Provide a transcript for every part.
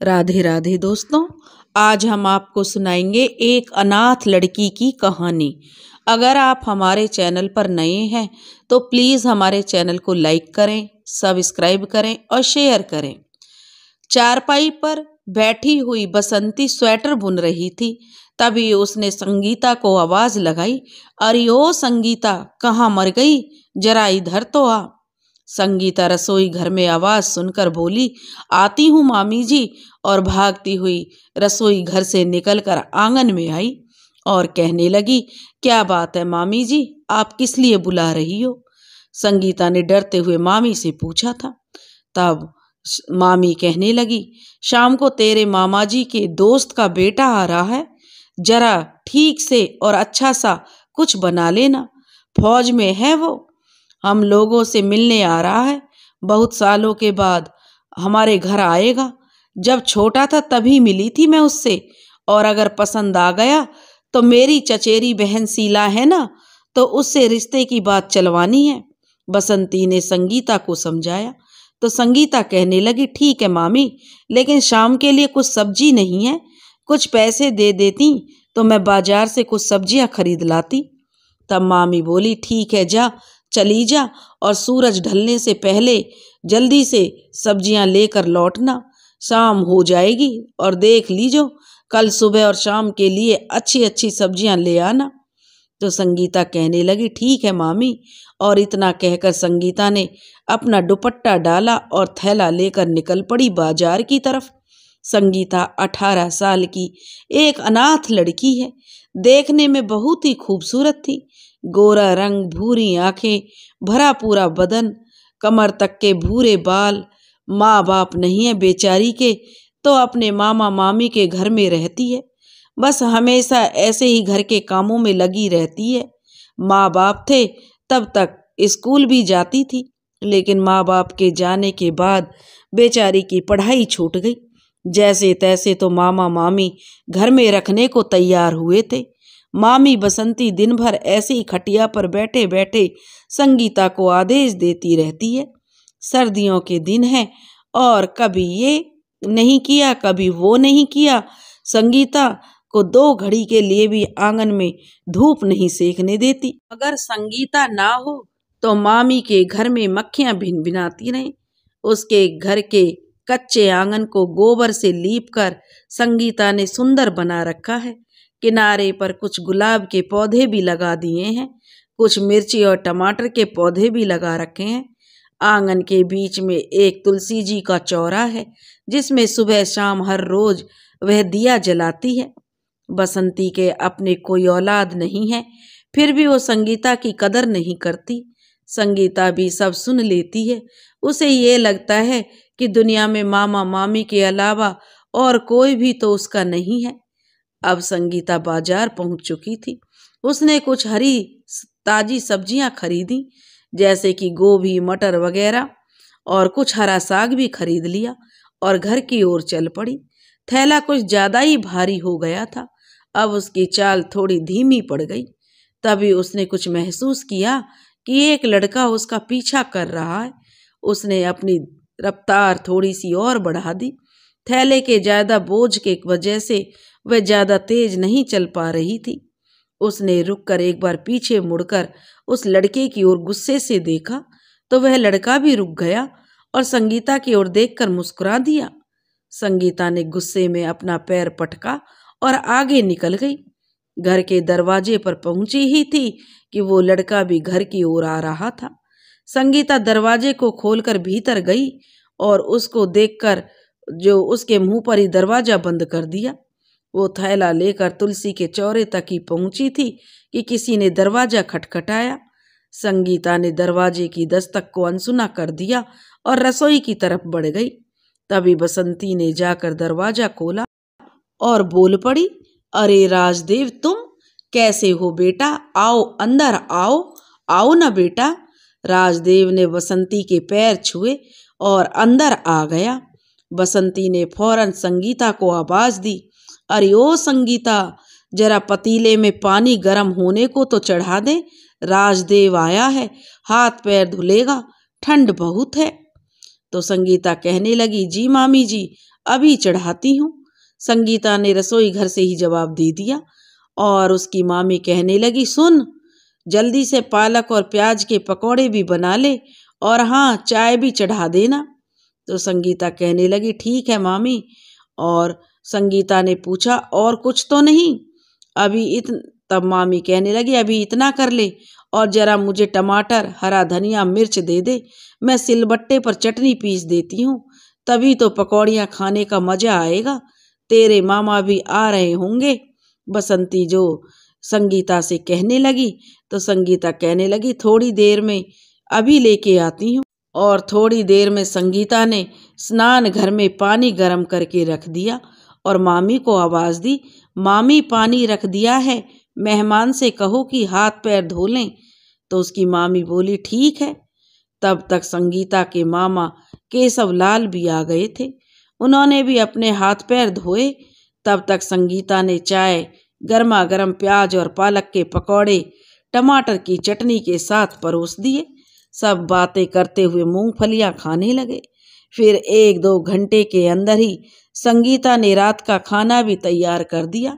राधे राधे दोस्तों, आज हम आपको सुनाएंगे एक अनाथ लड़की की कहानी। अगर आप हमारे चैनल पर नए हैं तो प्लीज़ हमारे चैनल को लाइक करें, सब्सक्राइब करें और शेयर करें। चारपाई पर बैठी हुई बसंती स्वेटर बुन रही थी। तभी उसने संगीता को आवाज़ लगाई, अरे ओ संगीता, कहाँ मर गई? जरा इधर तो आ। संगीता रसोई घर में आवाज सुनकर बोली, आती हूँ मामी जी। और भागती हुई रसोई घर से निकलकर आंगन में आई और कहने लगी, क्या बात है मामी जी, आप किस लिए बुला रही हो? संगीता ने डरते हुए मामी से पूछा था। तब मामी कहने लगी, शाम को तेरे मामा जी के दोस्त का बेटा आ रहा है, जरा ठीक से और अच्छा सा कुछ बना लेना। फौज में है वो, हम लोगों से मिलने आ रहा है। बहुत सालों के बाद हमारे घर आएगा। जब छोटा था तभी मिली थी मैं उससे, और अगर पसंद आ गया तो मेरी चचेरी बहन शीला है ना, तो उससे रिश्ते की बात चलवानी है। बसंती ने संगीता को समझाया तो संगीता कहने लगी, ठीक है मामी, लेकिन शाम के लिए कुछ सब्जी नहीं है। कुछ पैसे दे देती तो मैं बाजार से कुछ सब्जियां खरीद लाती। तब मामी बोली, ठीक है, जा चली जा, और सूरज ढलने से पहले जल्दी से सब्जियां लेकर लौटना। शाम हो जाएगी और देख लीजो, कल सुबह और शाम के लिए अच्छी अच्छी सब्जियां ले आना। तो संगीता कहने लगी, ठीक है मामी। और इतना कहकर संगीता ने अपना दुपट्टा डाला और थैला लेकर निकल पड़ी बाजार की तरफ। संगीता 18 साल की एक अनाथ लड़की है। देखने में बहुत ही खूबसूरत थी। गोरा रंग, भूरी आंखें, भरा पूरा बदन, कमर तक के भूरे बाल। माँ बाप नहीं है बेचारी के, तो अपने मामा मामी के घर में रहती है। बस हमेशा ऐसे ही घर के कामों में लगी रहती है। माँ बाप थे तब तक स्कूल भी जाती थी, लेकिन माँ बाप के जाने के बाद बेचारी की पढ़ाई छूट गई। जैसे तैसे तो मामा मामी घर में रखने को तैयार हुए थे। मामी बसंती दिन भर ऐसे ही खटिया पर बैठे बैठे संगीता को आदेश देती रहती है। सर्दियों के दिन हैं और कभी ये नहीं किया, कभी वो नहीं किया। संगीता को 2 घड़ी के लिए भी आंगन में धूप नहीं सेकने देती। अगर संगीता ना हो तो मामी के घर में मक्खियां भिनभिनाती रहें। उसके घर के कच्चे आंगन को गोबर से लीपकर संगीता ने सुंदर बना रखा है। किनारे पर कुछ गुलाब के पौधे भी लगा दिए हैं, कुछ मिर्ची और टमाटर के पौधे भी लगा रखे हैं। आंगन के बीच में एक तुलसी जी का चौरा है, जिसमें सुबह शाम हर रोज वह दिया जलाती है। बसंती के अपने कोई औलाद नहीं है, फिर भी वो संगीता की कदर नहीं करती। संगीता भी सब सुन लेती है। उसे ये लगता है कि दुनिया में मामा मामी के अलावा और कोई भी तो उसका नहीं है। अब संगीता बाजार पहुंच चुकी थी। उसने कुछ हरी ताजी सब्जियां खरीदी, जैसे कि गोभी, मटर वगैरह, और कुछ हरा साग भी खरीद लिया और घर की ओर चल पड़ी। थैला कुछ ज्यादा ही भारी हो गया था। अब उसकी चाल थोड़ी धीमी पड़ गई। तभी उसने कुछ महसूस किया कि एक लड़का उसका पीछा कर रहा है। उसने अपनी रफ्तार थोड़ी सी और बढ़ा दी। थैले के ज्यादा बोझ के वजह से वह ज्यादा तेज नहीं चल पा रही थी। उसने रुककर एक बार पीछे मुड़कर उस लड़के की ओर गुस्से से देखा, तो वह लड़का भी रुक गया और संगीता की ओर देखकर मुस्कुरा दिया। संगीता ने गुस्से में अपना पैर पटका और आगे निकल गई। घर के दरवाजे पर पहुंची ही थी कि वो लड़का भी घर की ओर आ रहा था। संगीता दरवाजे को खोलकर भीतर गई और उसको देखकर जो उसके मुंह पर ही दरवाजा बंद कर दिया। वो थैला लेकर तुलसी के चौरे तक ही पहुंची थी कि किसी ने दरवाजा खटखटाया। संगीता ने दरवाजे की दस्तक को अनसुना कर दिया और रसोई की तरफ बढ़ गई। तभी बसंती ने जाकर दरवाजा खोला और बोल पड़ी, अरे राजदेव, तुम कैसे हो बेटा? आओ, अंदर आओ, आओ ना बेटा। राजदेव ने बसंती के पैर छुए और अंदर आ गया। बसंती ने फौरन संगीता को आवाज दी, अरे ओ संगीता, जरा पतीले में पानी गर्म होने को तो चढ़ा दे। राजदेव आया है, हाथ पैर धुलेगा, ठंड बहुत है। तो संगीता कहने लगी, जी मामी जी, अभी चढ़ाती हूँ। संगीता ने रसोई घर से ही जवाब दे दिया और उसकी मामी कहने लगी, सुन, जल्दी से पालक और प्याज के पकौड़े भी बना ले और हाँ, चाय भी चढ़ा देना। तो संगीता कहने लगी, ठीक है मामी। और संगीता ने पूछा, और कुछ तो नहीं? तब मामी कहने लगी, अभी इतना कर ले और जरा मुझे टमाटर, हरा धनिया, मिर्च दे दे, मैं सिलबट्टे पर चटनी पीस देती हूँ, तभी तो पकौड़ियाँ खाने का मजा आएगा। तेरे मामा भी आ रहे होंगे। बसंती जो संगीता से कहने लगी तो संगीता कहने लगी, थोड़ी देर में अभी लेके आती हूँ। और थोड़ी देर में संगीता ने स्नान घर में पानी गर्म करके रख दिया और मामी को आवाज दी, मामी पानी रख दिया है, मेहमान से कहो कि हाथ पैर धो लें। तो उसकी मामी बोली, ठीक है। तब तक संगीता के मामा केशव लाल भी आ गए थे। उन्होंने भी अपने हाथ पैर धोए। तब तक संगीता ने चाय, गर्मा गर्म प्याज और पालक के पकौड़े टमाटर की चटनी के साथ परोस दिए। सब बातें करते हुए मूंगफलियां खाने लगे। फिर 1-2 घंटे के अंदर ही संगीता ने रात का खाना भी तैयार कर दिया।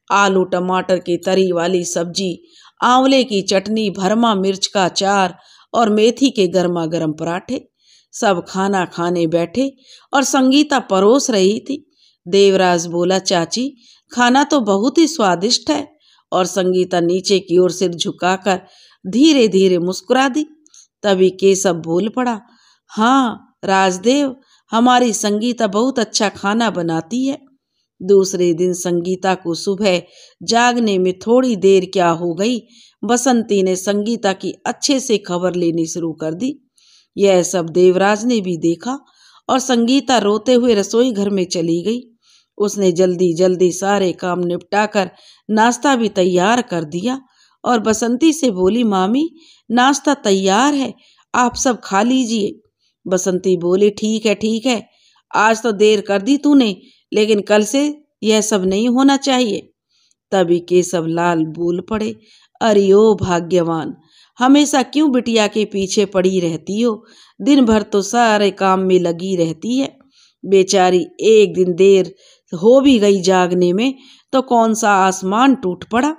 आलू टमाटर की तरी वाली सब्जी, आंवले की चटनी, भरमा मिर्च का अचार और मेथी के गर्मा गर्म पराठे। सब खाना खाने बैठे और संगीता परोस रही थी। देवराज बोला, चाची, खाना तो बहुत ही स्वादिष्ट है। और संगीता नीचे की ओर सिर झुकाकर धीरे धीरे मुस्कुरा दी। तभी केशव बोल पड़ा, हाँ राजदेव, हमारी संगीता बहुत अच्छा खाना बनाती है। दूसरे दिन संगीता को सुबह जागने में थोड़ी देर क्या हो गई, बसंती ने संगीता की अच्छे से खबर लेनी शुरू कर दी। यह सब देवराज ने भी देखा और संगीता रोते हुए रसोई घर में चली गई। उसने जल्दी जल्दी सारे काम निपटाकर नाश्ता भी तैयार कर दिया और बसंती से बोली, मामी, नाश्ता तैयार है, आप सब खा लीजिए। बसंती बोली, ठीक है, आज तो देर कर दी तूने, लेकिन कल से यह सब नहीं होना चाहिए। तभी केशव लाल बोल पड़े, अरे ओ भाग्यवान, हमेशा क्यों बिटिया के पीछे पड़ी रहती हो? दिन भर तो सारे काम में लगी रहती है। बेचारी एक दिन देर हो भी गई जागने में तो कौन सा आसमान टूट पड़ा।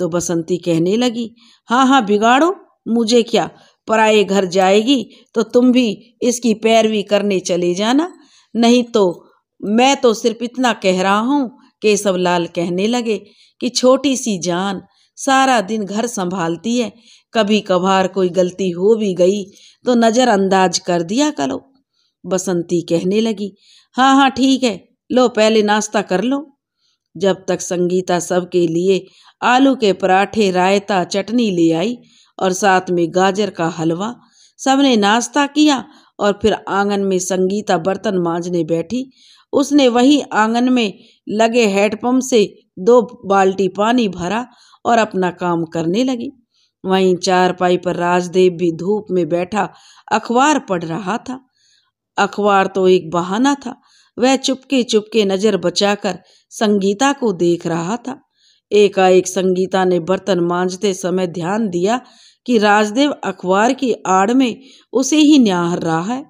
तो बसंती कहने लगी, हाँ बिगाड़ो, मुझे क्या, पराये घर जाएगी तो तुम भी इसकी पैरवी करने चले जाना, नहीं तो मैं तो सिर्फ इतना कह रहा हूँ। केशवलाल कहने लगे कि छोटी सी जान सारा दिन घर संभालती है, कभी कभार कोई गलती हो भी गई तो नजरअंदाज कर दिया करो। बसंती कहने लगी, हाँ ठीक है, लो पहले नाश्ता कर लो। जब तक संगीता सबके लिए आलू के पराठे, रायता, चटनी ले आई और साथ में गाजर का हलवा। सबने नाश्ता किया और फिर आंगन में संगीता बर्तन मांजने बैठी। उसने वही आंगन में लगे हैंडपंप से 2 बाल्टी पानी भरा और अपना काम करने लगी। वहीं चारपाई पर राजदेव भी धूप में बैठा अखबार पढ़ रहा था। अखबार तो एक बहाना था, वह चुपके चुपके नजर बचाकर संगीता को देख रहा था। एकाएक संगीता ने बर्तन मांजते समय ध्यान दिया कि राजदेव अखबार की आड़ में उसे ही निहार रहा है।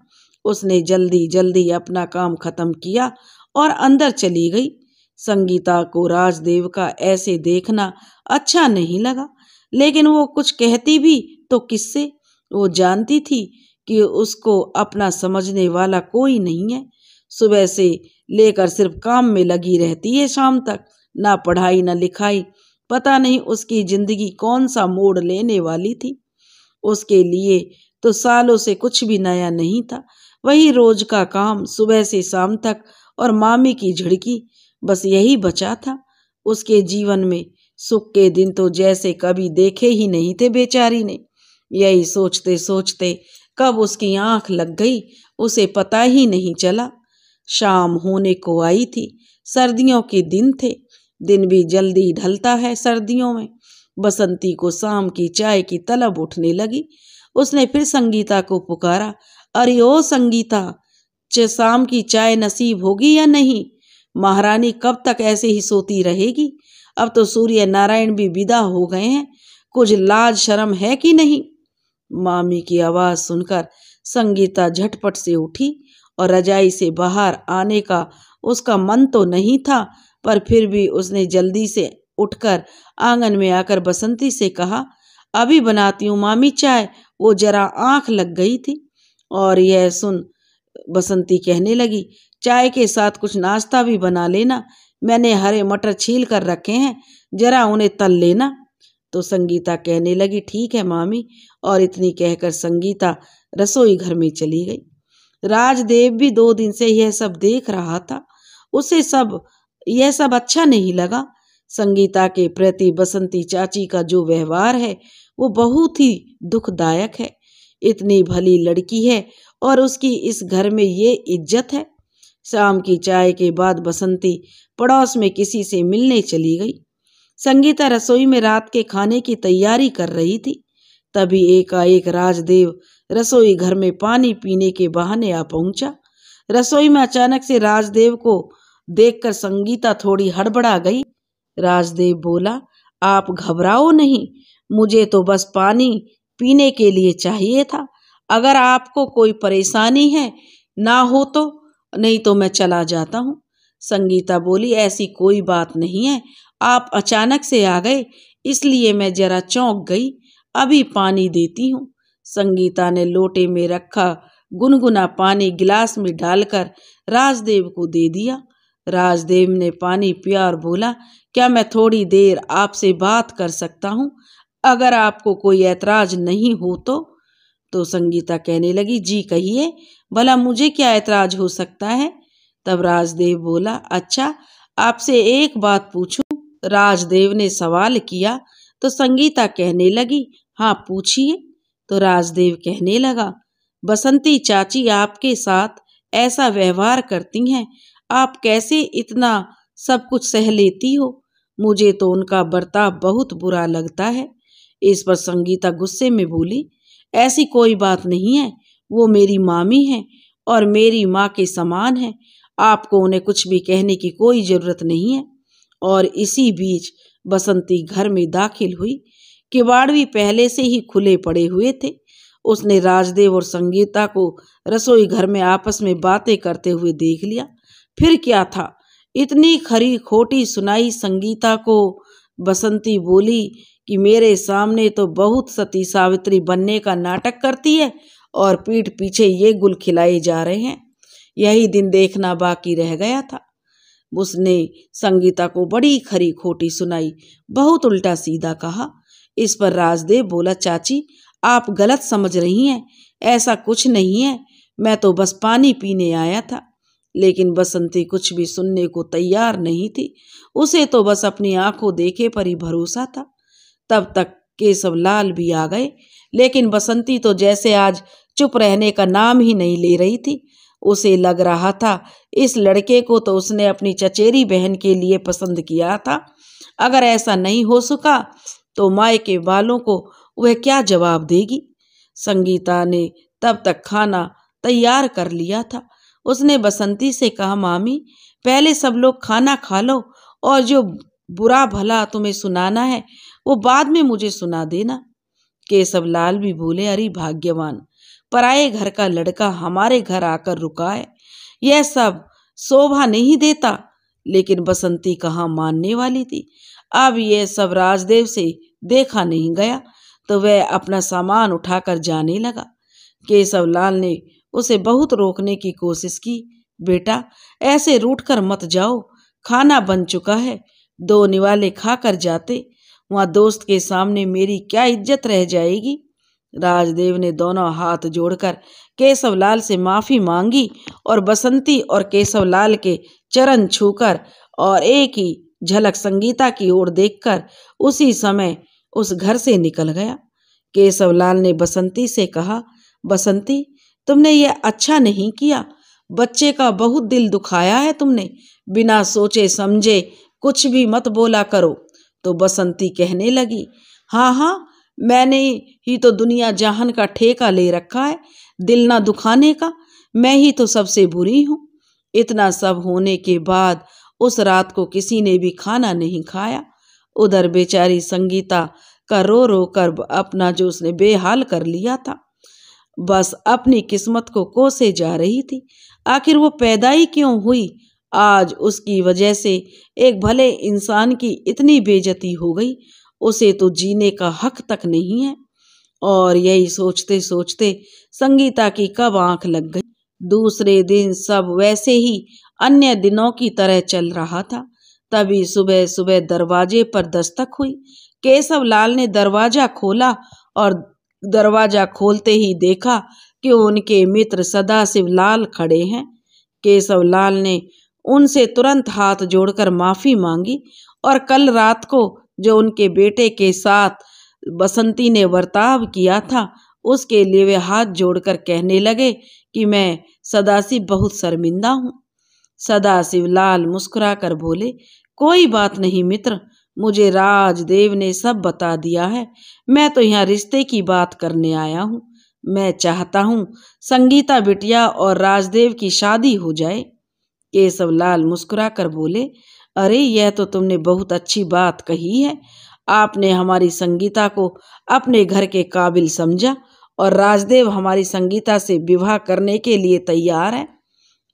उसने जल्दी जल्दी अपना काम खत्म किया और अंदर चली गई। संगीता को राजदेव का ऐसे देखना अच्छा नहीं लगा, लेकिन वो कुछ कहती भी तो किससे? वो जानती थी कि उसको अपना समझने वाला कोई नहीं है। सुबह से लेकर सिर्फ काम में लगी रहती है शाम तक, ना पढ़ाई ना लिखाई। पता नहीं उसकी जिंदगी कौन सा मोड़ लेने वाली थी। उसके लिए तो सालों से कुछ भी नया नहीं था, वही रोज का काम सुबह से शाम तक और मामी की झिड़की, बस यही बचा था उसके जीवन में। सुख के दिन तो जैसे कभी देखे ही नहीं थे बेचारी ने। यही सोचते सोचते कब उसकी आंख लग गई उसे पता ही नहीं चला। शाम होने को आई थी, सर्दियों के दिन थे। दिन भी जल्दी ढलता है सर्दियों में। बसंती को शाम की चाय की तलब उठने लगी। उसने फिर संगीता को पुकारा, अरे ओ संगीता, शाम की चाय नसीब होगी या नहीं? महारानी कब तक ऐसे ही सोती रहेगी? अब तो सूर्य नारायण भी विदा हो गए हैं, कुछ लाज शर्म है कि नहीं? मामी की आवाज सुनकर संगीता झटपट से उठी और रजाई से बाहर आने का उसका मन तो नहीं था, पर फिर भी उसने जल्दी से उठकर आंगन में आकर बसंती से कहा, अभी बनाती हूँ मामी चाय, वो जरा आंख लग गई थी। और यह सुन बसंती कहने लगी, चाय के साथ कुछ नाश्ता भी बना लेना, मैंने हरे मटर छील कर रखे हैं, जरा उन्हें तल लेना। तो संगीता कहने लगी, ठीक है मामी। और इतनी कहकर संगीता रसोई घर में चली गई। राजदेव भी 2 दिन से यह सब देख रहा था। उसे यह सब अच्छा नहीं लगा। संगीता के प्रति बसंती चाची का जो व्यवहार है वो बहुत ही दुखदायक है। इतनी भली लड़की है और उसकी इस घर में ये इज्जत है। शाम की चाय के बाद बसंती पड़ोस में किसी से मिलने चली गई। संगीता रसोई में रात के खाने की तैयारी कर रही थी। तभी एकाएक राजदेव रसोई घर में पानी पीने के बहाने आ पहुंचा। रसोई में अचानक से राजदेव को देखकर संगीता थोड़ी हड़बड़ा गई। राजदेव बोला, आप घबराओ नहीं, मुझे तो बस पानी पीने के लिए चाहिए था। अगर आपको कोई परेशानी है ना हो तो, नहीं तो मैं चला जाता हूँ। संगीता बोली, ऐसी कोई बात नहीं है, आप अचानक से आ गए इसलिए मैं जरा चौंक गई, अभी पानी देती हूँ। संगीता ने लोटे में रखा गुनगुना पानी गिलास में डालकर राजदेव को दे दिया। राजदेव ने पानी पिया और बोला, क्या मैं थोड़ी देर आपसे बात कर सकता हूँ, अगर आपको कोई ऐतराज नहीं हो तो? तो संगीता कहने लगी, जी कहिए, भला मुझे क्या ऐतराज हो सकता है? तब राजदेव बोला, अच्छा आपसे एक बात पूछूं? राजदेव ने सवाल किया तो संगीता कहने लगी, हाँ पूछिए। तो राजदेव कहने लगा, बसंती चाची आपके साथ ऐसा व्यवहार करती हैं, आप कैसे इतना सब कुछ सह लेती हो? मुझे तो उनका बर्ताव बहुत बुरा लगता है। इस पर संगीता गुस्से में बोली, ऐसी कोई बात नहीं है, वो मेरी मामी है और मेरी माँ के समान है, आपको उन्हें कुछ भी कहने की कोई जरूरत नहीं है। और इसी बीच बसंती घर में दाखिल हुई। किवाड़ भी पहले से ही खुले पड़े हुए थे। उसने राजदेव और संगीता को रसोई घर में आपस में बातें करते हुए देख लिया। फिर क्या था, इतनी खरी खोटी सुनाई संगीता को। बसंती बोली कि मेरे सामने तो बहुत सती सावित्री बनने का नाटक करती है और पीठ पीछे ये गुल खिलाए जा रहे हैं। यही दिन देखना बाकी रह गया था। उसने संगीता को बड़ी खरी खोटी सुनाई, बहुत उल्टा सीधा कहा। इस पर राजदेव बोला, चाची आप गलत समझ रही हैं, ऐसा कुछ नहीं है, मैं तो बस पानी पीने आया था। लेकिन बसंती कुछ भी सुनने को तैयार नहीं थी। उसे तो बस अपनी आंखों देखे पर ही भरोसा था। तब तक केशवलाल भी आ गए, लेकिन बसंती तो जैसे आज चुप रहने का नाम ही नहीं ले रही थी। उसे लग रहा था इस लड़के को तो उसने अपनी चचेरी बहन के लिए पसंद किया था। अगर ऐसा नहीं हो सका तो मायके वालों को वह क्या जवाब देगी। संगीता ने तब तक खाना तैयार कर लिया था। उसने बसंती से कहा, मामी पहले सब लोग खाना खा लो और जो बुरा भला तुम्हें सुनाना है वो बाद में मुझे सुना देना। केशवलाल भी बोले, अरे भाग्यवान, पराये घर का लड़का हमारे घर आकर रुका है, यह सब शोभा नहीं देता। लेकिन बसंती कहाँ मानने वाली थी। अब यह सब राजदेव से देखा नहीं गया तो वह अपना सामान उठाकर जाने लगा। केशवलाल ने उसे बहुत रोकने की कोशिश की। बेटा ऐसे रूठ कर मत जाओ, खाना बन चुका है, 2 निवाले खाकर जाते, वहाँ दोस्त के सामने मेरी क्या इज्जत रह जाएगी। राजदेव ने दोनों हाथ जोड़कर केशवलाल से माफी मांगी और बसंती और केशवलाल के चरण छूकर और एक ही झलक संगीता की ओर देखकर उसी समय उस घर से निकल गया। केशवलाल ने बसंती से कहा, बसंती तुमने ये अच्छा नहीं किया, बच्चे का बहुत दिल दुखाया है तुमने, बिना सोचे समझे कुछ भी मत बोला करो। तो बसंती कहने लगी, हाँ हाँ, मैंने ही तो दुनिया जहान का ठेका ले रखा है दिल ना दुखाने का, मैं ही तो सबसे बुरी हूँ। इतना सब होने के बाद उस रात को किसी ने भी खाना नहीं खाया। उधर बेचारी संगीता का रो रो कर अपना जो उसने बेहाल कर लिया था, बस अपनी किस्मत को कोसे जा रही थी। आखिर वो पैदा ही क्यों हुई? आज उसकी वजह से एक भले इंसान की इतनी बेइज्जती हो गई, उसे तो जीने का हक तक नहीं है। और यही सोचते सोचते संगीता की कब आंख लग गई। दूसरे दिन सब वैसे ही अन्य दिनों की तरह चल रहा था। तभी सुबह सुबह दरवाजे पर दस्तक हुई। केशव लाल ने दरवाजा खोला और दरवाजा खोलते ही देखा कि उनके मित्र सदाशिव लाल खड़े हैं। केशव लाल ने उनसे तुरंत हाथ जोड़कर माफी मांगी और कल रात को जो उनके बेटे के साथ बसंती ने बर्ताव किया था उसके लिए वे हाथ जोड़कर कहने लगे कि मैं सदाशिव बहुत शर्मिंदा हूँ। सदाशिव लाल मुस्कुराकर बोले, कोई बात नहीं मित्र, मुझे राजदेव ने सब बता दिया है। मैं तो यहाँ रिश्ते की बात करने आया हूँ। मैं चाहता हूँ संगीता बिटिया और राजदेव की शादी हो जाए। केशव लाल मुस्कुराकर बोले, अरे यह तो तुमने बहुत अच्छी बात कही है। आपने हमारी संगीता को अपने घर के काबिल समझा और राजदेव हमारी संगीता से विवाह करने के लिए तैयार है।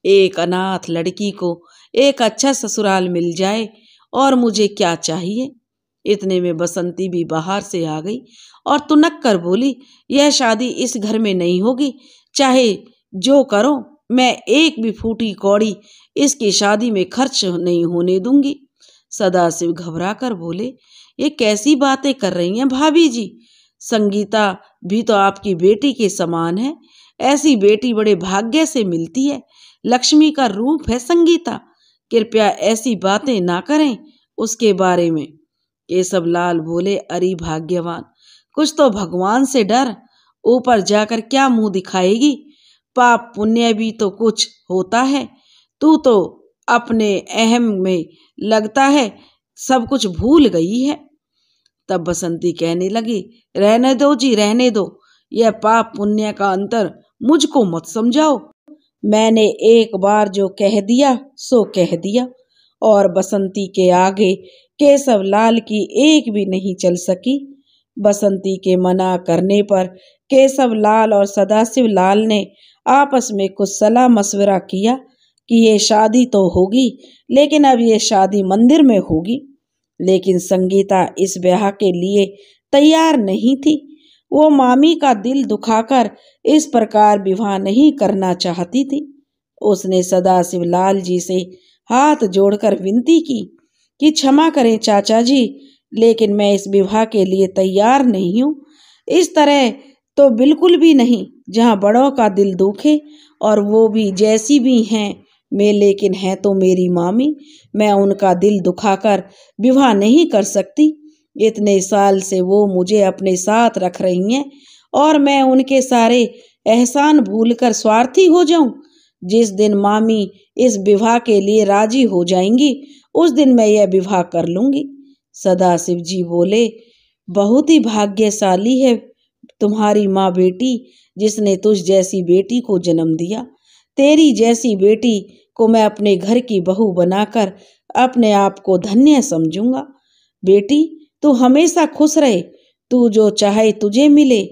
एक अनाथ लड़की को एक अच्छा ससुराल मिल जाए और मुझे क्या चाहिए। इतने में बसंती भी बाहर से आ गई और तुनक कर बोली, यह शादी इस घर में नहीं होगी, चाहे जो करो, मैं एक भी फूटी कौड़ी इसकी शादी में खर्च नहीं होने दूंगी। सदाशिव घबरा कर बोले, ये कैसी बातें कर रही हैं भाभी जी? संगीता भी तो आपकी बेटी के समान है। ऐसी बेटी बड़े भाग्य से मिलती है। लक्ष्मी का रूप है संगीता। कृपया ऐसी बातें ना करें उसके बारे में। केशव लाल बोले, अरे भाग्यवान, कुछ तो भगवान से डर। ऊपर जाकर क्या मुंह दिखाएगी? पाप पुण्य भी तो कुछ होता है। तू तो अपने अहम में लगता है सब कुछ भूल गई है। तब बसंती कहने लगी, रहने दो जी, रहने दो। यह पाप पुण्य का अंतर मुझको मत समझाओ। मैंने एक बार जो कह दिया सो कह दिया। और बसंती के आगे केशव लाल की एक भी नहीं चल सकी। बसंती के मना करने पर केशव लाल और सदाशिव लाल ने आपस में कुछ सलाह मशवरा किया कि ये शादी तो होगी, लेकिन अब ये शादी मंदिर में होगी। लेकिन संगीता इस ब्याह के लिए तैयार नहीं थी। वो मामी का दिल दुखाकर इस प्रकार विवाह नहीं करना चाहती थी। उसने सदाशिव लाल जी से हाथ जोड़कर विनती की कि क्षमा करें चाचा जी, लेकिन मैं इस विवाह के लिए तैयार नहीं हूँ। इस तरह तो बिल्कुल भी नहीं, जहाँ बड़ों का दिल दुखे, और वो भी जैसी भी हैं मैं, लेकिन है तो मेरी मामी। मैं उनका दिल दुखाकर विवाह नहीं कर सकती। इतने साल से वो मुझे अपने साथ रख रही हैं और मैं उनके सारे एहसान भूलकर स्वार्थी हो जाऊं। जिस दिन मामी इस विवाह के लिए राजी हो जाएंगी उस दिन मैं यह विवाह कर लूंगी। सदाशिव जी बोले, बहुत ही भाग्यशाली है तुम्हारी माँ बेटी, जिसने तुझ जैसी बेटी को जन्म दिया। तेरी जैसी बेटी को मैं अपने घर की बहू बनाकर अपने आप को धन्य समझूंगा। बेटी, तू हमेशा खुश रहे, तू जो चाहे तुझे मिले।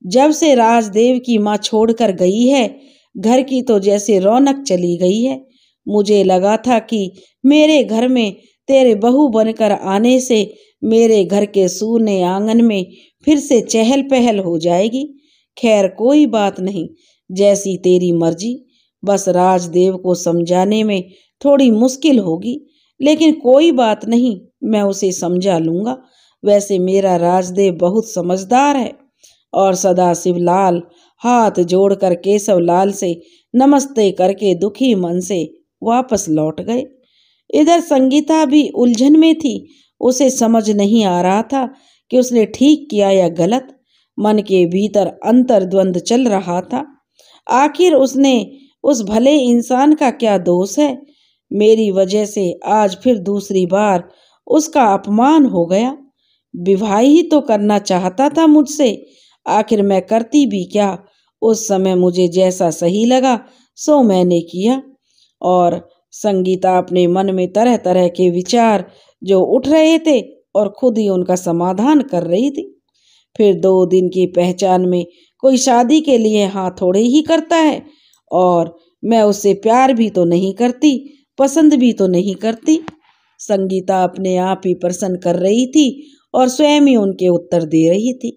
जब से राजदेव की माँ छोड़कर गई है, घर की तो जैसे रौनक चली गई है। मुझे लगा था कि मेरे घर में तेरे बहू बनकर आने से मेरे घर के सूने आंगन में फिर से चहल पहल हो जाएगी। खैर कोई बात नहीं, जैसी तेरी मर्जी। बस राजदेव को समझाने में थोड़ी मुश्किल होगी, लेकिन कोई बात नहीं, मैं उसे समझा लूंगा। वैसे मेरा राजदेव बहुत समझदार है। और सदाशिव लाल हाथ जोड़कर केशव लाल से नमस्ते करके दुखी मन से वापस लौट गए। इधर संगीता भी उलझन में थी। उसे समझ नहीं आ रहा था कि उसने ठीक किया या गलत। मन के भीतर अंतर्द्वंद चल रहा था। आखिर उसने उस भले इंसान का क्या दोष है? मेरी वजह से आज फिर दूसरी बार उसका अपमान हो गया। विवाह ही तो करना चाहता था मुझसे, आखिर मैं करती भी क्या? उस समय मुझे जैसा सही लगा सो मैंने किया। और संगीता अपने मन में तरह तरह के विचार जो उठ रहे थे और खुद ही उनका समाधान कर रही थी। फिर 2 दिन की पहचान में कोई शादी के लिए हाँ थोड़े ही करता है, और मैं उससे प्यार भी तो नहीं करती, पसंद भी तो नहीं करती। संगीता अपने आप ही प्रश्न कर रही थी और स्वयं ही उनके उत्तर दे रही थी।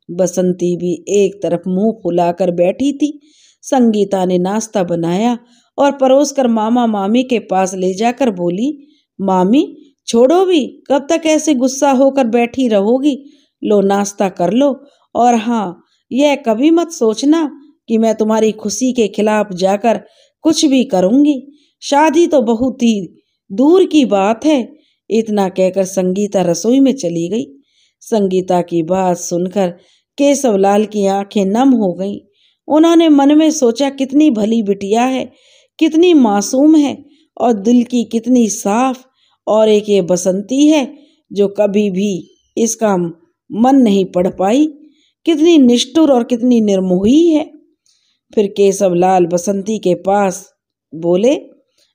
बसंती भी एक तरफ मुंह फुलाकर बैठी थी। संगीता ने नाश्ता बनाया और परोसकर मामा मामी के पास ले जाकर बोली, मामी छोड़ो भी, कब तक ऐसे गुस्सा होकर बैठी रहोगी? लो नाश्ता कर लो। और हाँ, यह कभी मत सोचना कि मैं तुम्हारी खुशी के खिलाफ जाकर कुछ भी करूंगी। शादी तो बहुत ही दूर की बात है। इतना कहकर संगीता रसोई में चली गई। संगीता की बात सुनकर केशवलाल की आंखें नम हो गईं। उन्होंने मन में सोचा, कितनी भली बिटिया है, कितनी मासूम है और दिल की कितनी साफ। और एक ये बसंती है जो कभी भी इसका मन नहीं पढ़ पाई, कितनी निष्ठुर और कितनी निर्मोही है। फिर केशवलाल बसंती के पास बोले,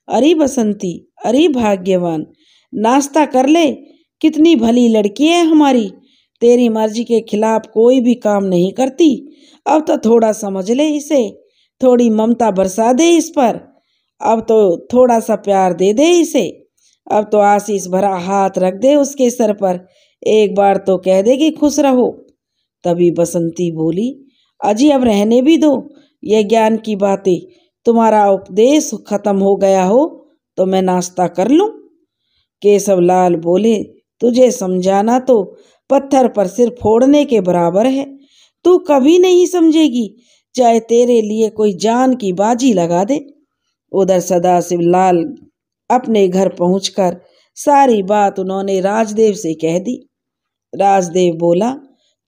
अरे बसंती, अरे भाग्यवान, नाश्ता कर ले, कितनी भली लड़की है हमारी, तेरी मर्जी के खिलाफ कोई भी काम नहीं करती। अब तो थोड़ा समझ ले इसे, थोड़ी ममता बरसा दे इस पर, अब तो थोड़ा सा प्यार दे दे इसे, अब तो आशीष भरा हाथ रख दे उसके सर पर, एक बार तो कह दे कि खुश रहो। तभी बसंती बोली, अजी अब रहने भी दो ये ज्ञान की बातें, तुम्हारा उपदेश खत्म हो गया हो तो मैं नाश्ता कर लूं। केशवलाल बोले, तुझे समझाना तो पत्थर पर सिर फोड़ने के बराबर है, तू कभी नहीं समझेगी, चाहे तेरे लिए कोई जान की बाजी लगा दे। उधर सदाशिवलाल अपने घर पहुंचकर सारी बात उन्होंने राजदेव से कह दी। राजदेव बोला,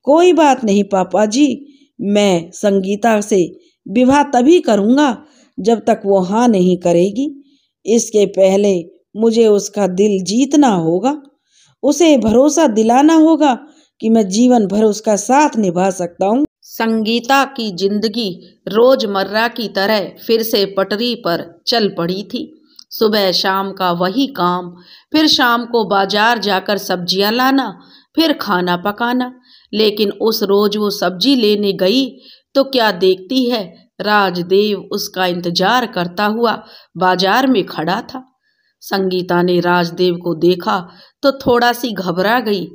कोई बात नहीं पापा जी, मैं संगीता से विवाह तभी करूंगा जब तक वो हाँ नहीं करेगी। इसके पहले मुझे उसका दिल जीतना होगा, उसे भरोसा दिलाना होगा कि मैं जीवन भर उसका साथ निभा सकता हूँ। संगीता की जिंदगी रोजमर्रा की तरह फिर से पटरी पर चल पड़ी थी। सुबह शाम का वही काम, फिर शाम को बाजार जाकर सब्जियां लाना, फिर खाना पकाना। लेकिन उस रोज वो सब्जी लेने गई तो क्या देखती है, राजदेव उसका इंतजार करता हुआ बाजार में खड़ा था। संगीता ने राजदेव को देखा तो थोड़ा सी घबरा गई।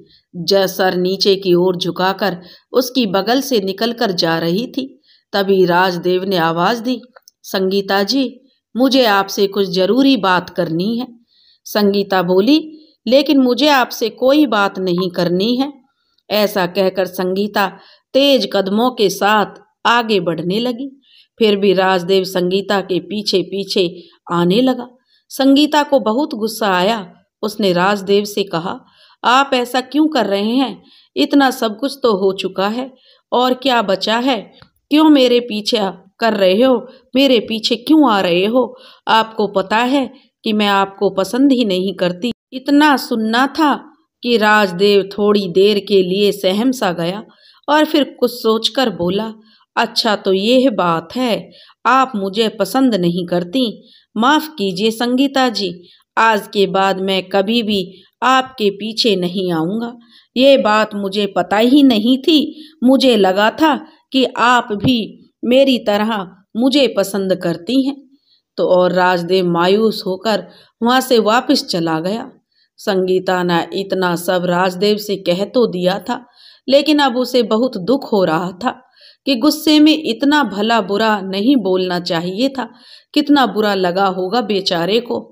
सर नीचे की ओर झुकाकर उसकी बगल से निकलकर जा रही थी। तभी राजदेव ने आवाज दी, संगीता जी, मुझे आपसे कुछ जरूरी बात करनी है। संगीता बोली, लेकिन मुझे आपसे कोई बात नहीं करनी है। ऐसा कहकर संगीता तेज कदमों के साथ आगे बढ़ने लगी। फिर भी राजदेव संगीता के पीछे पीछे आने लगा। संगीता को बहुत गुस्सा आया। उसने राजदेव से कहा, आप ऐसा क्यों कर रहे हैं? इतना सब कुछ तो हो चुका है, और क्या बचा है? क्यों मेरे पीछे कर रहे हो? मेरे पीछे क्यों आ रहे हो? आपको पता है कि मैं आपको पसंद ही नहीं करती। इतना सुनना था कि राजदेव थोड़ी देर के लिए सहम सा गया और फिर कुछ सोचकर बोला, अच्छा तो यह बात है, आप मुझे पसंद नहीं करती। माफ कीजिए संगीता जी, आज के बाद मैं कभी भी आपके पीछे नहीं आऊँगा। ये बात मुझे पता ही नहीं थी। मुझे लगा था कि आप भी मेरी तरह मुझे पसंद करती हैं। तो और राजदेव मायूस होकर वहाँ से वापस चला गया। संगीता ने इतना सब राजदेव से कह तो दिया था, लेकिन अब उसे बहुत दुख हो रहा था कि गुस्से में इतना भला बुरा नहीं बोलना चाहिए था। कितना बुरा लगा होगा बेचारे को।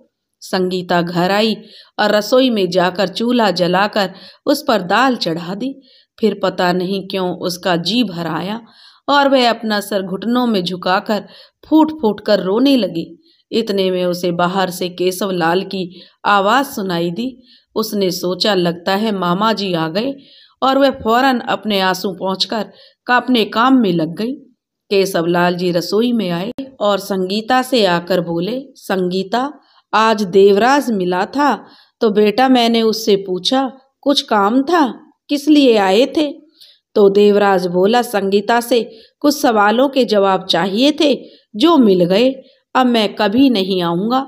संगीता घर आई और रसोई में जाकर चूल्हा जलाकर उस पर दाल चढ़ा दी। फिर पता नहीं क्यों उसका जी भर आया और वह अपना सर घुटनों में झुकाकर फूट फूट कर रोने लगी। इतने में उसे बाहर से केशवलाल की आवाज़ सुनाई दी। उसने सोचा, लगता है मामा जी आ गए, और वह फौरन अपने आंसू पोंछकर अपने काम में लग गई। केशवलाल जी रसोई में आए और संगीता से आकर बोले, संगीता, आज देवराज मिला था तो बेटा मैंने उससे पूछा, कुछ काम था, किस लिए आए थे? तो देवराज बोला, संगीता से कुछ सवालों के जवाब चाहिए थे जो मिल गए, अब मैं कभी नहीं आऊँगा।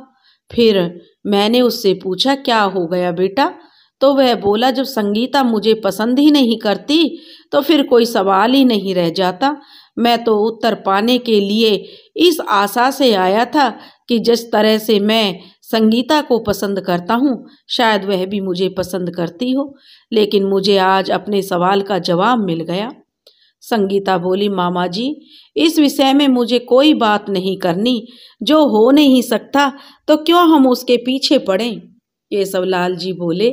फिर मैंने उससे पूछा, क्या हो गया बेटा? तो वह बोला, जब संगीता मुझे पसंद ही नहीं करती तो फिर कोई सवाल ही नहीं रह जाता। मैं तो उत्तर पाने के लिए इस आशा से आया था कि जिस तरह से मैं संगीता को पसंद करता हूँ शायद वह भी मुझे पसंद करती हो, लेकिन मुझे आज अपने सवाल का जवाब मिल गया। संगीता बोली, मामा जी, इस विषय में मुझे कोई बात नहीं करनी, जो हो नहीं सकता तो क्यों हम उसके पीछे पड़ें। केशवलाल जी बोले,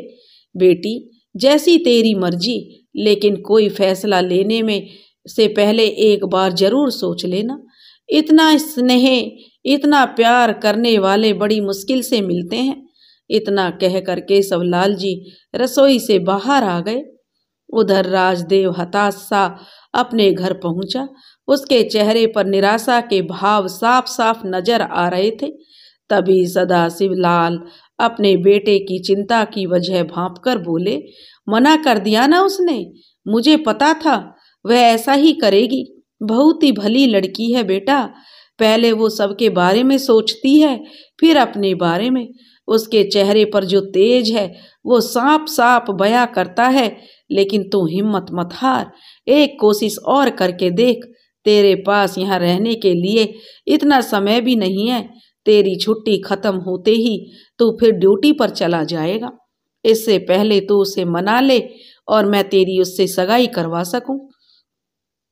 बेटी जैसी तेरी मर्जी, लेकिन कोई फैसला लेने में से पहले एक बार जरूर सोच लेना। इतना स्नेह इतना प्यार करने वाले बड़ी मुश्किल से मिलते हैं। इतना कहकर केशवलाल जी रसोई से बाहर आ गए। उधर राजदेव हताश सा अपने घर पहुंचा। उसके चेहरे पर निराशा के भाव साफ साफ नजर आ रहे थे। तभी सदाशिवलाल अपने बेटे की चिंता की वजह भांपकर बोले, मना कर दिया ना उसने, मुझे पता था वह ऐसा ही करेगी। बहुत ही भली लड़की है बेटा, पहले वो सबके बारे में सोचती है फिर अपने बारे में। उसके चेहरे पर जो तेज है वो साफ साफ बयां करता है। लेकिन तू हिम्मत मत हार, एक कोशिश और करके देख। तेरे पास यहाँ रहने के लिए इतना समय भी नहीं है। तेरी छुट्टी खत्म होते ही तू फिर ड्यूटी पर चला जाएगा। इससे पहले तू उसे मना ले और मैं तेरी उससे सगाई करवा सकूं।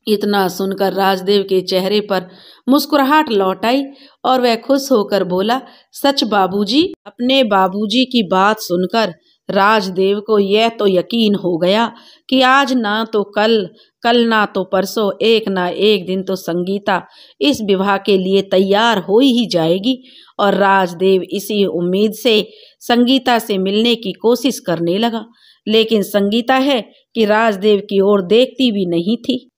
इतना सुनकर राजदेव के चेहरे पर मुस्कुराहट लौट आई और वह खुश होकर बोला, सच बाबूजी। अपने बाबूजी की बात सुनकर राजदेव को यह तो यकीन हो गया कि आज ना तो कल ना तो परसों, एक ना एक दिन तो संगीता इस विवाह के लिए तैयार हो ही जाएगी। और राजदेव इसी उम्मीद से संगीता से मिलने की कोशिश करने लगा। लेकिन संगीता है कि राजदेव की ओर देखती भी नहीं थी।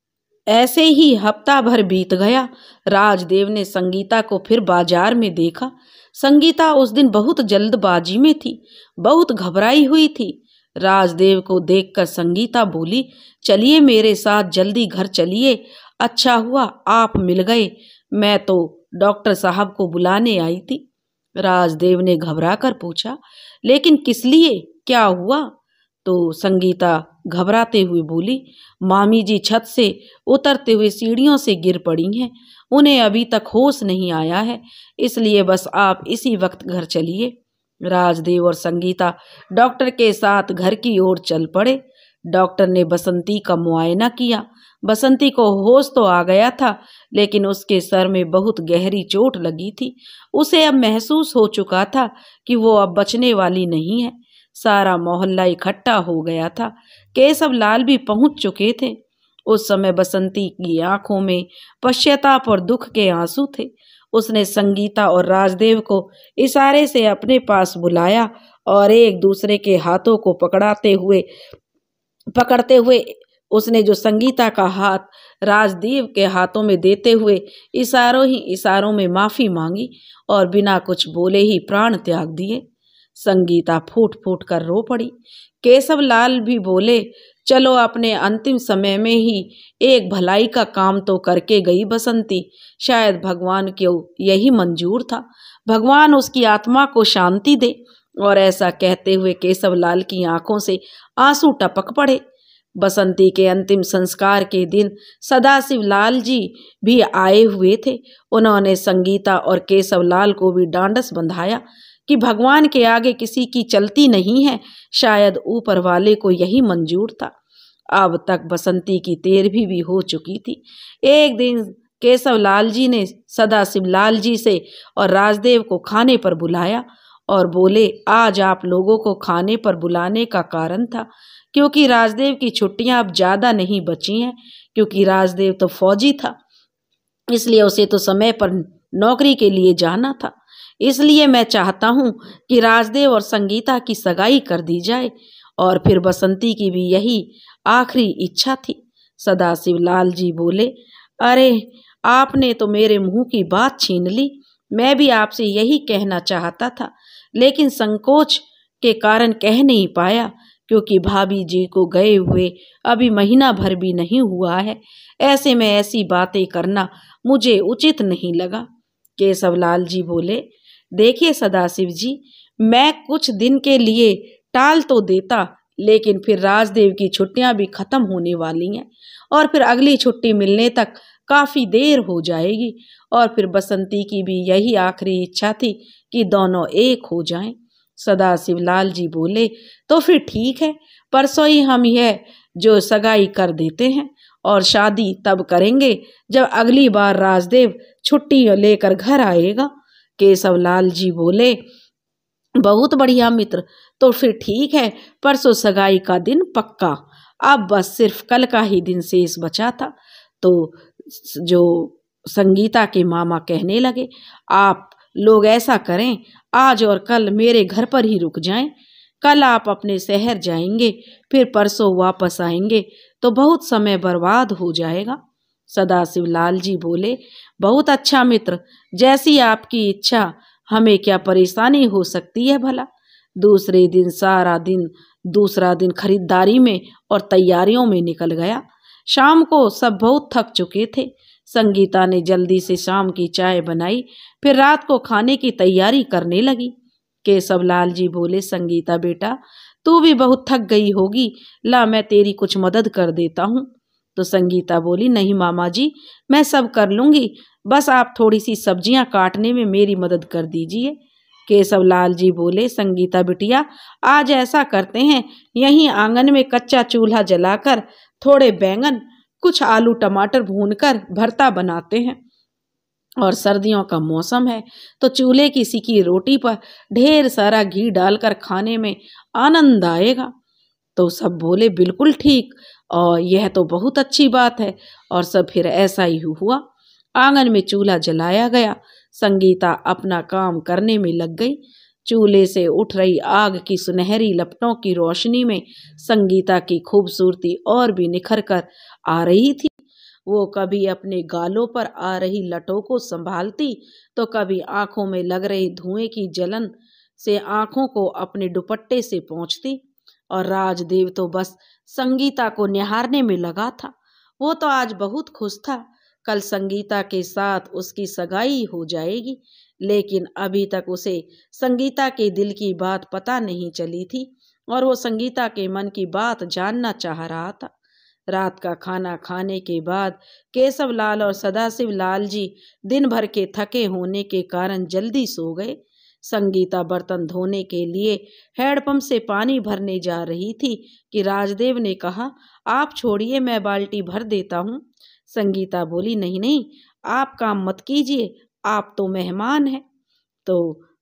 ऐसे ही हफ्ता भर बीत गया। राजदेव ने संगीता को फिर बाजार में देखा। संगीता उस दिन बहुत जल्दबाजी में थी, बहुत घबराई हुई थी। राजदेव को देखकर संगीता बोली, चलिए मेरे साथ जल्दी घर चलिए। अच्छा हुआ आप मिल गए, मैं तो डॉक्टर साहब को बुलाने आई थी। राजदेव ने घबरा कर पूछा, लेकिन किस लिए, क्या हुआ? तो संगीता घबराते हुए बोली, मामी जी छत से उतरते हुए सीढ़ियों से गिर पड़ी हैं। उन्हें अभी तक होश नहीं आया है, इसलिए बस आप इसी वक्त घर चलिए। राजदेव और संगीता डॉक्टर के साथ घर की ओर चल पड़े। डॉक्टर ने बसंती का मुआयना किया। बसंती को होश तो आ गया था, लेकिन उसके सर में बहुत गहरी चोट लगी थी। उसे अब महसूस हो चुका था कि वो अब बचने वाली नहीं है। सारा मोहल्ला इकट्ठा हो गया था। केशवलाल भी पहुंच चुके थे। उस समय बसंती की आंखों में पश्चाताप और दुख के आंसू थे। उसने संगीता और राजदेव को इशारे से अपने पास बुलाया और एक दूसरे के हाथों को पकड़ते हुए उसने जो संगीता का हाथ राजदेव के हाथों में देते हुए इशारों में माफी मांगी और बिना कुछ बोले ही प्राण त्याग दिए। संगीता फूट फूट कर रो पड़ी। केशवलाल भी बोले, चलो अपने अंतिम समय में ही एक भलाई का काम तो करके गई बसंती। शायद भगवान को यही मंजूर था, भगवान उसकी आत्मा को शांति दे। और ऐसा कहते हुए केशवलाल की आंखों से आंसू टपक पड़े। बसंती के अंतिम संस्कार के दिन सदाशिवलाल जी भी आए हुए थे। उन्होंने संगीता और केशवलाल को भी ढांढस बंधाया कि भगवान के आगे किसी की चलती नहीं है, शायद ऊपर वाले को यही मंजूर था। अब तक बसंती की 13वीं भी हो चुकी थी। एक दिन केशवलाल जी ने सदाशिवलाल जी से और राजदेव को खाने पर बुलाया और बोले, आज आप लोगों को खाने पर बुलाने का कारण था क्योंकि राजदेव की छुट्टियां अब ज़्यादा नहीं बची हैं, क्योंकि राजदेव तो फौजी था, इसलिए उसे तो समय पर नौकरी के लिए जाना था। इसलिए मैं चाहता हूँ कि राजदेव और संगीता की सगाई कर दी जाए। और फिर बसंती की भी यही आखिरी इच्छा थी। सदाशिवलाल जी बोले, अरे आपने तो मेरे मुंह की बात छीन ली। मैं भी आपसे यही कहना चाहता था, लेकिन संकोच के कारण कह नहीं पाया, क्योंकि भाभी जी को गए हुए अभी महीना भर भी नहीं हुआ है। ऐसे में ऐसी बातें करना मुझे उचित नहीं लगा। केशवलाल जी बोले, देखिए सदाशिव जी, मैं कुछ दिन के लिए टाल तो देता, लेकिन फिर राजदेव की छुट्टियां भी खत्म होने वाली हैं और फिर अगली छुट्टी मिलने तक काफ़ी देर हो जाएगी। और फिर बसंती की भी यही आखिरी इच्छा थी कि दोनों एक हो जाएं। सदाशिवलाल जी बोले, तो फिर ठीक है, परसों ही हम यह जो सगाई कर देते हैं और शादी तब करेंगे जब अगली बार राजदेव छुट्टी लेकर घर आएगा। केशवलाल जी बोले, बहुत बढ़िया मित्र, तो फिर ठीक है, परसों सगाई का दिन पक्का। अब बस सिर्फ कल का ही दिन शेष बचा था। तो जो संगीता के मामा कहने लगे, आप लोग ऐसा करें, आज और कल मेरे घर पर ही रुक जाएं। कल आप अपने शहर जाएंगे, फिर परसों वापस आएंगे तो बहुत समय बर्बाद हो जाएगा। सदाशिवलाल जी बोले, बहुत अच्छा मित्र, जैसी आपकी इच्छा, हमें क्या परेशानी हो सकती है भला। दूसरा दिन खरीदारी में और तैयारियों में निकल गया। शाम को सब बहुत थक चुके थे। संगीता ने जल्दी से शाम की चाय बनाई, फिर रात को खाने की तैयारी करने लगी। केशवलाल जी बोले, संगीता बेटा, तू भी बहुत थक गई होगी, ला मैं तेरी कुछ मदद कर देता हूँ। तो संगीता बोली, नहीं मामा जी, मैं सब कर लूँगी, बस आप थोड़ी सी सब्जियां काटने में मेरी मदद कर दीजिए। केशवलाल जी बोले, संगीता बिटिया, आज ऐसा करते हैं, यहीं आंगन में कच्चा चूल्हा जलाकर थोड़े बैंगन, कुछ आलू टमाटर भूनकर भरता बनाते हैं। और सर्दियों का मौसम है तो चूल्हे की सिकी रोटी पर ढेर सारा घी डालकर खाने में आनंद आएगा। तो सब बोले, बिल्कुल ठीक, और यह तो बहुत अच्छी बात है। और सब फिर ऐसा ही हुआ। आंगन में चूल्हा जलाया गया। संगीता अपना काम करने में लग गई। चूल्हे से उठ रही आग की सुनहरी लपटों की रोशनी में संगीता की खूबसूरती और भी निखर कर आ रही थी। वो कभी अपने गालों पर आ रही लटों को संभालती, तो कभी आंखों में लग रही धुएं की जलन से आंखों को अपने दुपट्टे से पोंछती। और राजदेव तो बस संगीता को निहारने में लगा था। वो तो आज बहुत खुश था, कल संगीता के साथ उसकी सगाई हो जाएगी। लेकिन अभी तक उसे संगीता के दिल की बात पता नहीं चली थी और वो संगीता के मन की बात जानना चाह रहा था। रात का खाना खाने के बाद केशवलाल और सदाशिवलाल जी दिन भर के थके होने के कारण जल्दी सो गए। संगीता बर्तन धोने के लिए हैंडपंप से पानी भरने जा रही थी कि राजदेव ने कहा, आप छोड़िए, मैं बाल्टी भर देता हूँ। संगीता बोली, नहीं नहीं, आप काम मत कीजिए, आप तो मेहमान हैं। तो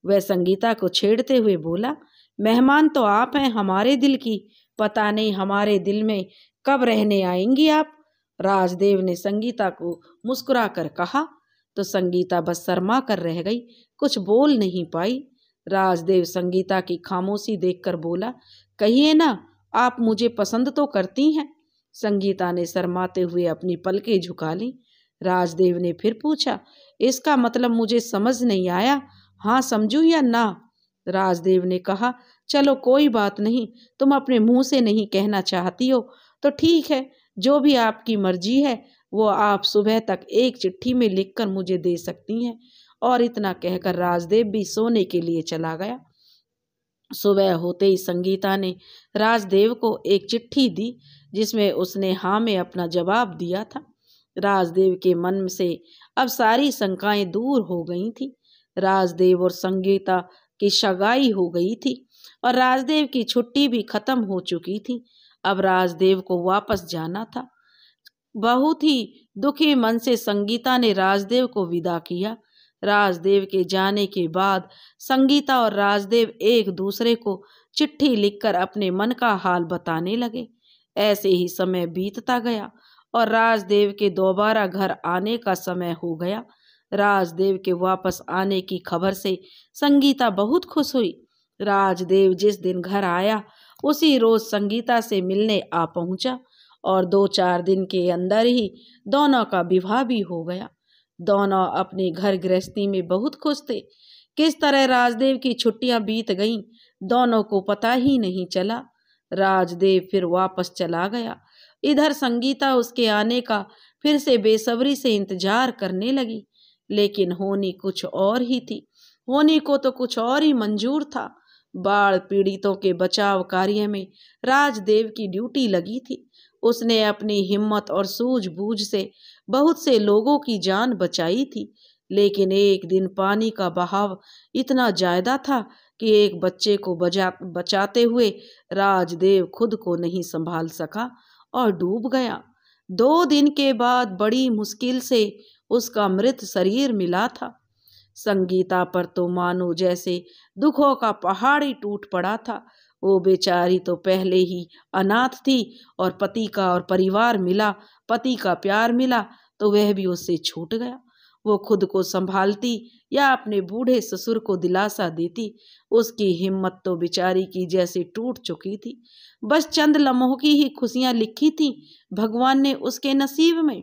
वह संगीता को छेड़ते हुए बोला, मेहमान तो आप हैं हमारे दिल की, पता नहीं हमारे दिल में कब रहने आएंगी आप। राजदेव ने संगीता को मुस्कुरा कर कहा। तो संगीता बस शर्मा कर रह गई, कुछ बोल नहीं पाई। राजदेव संगीता की खामोशी देखकर बोला, कहिए ना, आप मुझे पसंद तो करती हैं। संगीता ने शर्माते हुए अपनी पलकें झुका ली। राजदेव ने फिर पूछा, इसका मतलब मुझे समझ नहीं आया, हाँ समझूं या ना। राजदेव ने कहा, चलो कोई बात नहीं, तुम अपने मुंह से नहीं कहना चाहती हो तो ठीक है, जो भी आपकी मर्जी है वो आप सुबह तक एक चिट्ठी में लिखकर मुझे दे सकती हैं। और इतना कहकर राजदेव भी सोने के लिए चला गया। सुबह होते ही संगीता ने राजदेव को एक चिट्ठी दी जिसमें उसने हाँ में अपना जवाब दिया था। राजदेव के मन से अब सारी शंकाएं दूर हो गई थी। राजदेव और संगीता की सगाई हो गई थी और राजदेव की छुट्टी भी खत्म हो चुकी थी। अब राजदेव को वापस जाना था। बहुत ही दुखी मन से संगीता ने राजदेव को विदा किया। राजदेव के जाने के बाद संगीता और राजदेव एक दूसरे को चिट्ठी लिखकर अपने मन का हाल बताने लगे। ऐसे ही समय बीतता गया और राजदेव के दोबारा घर आने का समय हो गया। राजदेव के वापस आने की खबर से संगीता बहुत खुश हुई। राजदेव जिस दिन घर आया उसी रोज संगीता से मिलने आ पहुंचा और 2-4 दिन के अंदर ही दोनों का विवाह भी हो गया। दोनों अपने घर गृहस्थी में बहुत खुश थे। किस तरह राजदेव की छुट्टियां बीत गईं, दोनों को पता ही नहीं चला। राजदेव फिर वापस चला गया। इधर संगीता उसके आने का फिर से बेसब्री से इंतजार करने लगी, लेकिन होनी कुछ और ही थी। होनी को तो कुछ और ही मंजूर था। बाढ़ पीड़ितों के बचाव कार्य में राजदेव की ड्यूटी लगी थी। उसने अपनी हिम्मत और सूझबूझ से बहुत से लोगों की जान बचाई थी। लेकिन एक दिन पानी का बहाव इतना ज्यादा था कि एक बच्चे को बचाते हुए राजदेव खुद को नहीं संभाल सका और डूब गया। 2 दिन के बाद बड़ी मुश्किल से उसका मृत शरीर मिला था। संगीता पर तो मानो जैसे दुखों का पहाड़ ही टूट पड़ा था। वो बेचारी तो पहले ही अनाथ थी और पति का और परिवार मिला, पति का प्यार मिला तो वह भी उससे छूट गया। वो खुद को संभालती या अपने बूढ़े ससुर को दिलासा देती, उसकी हिम्मत तो बेचारी की जैसे टूट चुकी थी। बस चंद लम्हों की ही खुशियां लिखी थी भगवान ने उसके नसीब में।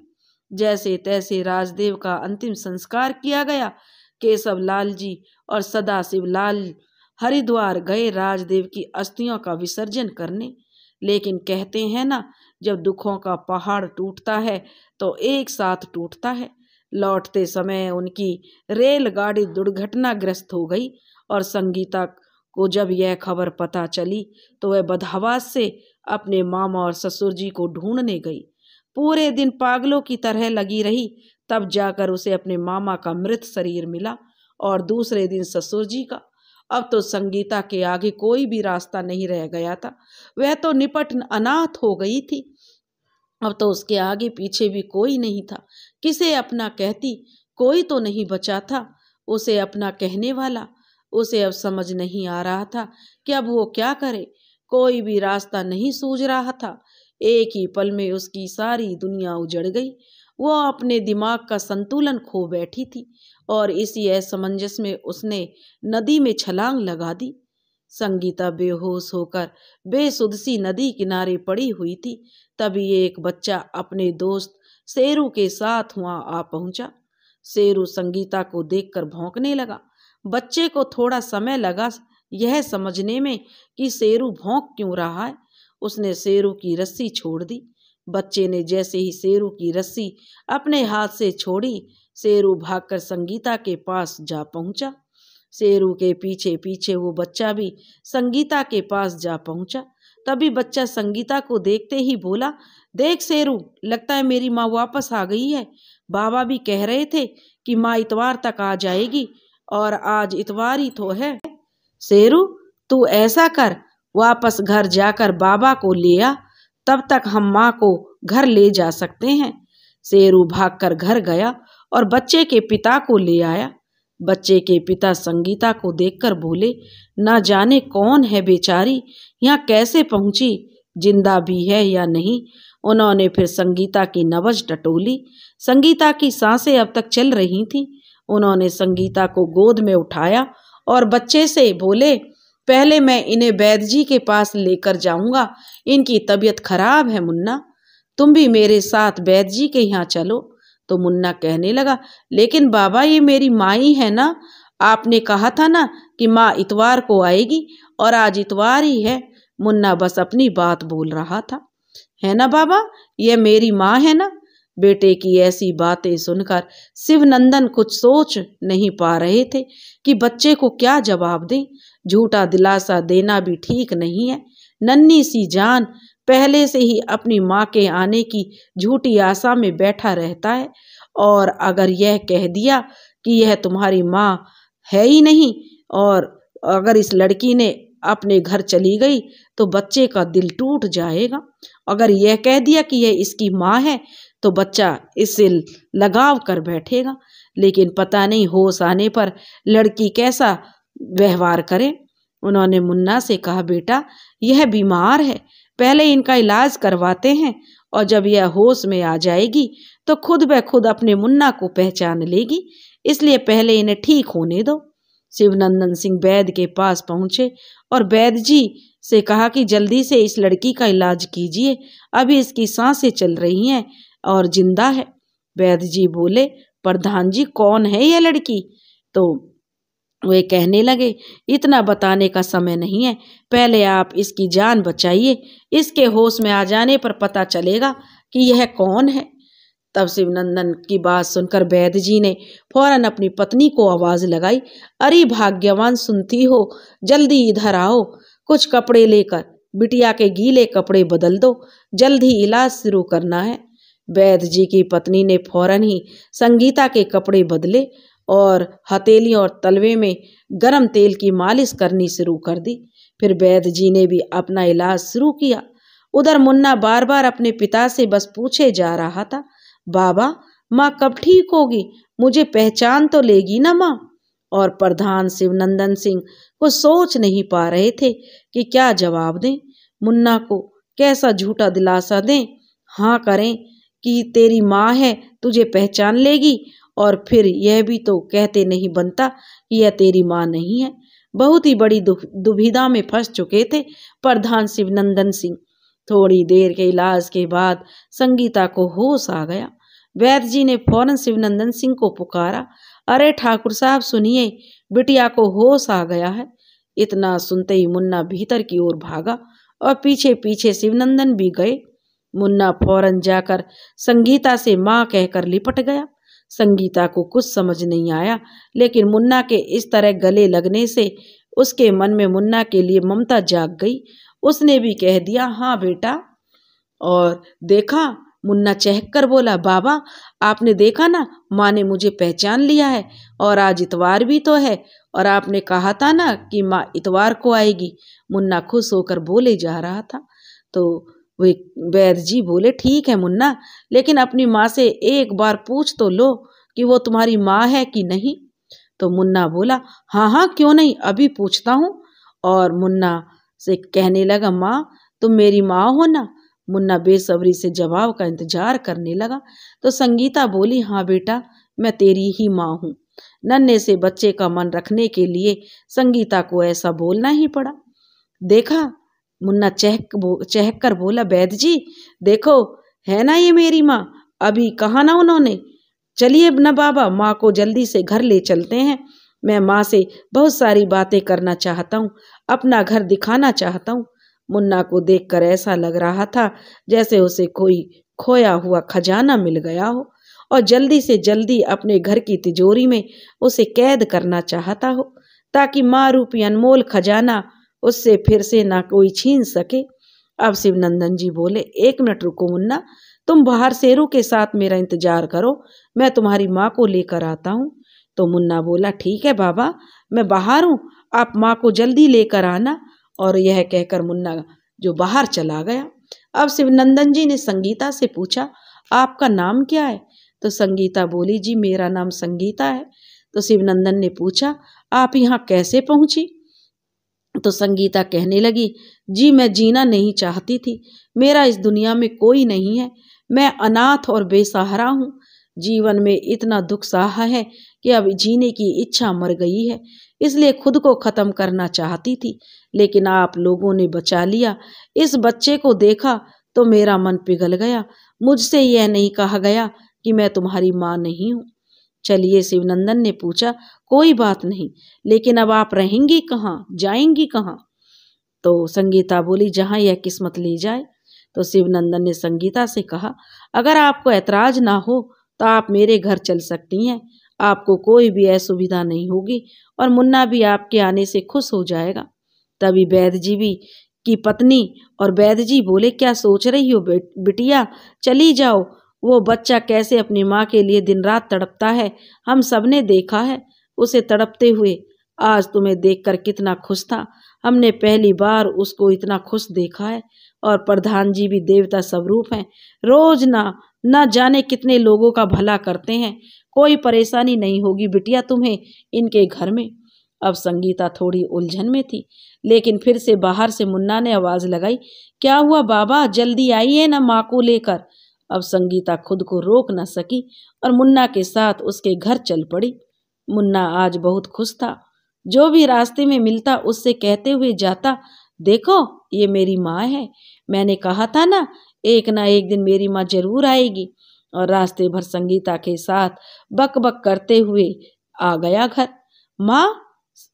जैसे तैसे राजदेव का अंतिम संस्कार किया गया। केशव लाल जी और सदाशिव लाल हरिद्वार गए राजदेव की अस्थियों का विसर्जन करने। लेकिन कहते हैं ना, जब दुखों का पहाड़ टूटता है तो एक साथ टूटता है। लौटते समय उनकी रेलगाड़ी दुर्घटनाग्रस्त हो गई और संगीता को जब यह खबर पता चली तो वह बदहवास से अपने मामा और ससुर जी को ढूंढने गई। पूरे दिन पागलों की तरह लगी रही, तब जाकर उसे अपने मामा का मृत शरीर मिला और दूसरे दिन ससुर जी का। अब तो संगीता के आगे कोई भी रास्ता नहीं रह गया था। वह तो निपट अनाथ हो गई थी। अब तो उसके आगे पीछे भी कोई नहीं था। किसे अपना कहती, कोई तो नहीं बचा था उसे अपना कहने वाला। उसे अब समझ नहीं आ रहा था कि अब वो क्या करे। कोई भी रास्ता नहीं सूझ रहा था। एक ही पल में उसकी सारी दुनिया उजड़ गई। वो अपने दिमाग का संतुलन खो बैठी थी और इसी असमंजस में उसने नदी में छलांग लगा दी। संगीता बेहोश होकर बेसुध सी नदी किनारे पड़ी हुई थी। तभी एक बच्चा अपने दोस्त शेरू के साथ वहां आ पहुंचा। शेरू संगीता को देखकर भौंकने लगा। बच्चे को थोड़ा समय लगा यह समझने में कि शेरू भौंक क्यों रहा है। उसने शेरू की रस्सी छोड़ दी। बच्चे ने जैसे ही शेरू की रस्सी अपने हाथ से छोड़ी, शेरू भागकर संगीता के पास जा पहुंचा। शेरू के पीछे पीछे वो बच्चा भी संगीता के पास जा पहुंचा। तभी बच्चा संगीता को देखते ही बोला, देख शेरू, लगता है मेरी माँ वापस आ गई है। बाबा भी कह रहे थे कि माँ इतवार तक आ जाएगी और आज इतवार ही तो है। शेरू, तू ऐसा कर, वापस घर जाकर बाबा को ले आ, तब तक हम माँ को घर ले जा सकते हैं। शेरू भागकर घर गया और बच्चे के पिता को ले आया। बच्चे के पिता संगीता को देखकर बोले, ना जाने कौन है बेचारी, यहाँ कैसे पहुंची, जिंदा भी है या नहीं। उन्होंने फिर संगीता की नब्ज टटोली। संगीता की सांसें अब तक चल रही थीं। उन्होंने संगीता को गोद में उठाया और बच्चे से बोले, पहले मैं इन्हें वैद्य जी के पास लेकर जाऊंगा, इनकी तबीयत खराब है। मुन्ना, तुम भी मेरे साथ वैद्य जी के यहाँ चलो। तो मुन्ना कहने लगा, लेकिन बाबा ये मेरी माँ ही है ना, आपने कहा था ना कि माँ इतवार को आएगी और आज इतवार ही है। मुन्ना बस अपनी बात बोल रहा था। है ना बाबा, यह मेरी माँ है ना। बेटे की ऐसी बातें सुनकर शिवनंदन कुछ सोच नहीं पा रहे थे कि बच्चे को क्या जवाब दें। झूठा दिलासा देना भी ठीक नहीं है। नन्ही सी जान पहले से ही अपनी माँ के आने की झूठी आशा में बैठा रहता है, और अगर यह कह दिया कि यह तुम्हारी माँ है ही नहीं और अगर इस लड़की ने अपने घर चली गई तो बच्चे का दिल टूट जाएगा। अगर यह कह दिया कि यह इसकी माँ है तो बच्चा इससे लगाव कर बैठेगा। लेकिन पता नहीं होश आने पर लड़की कैसा व्यवहार करे। उन्होंने मुन्ना से कहा, बेटा यह बीमार है, पहले इनका इलाज करवाते हैं और जब यह होश में आ जाएगी तो खुद ब खुद अपने मुन्ना को पहचान लेगी, इसलिए पहले इन्हें ठीक होने दो। शिवनंदन सिंह वैद्य के पास पहुंचे और वैद्य जी से कहा कि जल्दी से इस लड़की का इलाज कीजिए, अभी इसकी सांसें चल रही हैं और जिंदा है। वैद्य जी बोले, प्रधान जी कौन है यह लड़की? तो वे कहने लगे, इतना बताने का समय नहीं है, पहले आप इसकी जान बचाइए, इसके होश में आ जाने पर पता चलेगा कि यह कौन है। तब शिवनंदन की बात सुनकर वैद्य जी ने फौरन अपनी पत्नी को आवाज लगाई, अरे भाग्यवान सुनती हो, जल्दी इधर आओ, कुछ कपड़े लेकर बिटिया के गीले कपड़े बदल दो, जल्द ही इलाज शुरू करना है। वैद्य जी की पत्नी ने फौरन ही संगीता के कपड़े बदले और हथेली और तलवे में गरम तेल की मालिश करनी शुरू कर दी। फिर वैद्य जी ने भी अपना इलाज शुरू किया। उधर मुन्ना बार बार अपने पिता से बस पूछे जा रहा था, बाबा माँ कब ठीक होगी, मुझे पहचान तो लेगी ना माँ। और प्रधान शिवनंदन सिंह कुछ सोच नहीं पा रहे थे कि क्या जवाब दें। मुन्ना को कैसा झूठा दिलासा दें, हाँ करें कि तेरी माँ है, तुझे पहचान लेगी, और फिर यह भी तो कहते नहीं बनता कि यह तेरी माँ नहीं है। बहुत ही बड़ी दुविधा में फंस चुके थे प्रधान शिवनंदन सिंह। थोड़ी देर के इलाज के बाद संगीता को होश आ गया। वैद्य जी ने फौरन शिवनंदन सिंह को पुकारा, अरे ठाकुर साहब सुनिए, बिटिया को होश आ गया है। इतना सुनते ही मुन्ना भीतर की ओर भागा और पीछे पीछे शिवनंदन भी गए। मुन्ना फौरन जाकर संगीता से माँ कहकर लिपट गया। संगीता को कुछ समझ नहीं आया, लेकिन मुन्ना के इस तरह गले लगने से उसके मन में मुन्ना के लिए ममता जाग गई। उसने भी कह दिया, हाँ बेटा। और देखा, मुन्ना चहक कर बोला, बाबा आपने देखा ना, माँ ने मुझे पहचान लिया है, और आज इतवार भी तो है, और आपने कहा था ना कि माँ इतवार को आएगी। मुन्ना खुश होकर बोले जा रहा था। तो वे वैद्य जी बोले, ठीक है मुन्ना, लेकिन अपनी माँ से एक बार पूछ तो लो कि वो तुम्हारी माँ है कि नहीं। तो मुन्ना बोला, हाँ हाँ क्यों नहीं, अभी पूछता हूँ। और मुन्ना से कहने लगा, माँ तुम मेरी माँ हो ना। मुन्ना बेसब्री से जवाब का इंतजार करने लगा। तो संगीता बोली, हाँ बेटा, मैं तेरी ही माँ हूँ। नन्हे से बच्चे का मन रखने के लिए संगीता को ऐसा बोलना ही पड़ा। देखा, मुन्ना चहक कर बोला, वैद्य जी देखो, है ना ये मेरी माँ, अभी कहा ना उन्होंने। चलिए न बाबा, माँ को जल्दी से घर ले चलते हैं। मैं माँ से बहुत सारी बातें करना चाहता हूँ, अपना घर दिखाना चाहता हूँ। मुन्ना को देखकर ऐसा लग रहा था जैसे उसे कोई खोया हुआ खजाना मिल गया हो, और जल्दी से जल्दी अपने घर की तिजोरी में उसे कैद करना चाहता हो, ताकि माँ रूपी अनमोल खजाना उससे फिर से ना कोई छीन सके। अब शिवनंदन जी बोले, एक मिनट रुको मुन्ना, तुम बाहर शेरू के साथ मेरा इंतजार करो, मैं तुम्हारी माँ को लेकर आता हूँ। तो मुन्ना बोला, ठीक है बाबा, मैं बाहर हूँ, आप माँ को जल्दी लेकर आना। और यह कहकर मुन्ना जो बाहर चला गया। अब शिवनंदन जी ने संगीता से पूछा, आपका नाम क्या है? तो संगीता बोली, जी मेरा नाम संगीता है। तो शिवनंदन ने पूछा, आप यहाँ कैसे पहुंची? तो संगीता कहने लगी, जी मैं जीना नहीं चाहती थी, मेरा इस दुनिया में कोई नहीं है, मैं अनाथ और बेसहारा हूँ। जीवन में इतना दुख सहा है कि अब जीने की इच्छा मर गई है, इसलिए खुद को खत्म करना चाहती थी, लेकिन आप लोगों ने बचा लिया। इस बच्चे को देखा तो मेरा मन पिघल गया। मुझसे यह नहीं कहा गया कि मैं तुम्हारी माँ नहीं हूँ। चलिए, शिवनंदन ने पूछा, कोई बात नहीं, लेकिन अब आप रहेंगी कहाँ, जाएंगी कहाँ? तो संगीता बोली, जहाँ यह किस्मत ले जाए। तो शिवनंदन ने संगीता से कहा, अगर आपको ऐतराज ना हो तो आप मेरे घर चल सकती हैं, आपको कोई भी असुविधा नहीं होगी, और मुन्ना भी आपके आने से खुश हो जाएगा। तभी वैद्य जी भी की पत्नी और वैद्य जी बोले, क्या सोच रही हो बिटिया, चली जाओ, वो बच्चा कैसे अपनी माँ के लिए दिन रात तड़पता है, हम सबने देखा है उसे तड़पते हुए। आज तुम्हें देखकर कितना खुश था, हमने पहली बार उसको इतना खुश देखा है। और प्रधान जी भी देवता स्वरूप हैं, रोज ना जाने कितने लोगों का भला करते हैं, कोई परेशानी नहीं होगी बिटिया तुम्हें इनके घर में। अब संगीता थोड़ी उलझन में थी, लेकिन फिर से बाहर से मुन्ना ने आवाज लगाई, क्या हुआ बाबा, जल्दी आइए ना माँ को लेकर। अब संगीता खुद को रोक न सकी और मुन्ना के साथ उसके घर चल पड़ी। मुन्ना आज बहुत खुश था, जो भी रास्ते में मिलता उससे कहते हुए जाता, देखो ये मेरी माँ है, मैंने कहा था ना एक दिन मेरी माँ जरूर आएगी। और रास्ते भर संगीता के साथ बक बक करते हुए आ गया घर। माँ,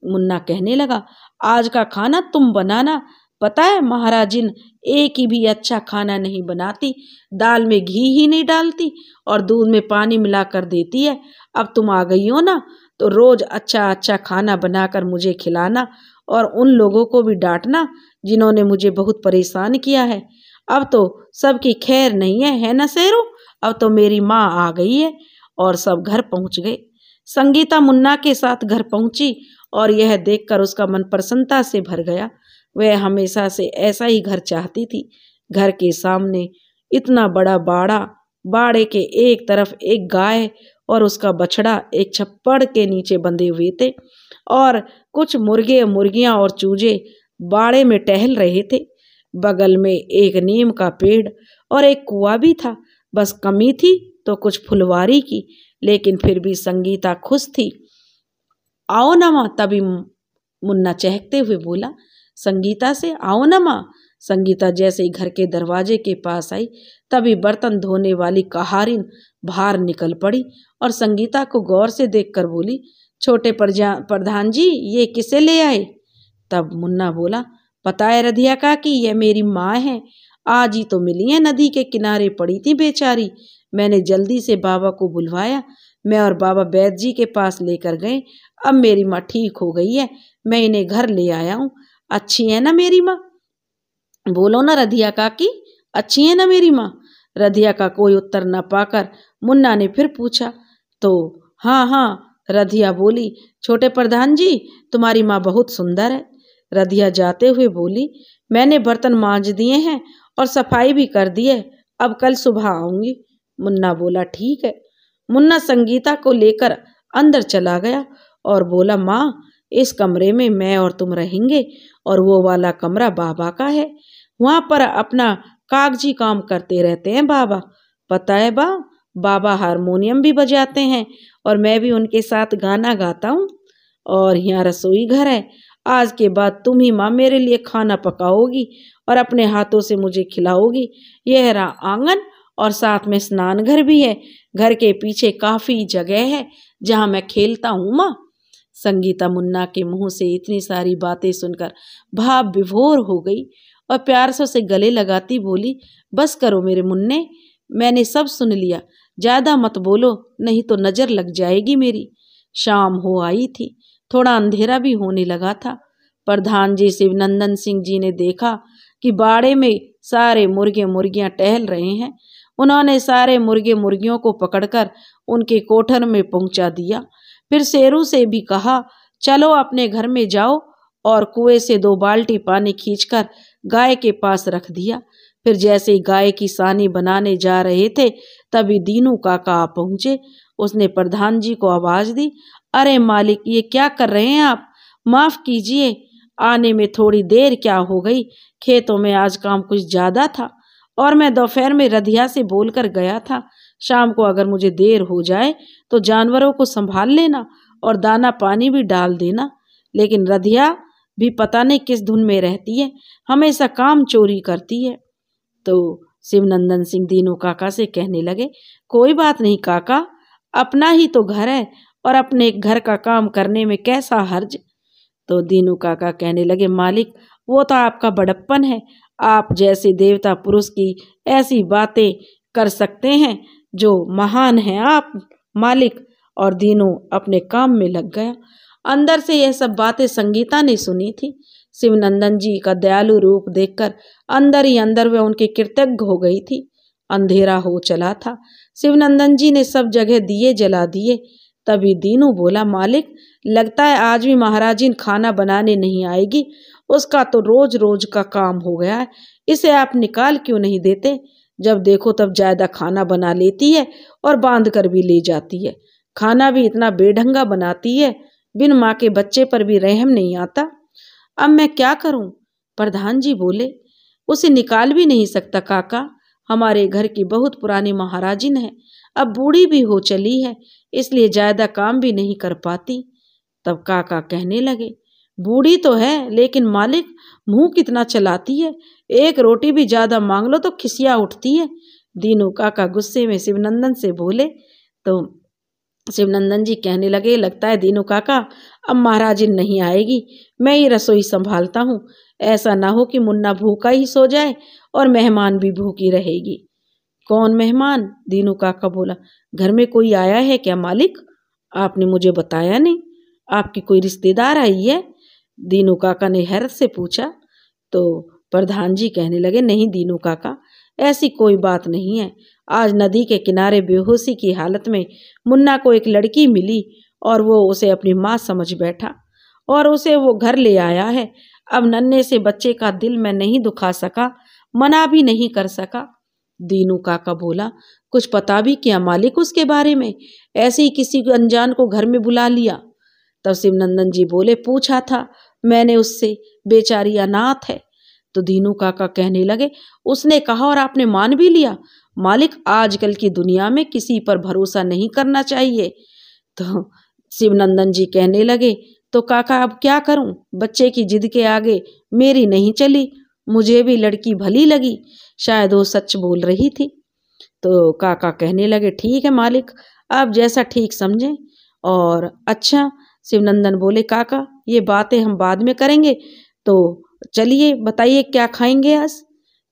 मुन्ना कहने लगा, आज का खाना तुम बनाना, पता है महाराजिन एक ही भी अच्छा खाना नहीं बनाती, दाल में घी ही नहीं डालती और दूध में पानी मिलाकर देती है। अब तुम आ गई हो ना, तो रोज अच्छा अच्छा खाना बनाकर मुझे खिलाना और उन लोगों को भी डांटना जिन्होंने मुझे बहुत परेशान किया है। अब तो सबकी खैर नहीं है, है ना शेरू? अब तो मेरी माँ आ गई है। और सब घर पहुंच गए। संगीता मुन्ना के साथ घर पहुंची और यह देखकर उसका मन प्रसन्नता से भर गया। वह हमेशा से ऐसा ही घर चाहती थी। घर के सामने इतना बड़ा बाड़ा, बाड़े के एक तरफ एक गाय और उसका बछड़ा एक छप्पड़ के नीचे बंधे हुए थे और कुछ मुर्गे, मुर्गियां और चूजे बाड़े में टहल रहे थे। बगल में एक नीम का पेड़ और एक कुआं भी था। बस कमी थी तो कुछ फुलवारी की, लेकिन फिर भी संगीता खुश थी। आओ ना माँ, तभी मुन्ना चहकते हुए बोला संगीता से, आओ ना माँ। संगीता जैसे ही घर के दरवाजे के पास आई, तभी बर्तन धोने वाली कहारिन बाहर निकल पड़ी और संगीता को गौर से देखकर बोली, छोटे प्रधान जी, ये किसे ले आए? तब मुन्ना बोला, पता है रधिया काकी, यह मेरी माँ है। आज ही तो मिली है, नदी के किनारे पड़ी थी बेचारी। मैंने जल्दी से बाबा को बुलवाया। मैं और बाबा वैद्य जी के पास लेकर गए। अब मेरी माँ ठीक हो गई है। मैं इन्हें घर ले आया हूँ। अच्छी है ना मेरी माँ? बोलो ना रधिया काकी, अच्छी है ना मेरी माँ? रधिया का कोई उत्तर न पाकर मुन्ना ने फिर पूछा तो हाँ हाँ, रधिया बोली, छोटे प्रधान जी, तुम्हारी माँ बहुत सुंदर है। रधिया जाते हुए बोली, मैंने बर्तन मांज दिए हैं और सफाई भी कर दी है। अब कल सुबह आऊंगी। मुन्ना बोला, ठीक है। मुन्ना संगीता को लेकर अंदर चला गया और बोला, माँ, इस कमरे में मैं और तुम रहेंगे और वो वाला कमरा बाबा का है। वहां पर अपना कागजी काम करते रहते हैं बाबा। पता है बाबा हारमोनियम भी बजाते हैं और मैं भी उनके साथ गाना गाता हूँ। और यहाँ रसोई घर है। आज के बाद तुम ही माँ मेरे लिए खाना पकाओगी और अपने हाथों से मुझे खिलाओगी। यह रहा आंगन और साथ में स्नान घर भी है। घर के पीछे काफी जगह है जहाँ मैं खेलता हूँ माँ। संगीता मुन्ना के मुंह से इतनी सारी बातें सुनकर भाव विभोर हो गई और प्यार से उसे गले लगाती बोली, बस करो मेरे मुन्ने, मैंने सब सुन लिया। ज्यादा मत बोलो, नहीं तो नजर लग जाएगी मेरी। शाम हो आई थी। थोड़ा अंधेरा भी होने लगा था। प्रधान जी शिवनंदन सिंह जी ने देखा कि बाड़े में सारे मुर्गे मुर्गियां टहल रहे हैं। उन्होंने सारे मुर्गे मुर्गियों को पकड़कर उनके कोठर में पहुंचा दिया। फिर शेरू से भी कहा, चलो अपने घर में जाओ, और कुएं से 2 बाल्टी पानी खींचकर गाय के पास रख दिया। फिर जैसे ही गाय की सानी बनाने जा रहे थे, तभी दीनू काका आ पहुंचे। उसने प्रधान जी को आवाज दी, अरे मालिक, ये क्या कर रहे हैं आप? माफ कीजिए, आने में थोड़ी देर क्या हो गई। खेतों में आज काम कुछ ज्यादा था और मैं दोपहर में रधिया से बोलकर गया था, शाम को अगर मुझे देर हो जाए तो जानवरों को संभाल लेना और दाना पानी भी डाल देना। लेकिन रधिया भी पता नहीं किस धुन में रहती है, हमेशा काम चोरी करती है। तो शिवनंदन सिंह दीनू काका से कहने लगे, कोई बात नहीं काका, अपना ही तो घर है और अपने घर का काम करने में कैसा हर्ज। तो दीनू काका कहने लगे, मालिक, वो तो आपका बड़प्पन है। आप जैसे देवता पुरुष की ऐसी बातें कर सकते हैं जो महान हैं आप मालिक। और दीनू अपने काम में लग गया। अंदर से यह सब बातें संगीता ने सुनी थी। शिवनंदन जी का दयालु रूप देखकर अंदर ही अंदर वे उनके कृतज्ञ हो गई थी। अंधेरा हो चला था। शिवनंदन जी ने सब जगह दिए जला दिए। तभी दीनू बोला, मालिक, लगता है आज भी महाराजिन खाना बनाने नहीं आएगी। उसका तो रोज रोज का काम हो गया है। इसे आप निकाल क्यों नहीं देते? जब देखो तब ज्यादा खाना बना लेती है और बांध कर भी ले जाती है। खाना भी इतना बेढंगा बनाती है, बिन माँ के बच्चे पर भी रहम नहीं आता। अब मैं क्या करूं? प्रधान जी बोले, उसे निकाल भी नहीं सकता काका। हमारे घर की बहुत पुरानी महाराजिन है, अब बूढ़ी भी हो चली है, इसलिए ज्यादा काम भी नहीं कर पाती। तब काका कहने लगे, बूढ़ी तो है, लेकिन मालिक मुंह कितना चलाती है। एक रोटी भी ज्यादा मांग लो तो खिसिया उठती है। दीनू काका गुस्से में शिवनंदन से बोले। तो शिवनंदन जी कहने लगे, लगता है दीनू काका अब महाराजिन नहीं आएगी, मैं ही रसोई संभालता हूँ। ऐसा ना हो कि मुन्ना भूखा ही सो जाए और मेहमान भी भूखी रहेगी। कौन मेहमान? दीनू काका बोला, घर में कोई आया है क्या मालिक? आपने मुझे बताया नहीं। आपकी कोई रिश्तेदार आई है? दीनू काका ने हैरत से पूछा। तो प्रधान जी कहने लगे, नहीं दीनू काका, ऐसी कोई बात नहीं है। आज नदी के किनारे बेहोशी की हालत में मुन्ना को एक लड़की मिली और वो उसे अपनी माँ समझ बैठा और उसे वो घर ले आया है। अब नन्हे से बच्चे का दिल मैं नहीं दुखा सका, मना भी नहीं कर सका। दीनू काका बोला, कुछ पता भी किया मालिक उसके बारे में? ऐसे ही किसी अनजान को घर में बुला लिया? तब शिवनंदन जी बोले, पूछा था मैंने उससे, बेचारी अनाथ है। तो दीनू काका कहने लगे, उसने कहा और आपने मान भी लिया? मालिक, आजकल की दुनिया में किसी पर भरोसा नहीं करना चाहिए। तो शिवनंदन जी कहने लगे, तो काका अब क्या करूं? बच्चे की जिद के आगे मेरी नहीं चली। मुझे भी लड़की भली लगी, शायद वो सच बोल रही थी। तो काका कहने लगे, ठीक है मालिक, आप जैसा ठीक समझें। और अच्छा, शिवनंदन बोले, काका ये बातें हम बाद में करेंगे, तो चलिए बताइए क्या खाएंगे आज?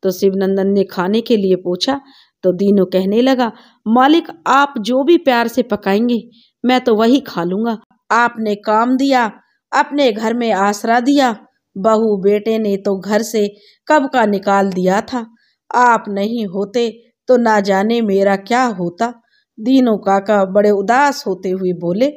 तो शिवनंदन ने खाने के लिए पूछा। तो दीनू कहने लगा, मालिक आप जो भी प्यार से पकाएंगे मैं तो वही खा लूंगा। आपने काम दिया, अपने घर में आसरा दिया, बहू बेटे ने तो घर से कब का निकाल दिया था। आप नहीं होते तो ना जाने मेरा क्या होता। दीनू काका बड़े उदास होते हुए बोले।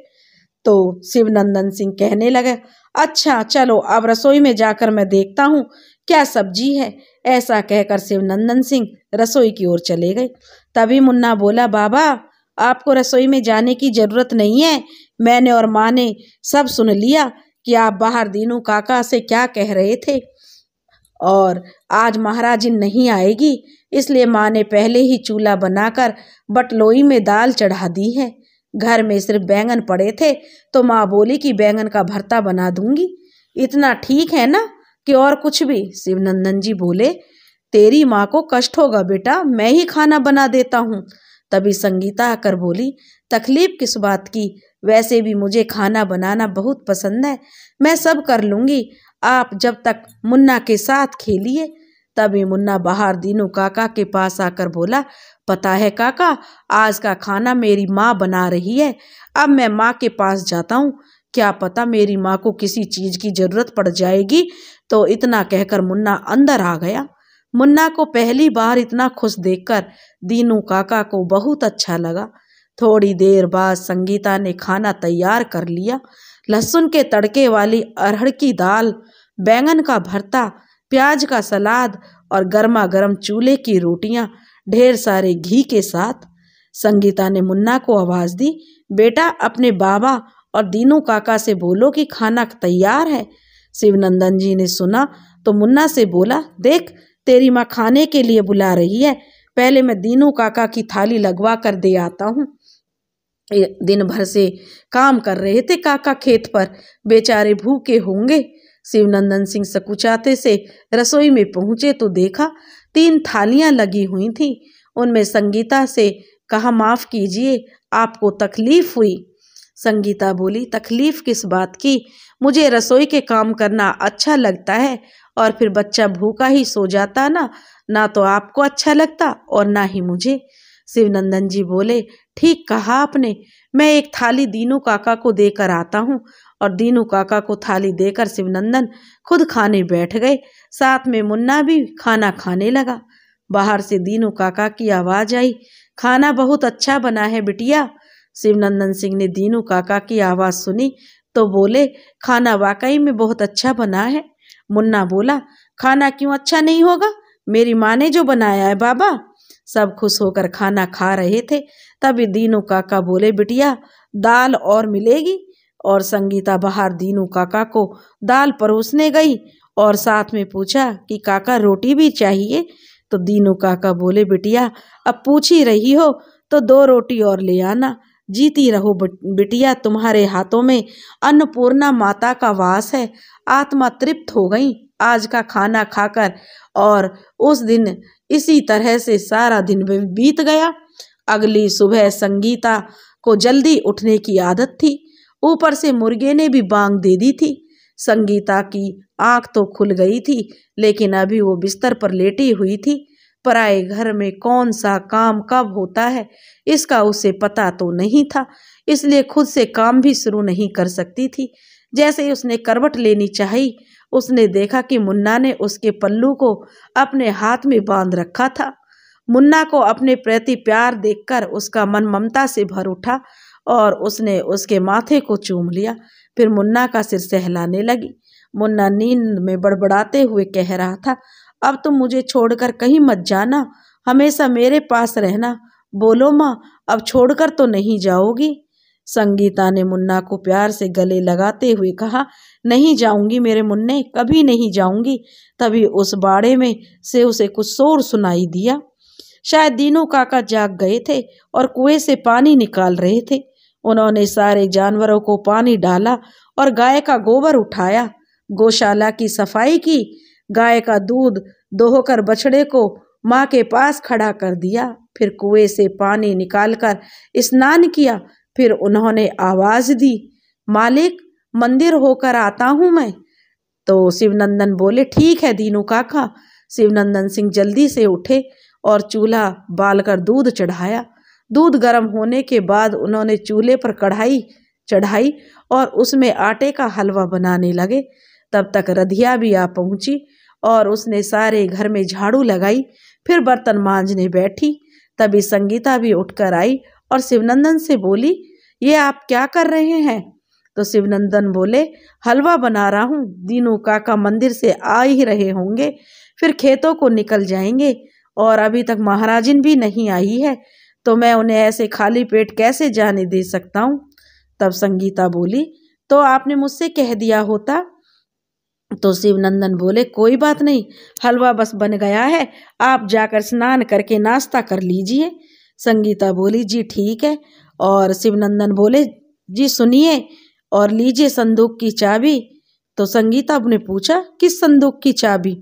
तो शिवनंदन सिंह कहने लगे, अच्छा चलो अब रसोई में जाकर मैं देखता हूँ क्या सब्जी है। ऐसा कहकर शिवनंदन सिंह रसोई की ओर चले गए। तभी मुन्ना बोला, बाबा आपको रसोई में जाने की जरूरत नहीं है, मैंने और माँ ने सब सुन लिया कि आप बाहर दीनू काका से क्या कह रहे थे। और आज महाराजिन नहीं आएगी, इसलिए माँ ने पहले ही चूल्हा बनाकर बटलोई में दाल चढ़ा दी है। घर में सिर्फ बैंगन पड़े थे तो माँ बोली कि बैंगन का भरता बना दूंगी। इतना ठीक है ना कि और कुछ भी? शिवनंदन जी बोले, तेरी माँ को कष्ट होगा बेटा, मैं ही खाना बना देता हूँ। तभी संगीता आकर बोली, तकलीफ किस बात की, वैसे भी मुझे खाना बनाना बहुत पसंद है, मैं सब कर लूंगी, आप जब तक मुन्ना के साथ खेलिए। तभी मुन्ना बाहर दीनू काका के पास आकर बोला, पता है काका, आज का खाना मेरी माँ बना रही है। अब मैं माँ के पास जाता हूँ, क्या पता मेरी माँ को किसी चीज की जरूरत पड़ जाएगी। तो इतना कहकर मुन्ना अंदर आ गया। मुन्ना को पहली बार इतना खुश देखकर दीनू काका को बहुत अच्छा लगा। थोड़ी देर बाद संगीता ने खाना तैयार कर लिया। लहसुन के तड़के वाली अरहर की दाल, बैंगन का भरता, प्याज का सलाद और गर्मा गर्म चूल्हे की रोटियां ढेर सारे घी के साथ। संगीता ने मुन्ना को आवाज दी, बेटा अपने बाबा और दीनू काका से बोलो कि खाना तैयार है। शिवनंदन जी ने सुना तो मुन्ना से बोला, देख तेरी माँ खाने के लिए बुला रही है, पहले मैं दीनू काका की थाली लगवा कर दे आता हूँ। दिन भर से काम कर रहे थे काका खेत पर, बेचारे भूखे होंगे। शिवनंदन सिंह सकुचाते से रसोई में पहुंचे तो देखा 3 थालियां लगी हुई थी। उनमें संगीता से कहा, माफ कीजिए आपको तकलीफ हुई। संगीता बोली, तकलीफ किस बात की, मुझे रसोई के काम करना अच्छा लगता है और फिर बच्चा भूखा ही सो जाता ना तो आपको अच्छा लगता और ना ही मुझे। शिवनंदन जी बोले, ठीक कहा आपने, मैं एक थाली दीनू काका को देकर आता हूँ। और दीनू काका को थाली देकर शिवनंदन खुद खाने बैठ गए। साथ में मुन्ना भी खाना खाने लगा। बाहर से दीनू काका की आवाज आई, खाना बहुत अच्छा बना है बिटिया। शिवनंदन सिंह ने दीनू काका की आवाज सुनी तो बोले, खाना वाकई में बहुत अच्छा बना है। मुन्ना बोला, खाना क्यों अच्छा नहीं होगा, मेरी माँ ने जो बनाया है बाबा। सब खुश होकर खाना खा रहे थे। तभी दीनू काका बोले, बिटिया दाल और मिलेगी। और संगीता बाहर दीनू काका को दाल परोसने गई और साथ में पूछा कि काका रोटी भी चाहिए। तो दीनू काका बोले, बिटिया अब पूछ ही रही हो तो 2 रोटी और ले आना। जीती रहो बिटिया, तुम्हारे हाथों में अन्नपूर्णा माता का वास है। आत्मा तृप्त हो गई आज का खाना खाकर। और उस दिन इसी तरह से सारा दिन बीत गया। अगली सुबह संगीता को जल्दी उठने की आदत थी, ऊपर से मुर्गे ने भी बांग दे दी थी। संगीता की आंख तो खुल गई थी, लेकिन अभी वो बिस्तर पर लेटी हुई थी। पराए घर में कौन सा काम कब होता है इसका उसे पता तो नहीं था, इसलिए खुद से काम भी शुरू नहीं कर सकती थी। जैसे ही उसने करवट लेनी चाही, उसने देखा कि मुन्ना ने उसके पल्लू को अपने हाथ में बांध रखा था। मुन्ना को अपने प्रति प्यार देखकर उसका मन ममता से भर उठा और उसने उसके माथे को चूम लिया। फिर मुन्ना का सिर सहलाने लगी। मुन्ना नींद में बड़बड़ाते हुए कह रहा था, अब तुम मुझे छोड़कर कहीं मत जाना, हमेशा मेरे पास रहना। बोलो माँ, अब छोड़कर तो नहीं जाओगी? संगीता ने मुन्ना को प्यार से गले लगाते हुए कहा, नहीं जाऊंगी मेरे मुन्ने, कभी नहीं जाऊंगी। तभी उस बाड़े में से उसे कुछ शोर सुनाई दिया। शायद दीनू काका जाग गए थे और कुएं से पानी निकाल रहे थे। उन्होंने सारे जानवरों को पानी डाला और गाय का गोबर उठाया, गौशाला की सफाई की, गाय का दूध दोहकर बछड़े को माँ के पास खड़ा कर दिया। फिर कुएं से पानी निकालकर स्नान किया। फिर उन्होंने आवाज दी, मालिक, मंदिर होकर आता हूं मैं। तो शिवनंदन बोले, ठीक है दीनू काका। शिवनंदन सिंह जल्दी से उठे और चूल्हा बालकर दूध चढ़ाया। दूध गर्म होने के बाद उन्होंने चूल्हे पर कढ़ाई चढ़ाई और उसमें आटे का हलवा बनाने लगे। तब तक रधिया भी आ पहुंची और उसने सारे घर में झाड़ू लगाई, फिर बर्तन मांजने बैठी। तभी संगीता भी उठकर आई और शिवनंदन से बोली, ये आप क्या कर रहे हैं? तो शिवनंदन बोले, हलवा बना रहा हूँ। दीनू काका मंदिर से आ ही रहे होंगे, फिर खेतों को निकल जाएंगे और अभी तक महाराजिन भी नहीं आई है, तो मैं उन्हें ऐसे खाली पेट कैसे जाने दे सकता हूँ। तब संगीता बोली, तो आपने मुझसे कह दिया होता। तो शिवनंदन बोले, कोई बात नहीं, हलवा बस बन गया है, आप जाकर स्नान करके नाश्ता कर लीजिए। संगीता बोली, जी ठीक है। और शिवनंदन बोले, जी सुनिए और लीजिए संदूक की चाबी। तो संगीता ने पूछा, किस संदूक की चाबी?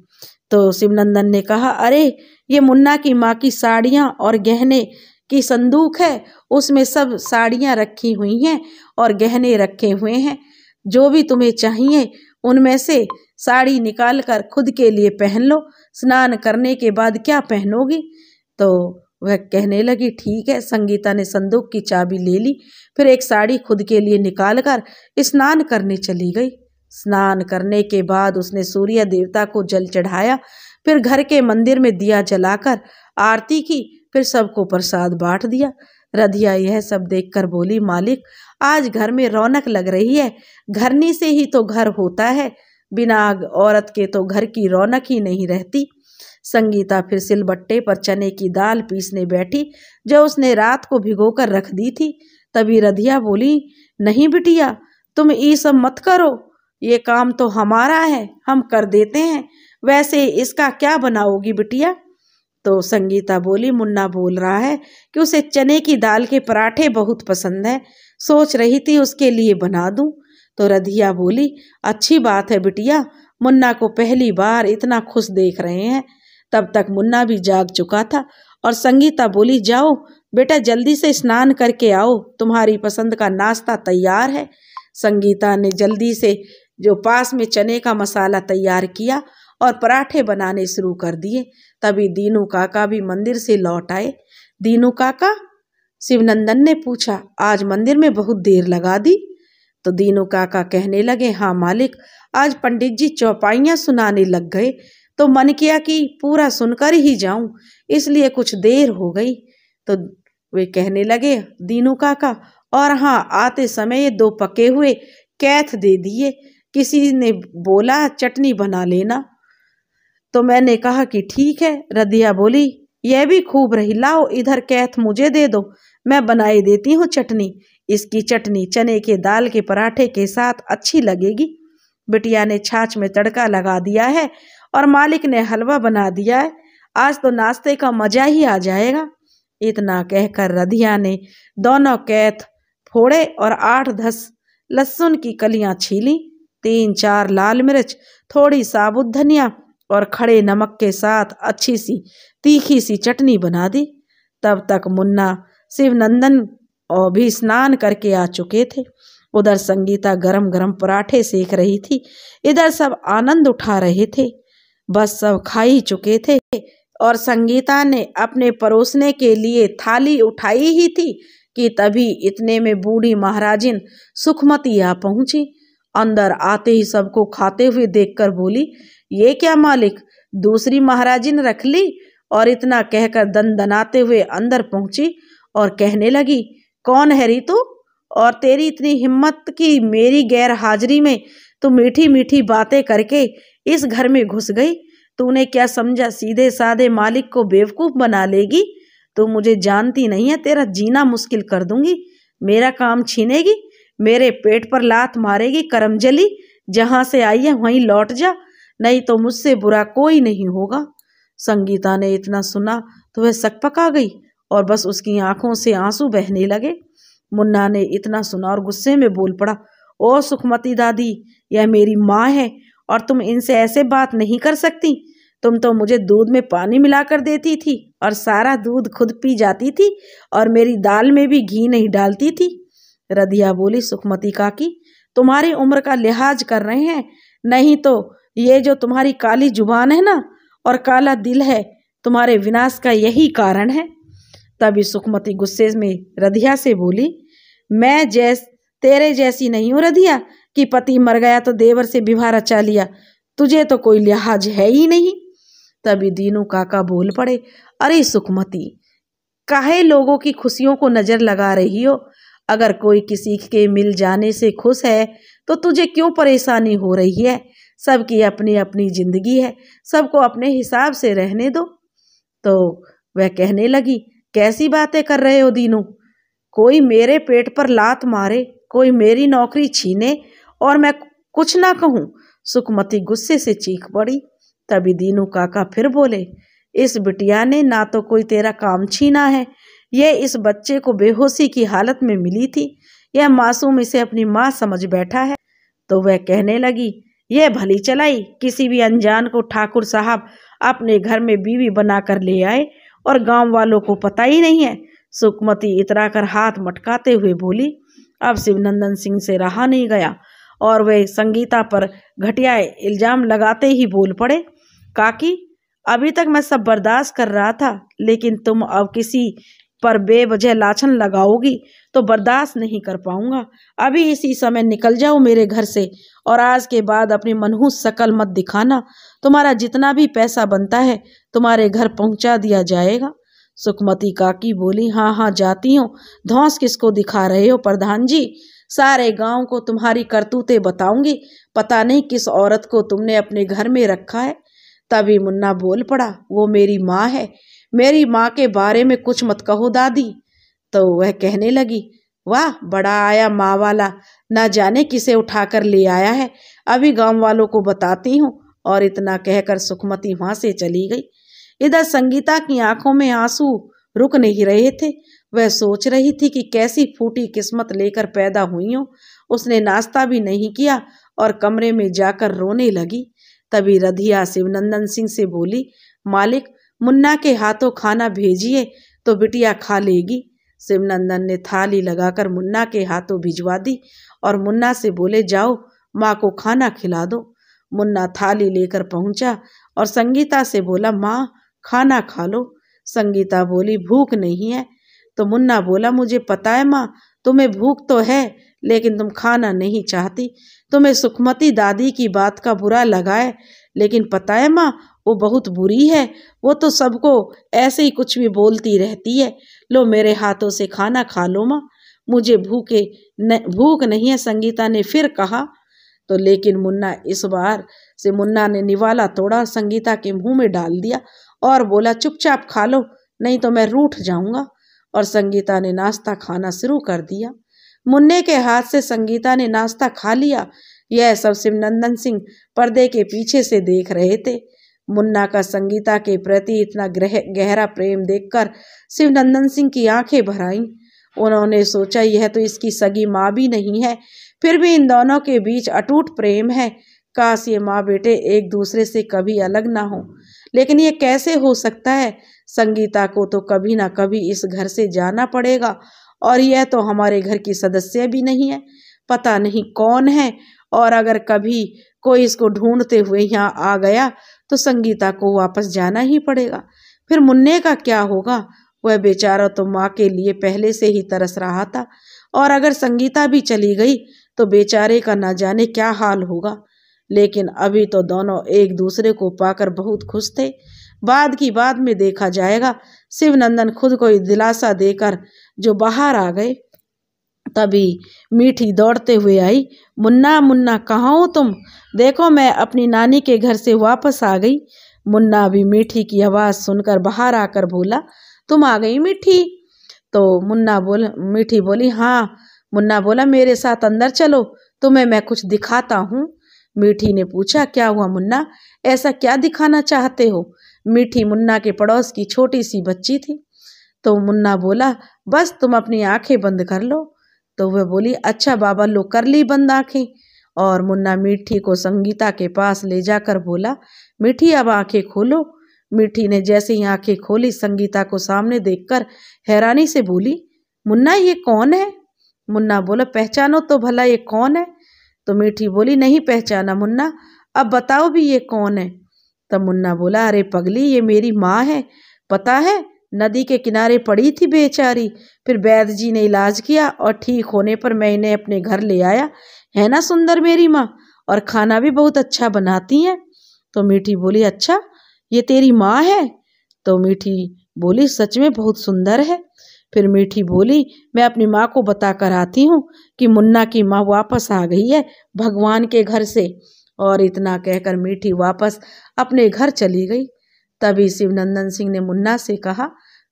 तो शिवनंदन ने कहा, अरे ये मुन्ना की माँ की साड़ियाँ और गहने की संदूक है, उसमें सब साड़ियाँ रखी हुई हैं और गहने रखे हुए हैं। जो भी तुम्हें चाहिए उनमें से साड़ी निकाल कर खुद के लिए पहन लो, स्नान करने के बाद क्या पहनोगी? तो वह कहने लगी, ठीक है। संगीता ने संदूक की चाबी ले ली, फिर एक साड़ी खुद के लिए निकाल कर स्नान करने चली गई। स्नान करने के बाद उसने सूर्य देवता को जल चढ़ाया, फिर घर के मंदिर में दिया जलाकर आरती की, फिर सबको प्रसाद बांट दिया। रधिया यह सब देखकर बोली, मालिक, आज घर में रौनक लग रही है। घरनी से ही तो घर होता है, बिना औरत के तो घर की रौनक ही नहीं रहती। संगीता फिर सिलबट्टे पर चने की दाल पीसने बैठी, जो उसने रात को भिगोकर रख दी थी। तभी रधिया बोली, नहीं बिटिया, तुम ये सब मत करो, ये काम तो हमारा है, हम कर देते हैं। वैसे इसका क्या बनाओगी बिटिया? तो संगीता बोली, मुन्ना बोल रहा है कि उसे चने की दाल के पराठे बहुत पसंद है, सोच रही थी उसके लिए बना दूं। तो रधिया बोली, अच्छी बात है बिटिया, मुन्ना को पहली बार इतना खुश देख रहे हैं। तब तक मुन्ना भी जाग चुका था और संगीता बोली, जाओ बेटा, जल्दी से स्नान करके आओ, तुम्हारी पसंद का नाश्ता तैयार है। संगीता ने जल्दी से जो पास में चने का मसाला तैयार किया और पराठे बनाने शुरू कर दिए। तभी दीनू काका भी मंदिर से लौट आए। दीनू काका? शिवनंदन ने पूछा, आज मंदिर में बहुत देर लगा दी? तो दीनू काका कहने लगे, हाँ मालिक, आज पंडित जी चौपाइयाँ सुनाने लग गए, तो मन किया कि पूरा सुनकर ही जाऊं, इसलिए कुछ देर हो गई। तो वे कहने लगे, दीनू काका, और हाँ, आते समय ये 2 पके हुए कैथ दे दिए, किसी ने बोला चटनी बना लेना। तो मैंने कहा कि ठीक है। रधिया बोली, यह भी खूब रही, लाओ इधर कैथ मुझे दे दो, मैं बनाई देती हूँ चटनी। इसकी चटनी चने के दाल के पराठे के साथ अच्छी लगेगी। बिटिया ने छाछ में तड़का लगा दिया है और मालिक ने हलवा बना दिया है, आज तो नाश्ते का मजा ही आ जाएगा। इतना कहकर रधिया ने दोनों कैथ फोड़े और 8-10 लहसुन की कलियां छीली, 3-4 लाल मिर्च, थोड़ी साबुत धनिया और खड़े नमक के साथ अच्छी सी तीखी सी चटनी बना दी। तब तक मुन्ना शिवनंदन और भी स्नान करके आ चुके थे। उधर संगीता गरम गरम पराठे सेक रही थी, इधर सब आनंद उठा रहे थे। बस सब खा ही चुके थे और संगीता ने अपने परोसने के लिए थाली उठाई ही थी कि तभी इतने में बूढ़ी महाराजिन सुखमती आ पहुंची अंदर आते ही सबको खाते हुए देखकर बोली, ये क्या मालिक, दूसरी महाराजिन रख ली? और इतना कहकर दनदनाते हुए अंदर पहुंची और कहने लगी, कौन है री तू? और तेरी इतनी हिम्मत कि मेरी गैर हाजिरी में तू मीठी मीठी बातें करके इस घर में घुस गई? तूने क्या समझा सीधे साधे मालिक को बेवकूफ बना लेगी? तू मुझे जानती नहीं है, तेरा जीना मुश्किल कर दूंगी, मेरा काम छीनेगी, मेरे पेट पर लात मारेगी। करमजली, जहां से आई है वहीं लौट जा, नहीं तो मुझसे बुरा कोई नहीं होगा। संगीता ने इतना सुना तो वह सकपका गई और बस उसकी आंखों से आंसू बहने लगे। मुन्ना ने इतना सुना और गुस्से में बोल पड़ा, ओ सुखमती दादी, यह मेरी माँ है और तुम इनसे ऐसे बात नहीं कर सकती। तुम तो मुझे दूध में पानी मिलाकर देती थी और सारा दूध खुद पी जाती थी और मेरी दाल में भी घी नहीं डालती थी। रदिया बोली, सुखमती काकी, तुम्हारी उम्र का लिहाज कर रहे हैं, नहीं तो ये जो तुम्हारी काली जुबान है ना और काला दिल है, तुम्हारे विनाश का यही कारण है। तभी सुखमती गुस्से में रदिया से बोली, मैं तेरे जैसी नहीं हूँ रदिया कि पति मर गया तो देवर से विवाह रचा लिया, तुझे तो कोई लिहाज है ही नहीं। तभी दीनू काका बोल पड़े, अरे सुखमती, काहे लोगों की खुशियों को नजर लगा रही हो? अगर कोई किसी के मिल जाने से खुश है तो तुझे क्यों परेशानी हो रही है? सबकी अपनी अपनी जिंदगी है, सबको अपने हिसाब से रहने दो। तो वह कहने लगी, कैसी बातें कर रहे हो दीनू? कोई मेरे पेट पर लात मारे, कोई मेरी नौकरी छीने और मैं कुछ ना कहूँ? सुखमती गुस्से से चीख पड़ी। तभी दीनू काका फिर बोले, इस बिटिया ने ना तो कोई तेरा काम छीना है, यह इस बच्चे को बेहोशी की हालत में मिली थी, यह मासूम इसे अपनी माँ समझ बैठा है। तो वह कहने लगी, यह भली चलाई, किसी भी अनजान को ठाकुर साहब अपने घर में बीवी बनाकर ले आए और गांव वालों को पता ही नहीं है। सुखमती इतरा कर हाथ मटकाते हुए बोली। अब शिवनंदन सिंह से रहा नहीं गया और वे संगीता पर घटिया इल्जाम लगाते ही बोल पड़े, काकी, अभी तक मैं सब बर्दाश्त कर रहा था, लेकिन तुम अब किसी पर बेवजह लाछन लगाओगी तो बर्दाश्त नहीं कर पाऊंगा। अभी इसी समय निकल जाओ मेरे घर से और आज के बाद अपनी मनहूस शकल मत दिखाना। तुम्हारा जितना भी पैसा बनता है तुम्हारे घर पहुंचा दिया जाएगा। सुखमती काकी बोली, हाँ हाँ जाती हूँ, धौंस किसको दिखा रहे हो प्रधान जी? सारे गांव को तुम्हारी करतूतें बताऊंगी, पता नहीं किस औरत को तुमने अपने घर में रखा है। तभी मुन्ना बोल पड़ा, वो मेरी माँ है, मेरी माँ के बारे में कुछ मत कहो दादी। तो वह कहने लगी, वाह, बड़ा आया माँ वाला, ना जाने किसे उठाकर ले आया है, अभी गांव वालों को बताती हूँ। और इतना कहकर सुखमती वहां से चली गई। इधर संगीता की आंखों में आंसू रुक नहीं रहे थे। वह सोच रही थी कि कैसी फूटी किस्मत लेकर पैदा हुई हो। उसने नाश्ता भी नहीं किया और कमरे में जाकर रोने लगी। तभी रधिया शिवनंदन सिंह से बोली, मालिक, मुन्ना के हाथों खाना भेजिए तो बिटिया खा लेगी। शिवनंदन ने थाली लगाकर मुन्ना के हाथों भिजवा दी और मुन्ना से बोले, जाओ माँ को खाना खिला दो। मुन्ना थाली लेकर पहुंचा और संगीता से बोला, माँ खाना खा लो। संगीता बोली, भूख नहीं है। तो मुन्ना बोला, मुझे पता है माँ, तुम्हें भूख तो है लेकिन तुम खाना नहीं चाहती। तुम्हें सुखमती दादी की बात का बुरा लगा है, लेकिन पता है माँ, वो बहुत बुरी है, वो तो सबको ऐसे ही कुछ भी बोलती रहती है। लो मेरे हाथों से खाना खा लो माँ, मुझे भूख नहीं है, संगीता ने फिर कहा। तो लेकिन मुन्ना ने निवाला तोड़ा, संगीता के मुंह में डाल दिया और बोला, चुपचाप खा लो नहीं तो मैं रूठ जाऊंगा। और संगीता ने नाश्ता खाना शुरू कर दिया। मुन्ने के हाथ से संगीता ने नाश्ता खा लिया। यह सब शिवनंदन सिंह पर्दे के पीछे से देख रहे थे। मुन्ना का संगीता के प्रति इतना गहरा प्रेम देखकर शिवनंदन सिंह की आंखें भर आईं। उन्होंने सोचा, यह तो इसकी सगी माँ भी नहीं है, फिर भी इन दोनों के बीच अटूट प्रेम है। काश ये माँ बेटे एक दूसरे से कभी अलग ना हो, लेकिन ये कैसे हो सकता है? संगीता को तो कभी ना कभी इस घर से जाना पड़ेगा और यह तो हमारे घर की सदस्य भी नहीं है, पता नहीं कौन है। और अगर कभी कोई इसको ढूंढते हुए यहाँ आ गया तो संगीता को वापस जाना ही पड़ेगा। फिर मुन्ने का क्या होगा? वह बेचारा तो माँ के लिए पहले से ही तरस रहा था और अगर संगीता भी चली गई तो बेचारे का ना जाने क्या हाल होगा। लेकिन अभी तो दोनों एक दूसरे को पाकर बहुत खुश थे। बाद की बात में देखा जाएगा। शिवनंदन खुद को दिलासा देकर जो बाहर आ गए, तभी मीठी दौड़ते हुए आई। मुन्ना मुन्ना कहाँ हो तुम? देखो मैं अपनी नानी के घर से वापस आ गई। मुन्ना भी मीठी की आवाज़ सुनकर बाहर आकर बोला, तुम आ गई मीठी? तो मीठी बोली, हाँ। मुन्ना बोला, मेरे साथ अंदर चलो, तुम्हें मैं कुछ दिखाता हूँ। मीठी ने पूछा, क्या हुआ मुन्ना, ऐसा क्या दिखाना चाहते हो? मीठी मुन्ना के पड़ोस की छोटी सी बच्ची थी। तो मुन्ना बोला, बस तुम अपनी आंखें बंद कर लो। तो वह बोली, अच्छा बाबा, लो कर ली बंद आंखें। और मुन्ना मीठी को संगीता के पास ले जाकर बोला, मीठी अब आंखें खोलो। मीठी ने जैसे ही आंखें खोली, संगीता को सामने देखकर हैरानी से बोली, मुन्ना ये कौन है? मुन्ना बोला, पहचानो तो भला, ये कौन है? तो मीठी बोली, नहीं पहचाना मुन्ना, अब बताओ भी ये कौन है? तब मुन्ना बोला, अरे पगली, ये मेरी माँ है। पता है, नदी के किनारे पड़ी थी बेचारी, फिर वैद्य जी ने इलाज किया और ठीक होने पर मैं इन्हें अपने घर ले आया। है ना सुंदर मेरी माँ, और खाना भी बहुत अच्छा बनाती हैं। तो मीठी बोली, अच्छा ये तेरी माँ है? तो मीठी बोली, सच में बहुत सुंदर है। फिर मीठी बोली, मैं अपनी माँ को बता कर आती हूँ कि मुन्ना की माँ वापस आ गई है भगवान के घर से। और इतना कहकर मीठी वापस अपने घर चली गई। तभी शिवनंदन सिंह ने मुन्ना से कहा,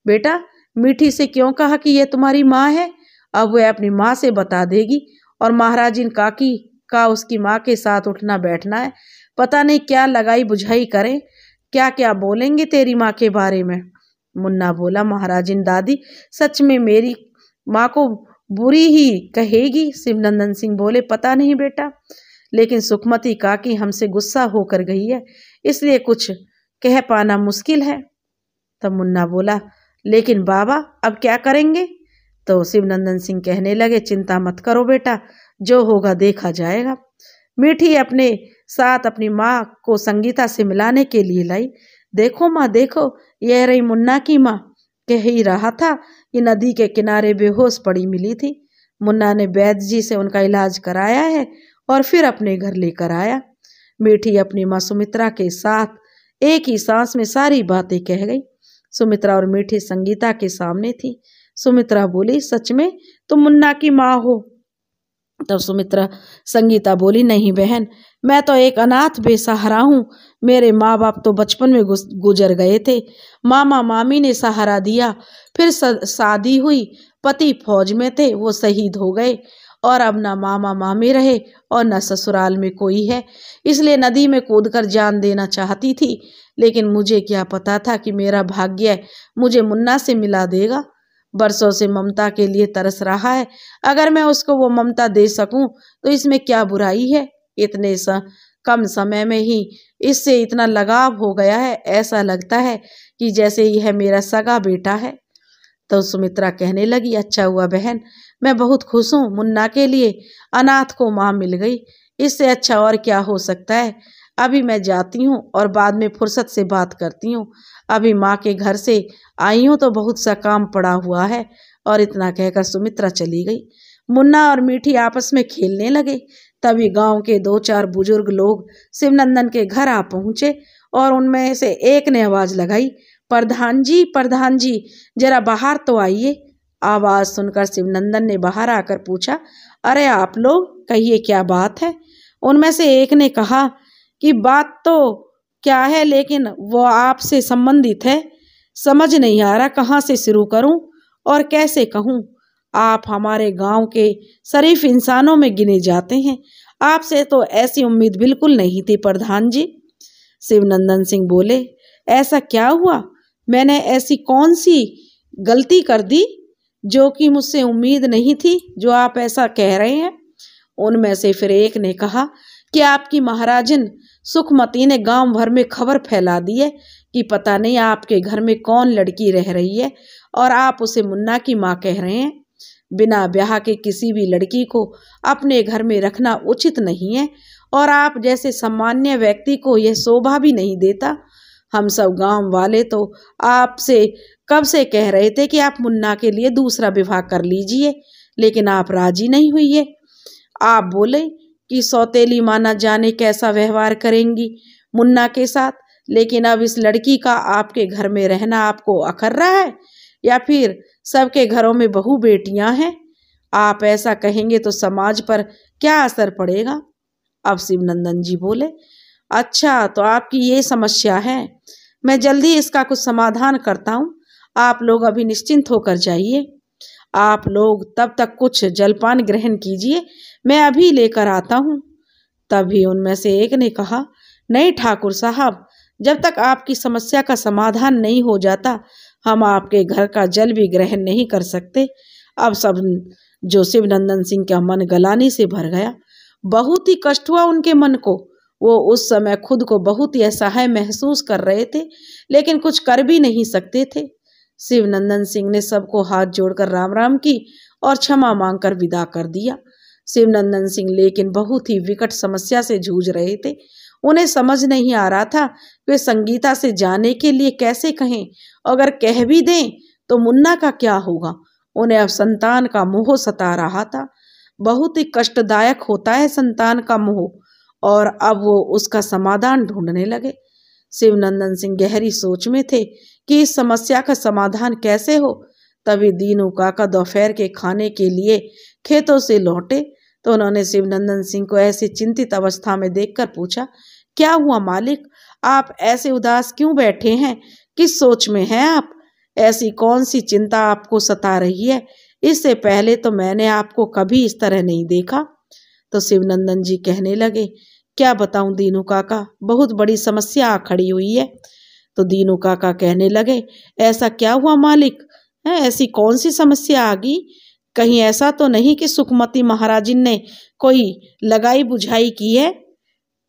बेटा, मीठी से क्यों कहा कि ये तुम्हारी माँ है? अब वह अपनी माँ से बता देगी और महाराजिन काकी का उसकी माँ के साथ उठना बैठना है। पता नहीं क्या लगाई बुझाई करें, क्या क्या बोलेंगे तेरी माँ के बारे में। मुन्ना बोला, महाराजिन दादी सच में मेरी माँ को बुरी ही कहेगी। शिवनंदन सिंह बोले, पता नहीं बेटा, लेकिन सुखमती काकी हमसे गुस्सा होकर गई है, इसलिए कुछ कह पाना मुश्किल है। तब मुन्ना बोला, लेकिन बाबा अब क्या करेंगे? तो शिवनंदन सिंह कहने लगे, चिंता मत करो बेटा, जो होगा देखा जाएगा। मीठी अपने साथ अपनी माँ को संगीता से मिलाने के लिए लाई। देखो माँ देखो, यह रही मुन्ना की माँ। कह ही रहा था कि नदी के किनारे बेहोश पड़ी मिली थी। मुन्ना ने वैद्य जी से उनका इलाज कराया है और फिर अपने घर लेकर आया। मीठी अपनी माँ सुमित्रा के साथ एक ही सांस में सारी बातें कह गई। सुमित्रा और मीठी संगीता के सामने थी। सुमित्रा बोली, सच में तुम मुन्ना की माँ हो? तब संगीता बोली, नहीं बहन, मैं तो एक अनाथ बेसहारा हूँ। मेरे माँ बाप तो बचपन में गुजर गए थे। मामा मामी ने सहारा दिया, फिर शादी हुई, पति फौज में थे, वो शहीद हो गए, और अब ना मामा मामी रहे और न ससुराल में कोई है। इसलिए नदी में कूदकर जान देना चाहती थी, लेकिन मुझे क्या पता था कि मेरा भाग्य मुझे मुन्ना से मिला देगा। बरसों से ममता के लिए तरस रहा है, अगर मैं उसको वो ममता दे सकूं तो इसमें क्या बुराई है। इतने कम समय में ही इससे इतना लगाव हो गया है, ऐसा लगता है कि जैसे यह मेरा सगा बेटा है। तो सुमित्रा कहने लगी, अच्छा हुआ बहन, मैं बहुत खुश हूँ, मुन्ना के लिए अनाथ को माँ मिल गई, इससे अच्छा और क्या हो सकता है। अभी मैं जाती हूँ और बाद में फुर्सत से बात करती हूँ। अभी माँ के घर से आई हूँ तो बहुत सा काम पड़ा हुआ है। और इतना कहकर सुमित्रा चली गई। मुन्ना और मीठी आपस में खेलने लगे। तभी गांव के 2-4 बुजुर्ग लोग शिवनंदन के घर आ पहुँचे और उनमें से एक ने आवाज़ लगाई, प्रधान जी जरा बाहर तो आइए। आवाज़ सुनकर शिवनंदन ने बाहर आकर पूछा, अरे आप लोग, कहिए क्या बात है। उनमें से एक ने कहा कि बात तो क्या है, लेकिन वो आपसे संबंधित है। समझ नहीं आ रहा कहाँ से शुरू करूं और कैसे कहूं। आप हमारे गांव के शरीफ इंसानों में गिने जाते हैं, आपसे तो ऐसी उम्मीद बिल्कुल नहीं थी प्रधान जी। शिवनंदन सिंह बोले, ऐसा क्या हुआ? मैंने ऐसी कौन सी गलती कर दी जो कि मुझसे उम्मीद नहीं थी, जो आप ऐसा कह रहे हैं? उनमें से फिर एक ने कहा कि आपकी महाराजन सुखमती ने गांव भर में खबर फैला दी है कि पता नहीं आपके घर में कौन लड़की रह रही है और आप उसे मुन्ना की माँ कह रहे हैं। बिना ब्याह के किसी भी लड़की को अपने घर में रखना उचित नहीं है और आप जैसे सामान्य व्यक्ति को यह शोभा भी नहीं देता। हम सब गांव वाले तो आपसे कब से कह रहे थे कि आप मुन्ना के लिए दूसरा विवाह कर लीजिए, लेकिन आप राजी नहीं हुई है। आप बोले कि सौतेली माँ न जाने कैसा व्यवहार करेंगी मुन्ना के साथ, लेकिन अब इस लड़की का आपके घर में रहना आपको अखर रहा है, या फिर सबके घरों में बहू बेटियां हैं? आप ऐसा कहेंगे तो समाज पर क्या असर पड़ेगा? अब शिवनंदन जी बोले, अच्छा तो आपकी ये समस्या है, मैं जल्दी इसका कुछ समाधान करता हूँ, आप लोग अभी निश्चिंत होकर जाइए। आप लोग तब तक कुछ जलपान ग्रहण कीजिए, मैं अभी लेकर आता हूँ। तभी उनमें से एक ने कहा, नहीं ठाकुर साहब, जब तक आपकी समस्या का समाधान नहीं हो जाता हम आपके घर का जल भी ग्रहण नहीं कर सकते। अब सब जो शिवनंदन सिंह का मन गलानी से भर गया, बहुत ही कष्ट हुआ उनके मन को। वो उस समय खुद को बहुत ही असहाय महसूस कर रहे थे, लेकिन कुछ कर भी नहीं सकते थे। शिवनंदन सिंह ने सबको हाथ जोड़कर राम राम की और क्षमा मांगकर विदा कर दिया। शिवनंदन सिंह लेकिन बहुत ही विकट समस्या से जूझ रहे थे। उन्हें समझ नहीं आ रहा था वे संगीता से जाने के लिए कैसे कहें, अगर कह भी दें तो मुन्ना का क्या होगा। उन्हें अब संतान का मोह सता रहा था। बहुत ही कष्टदायक होता है संतान का मोह, और अब वो उसका समाधान ढूंढने लगे। शिवनंदन सिंह गहरी सोच में थे कि इस समस्या का समाधान कैसे हो। तभी दीनू काका दोपहर के खाने के लिए खेतों से लौटे तो उन्होंने शिवनंदन सिंह को ऐसी चिंतित अवस्था में देखकर पूछा, क्या हुआ मालिक, आप ऐसे उदास क्यों बैठे हैं? किस सोच में हैं आप? ऐसी कौन सी चिंता आपको सता रही है? इससे पहले तो मैंने आपको कभी इस तरह नहीं देखा। तो शिवनंदन जी कहने लगे, क्या बताऊं दीनू काका, बहुत बड़ी समस्या खड़ी हुई है। तो दीनू काका कहने लगे, ऐसा क्या हुआ मालिक है? ऐसी कौन सी समस्या आ गई? कहीं ऐसा तो नहीं कि सुखमती महाराजिन ने कोई लगाई बुझाई की है?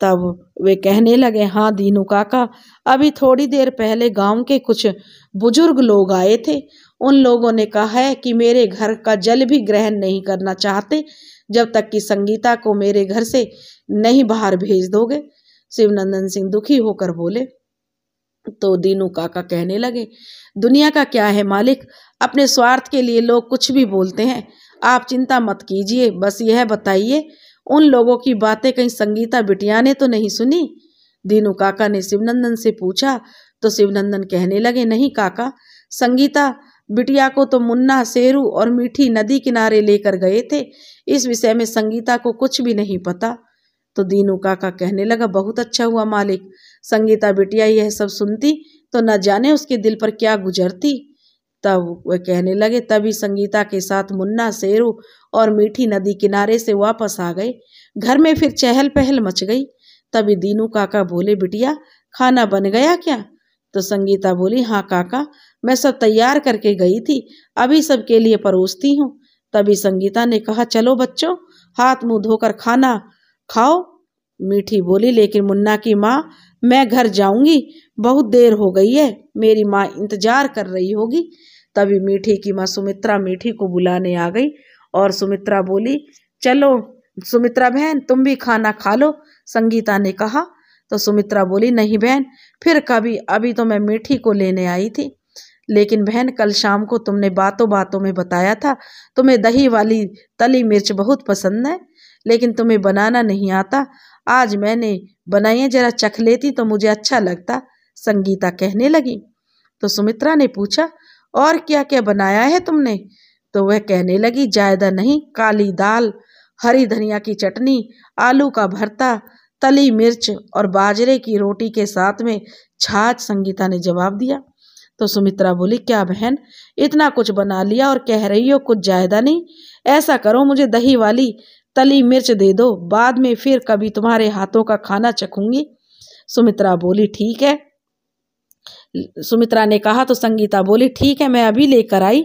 तब वे कहने लगे, हाँ दीनू काका, अभी थोड़ी देर पहले गांव के कुछ बुजुर्ग लोग आए थे। उन लोगों ने कहा है कि मेरे घर का जल भी ग्रहण नहीं करना चाहते जब तक कि संगीता को मेरे घर से नहीं बाहर भेज दोगे। शिवनंदन सिंह दुखी होकर बोले। तो दीनू काका कहने लगे, दुनिया का क्या है मालिक, अपने स्वार्थ के लिए लोग कुछ भी बोलते हैं। आप चिंता मत कीजिए, बस यह बताइए उन लोगों की बातें कहीं संगीता बिटिया ने तो नहीं सुनी? दीनू काका ने शिवनंदन से पूछा। तो शिवनंदन कहने लगे, नहीं काका, संगीता बिटिया को तो मुन्ना, शेरू और मीठी नदी किनारे लेकर गए थे। इस विषय में संगीता को कुछ भी नहीं पता। तो दीनू काका कहने लगा, बहुत अच्छा हुआ मालिक, संगीता बिटिया यह सब सुनती तो न जाने उसके दिल पर क्या गुजरती। तब वह कहने लगे, तभी संगीता के साथ मुन्ना, शेरू और मीठी नदी किनारे से वापस आ गए। घर में फिर चहल पहल मच गई। तभी दीनू काका बोले, बिटिया खाना बन गया क्या? तो संगीता बोली, हाँ काका, मैं सब तैयार करके गई थी, अभी सबके लिए परोसती हूँ। तभी संगीता ने कहा, चलो बच्चों, हाथ मुंह धोकर खाना खाओ। मीठी बोली, लेकिन मुन्ना की माँ, मैं घर जाऊंगी, बहुत देर हो गई है, मेरी माँ इंतजार कर रही होगी। तभी मीठी की माँ सुमित्रा मीठी को बुलाने आ गई और सुमित्रा बोली, चलो सुमित्रा बहन, तुम भी खाना खा लो, संगीता ने कहा। तो सुमित्रा बोली, नहीं बहन, फिर कभी, अभी तो मैं मीठी को लेने आई थी। लेकिन बहन, कल शाम को तुमने बातों बातों में बताया था तुम्हें दही वाली तली मिर्च बहुत पसंद है, लेकिन तुम्हें बनाना नहीं आता। आज मैंने बनाई है, जरा चख लेती तो मुझे अच्छा लगता, संगीता कहने लगी। तो सुमित्रा ने पूछा, और क्या क्या बनाया है तुमने? तो वह कहने लगी, ज्यादा नहीं, काली दाल, हरी धनिया की चटनी, आलू का भरता, तली मिर्च और बाजरे की रोटी के साथ में छाछ, संगीता ने जवाब दिया। तो सुमित्रा बोली, क्या बहन, इतना कुछ बना लिया और कह रही हो कुछ ज्यादा नहीं? ऐसा करो, मुझे दही वाली तली मिर्च दे दो, बाद में फिर कभी तुम्हारे हाथों का खाना चखूंगी। सुमित्रा बोली, ठीक है। सुमित्रा ने कहा तो संगीता बोली, ठीक है, मैं अभी लेकर आई।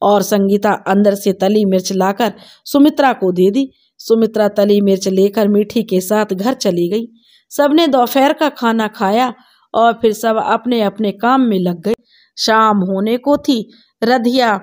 और संगीता अंदर से तली मिर्च लाकर सुमित्रा को दे दी। सुमित्रा तली मिर्च लेकर मीठी के साथ घर चली गई। सबने दोपहर का खाना खाया और फिर सब अपने अपने काम में लग गए। शाम होने को थी। रधिया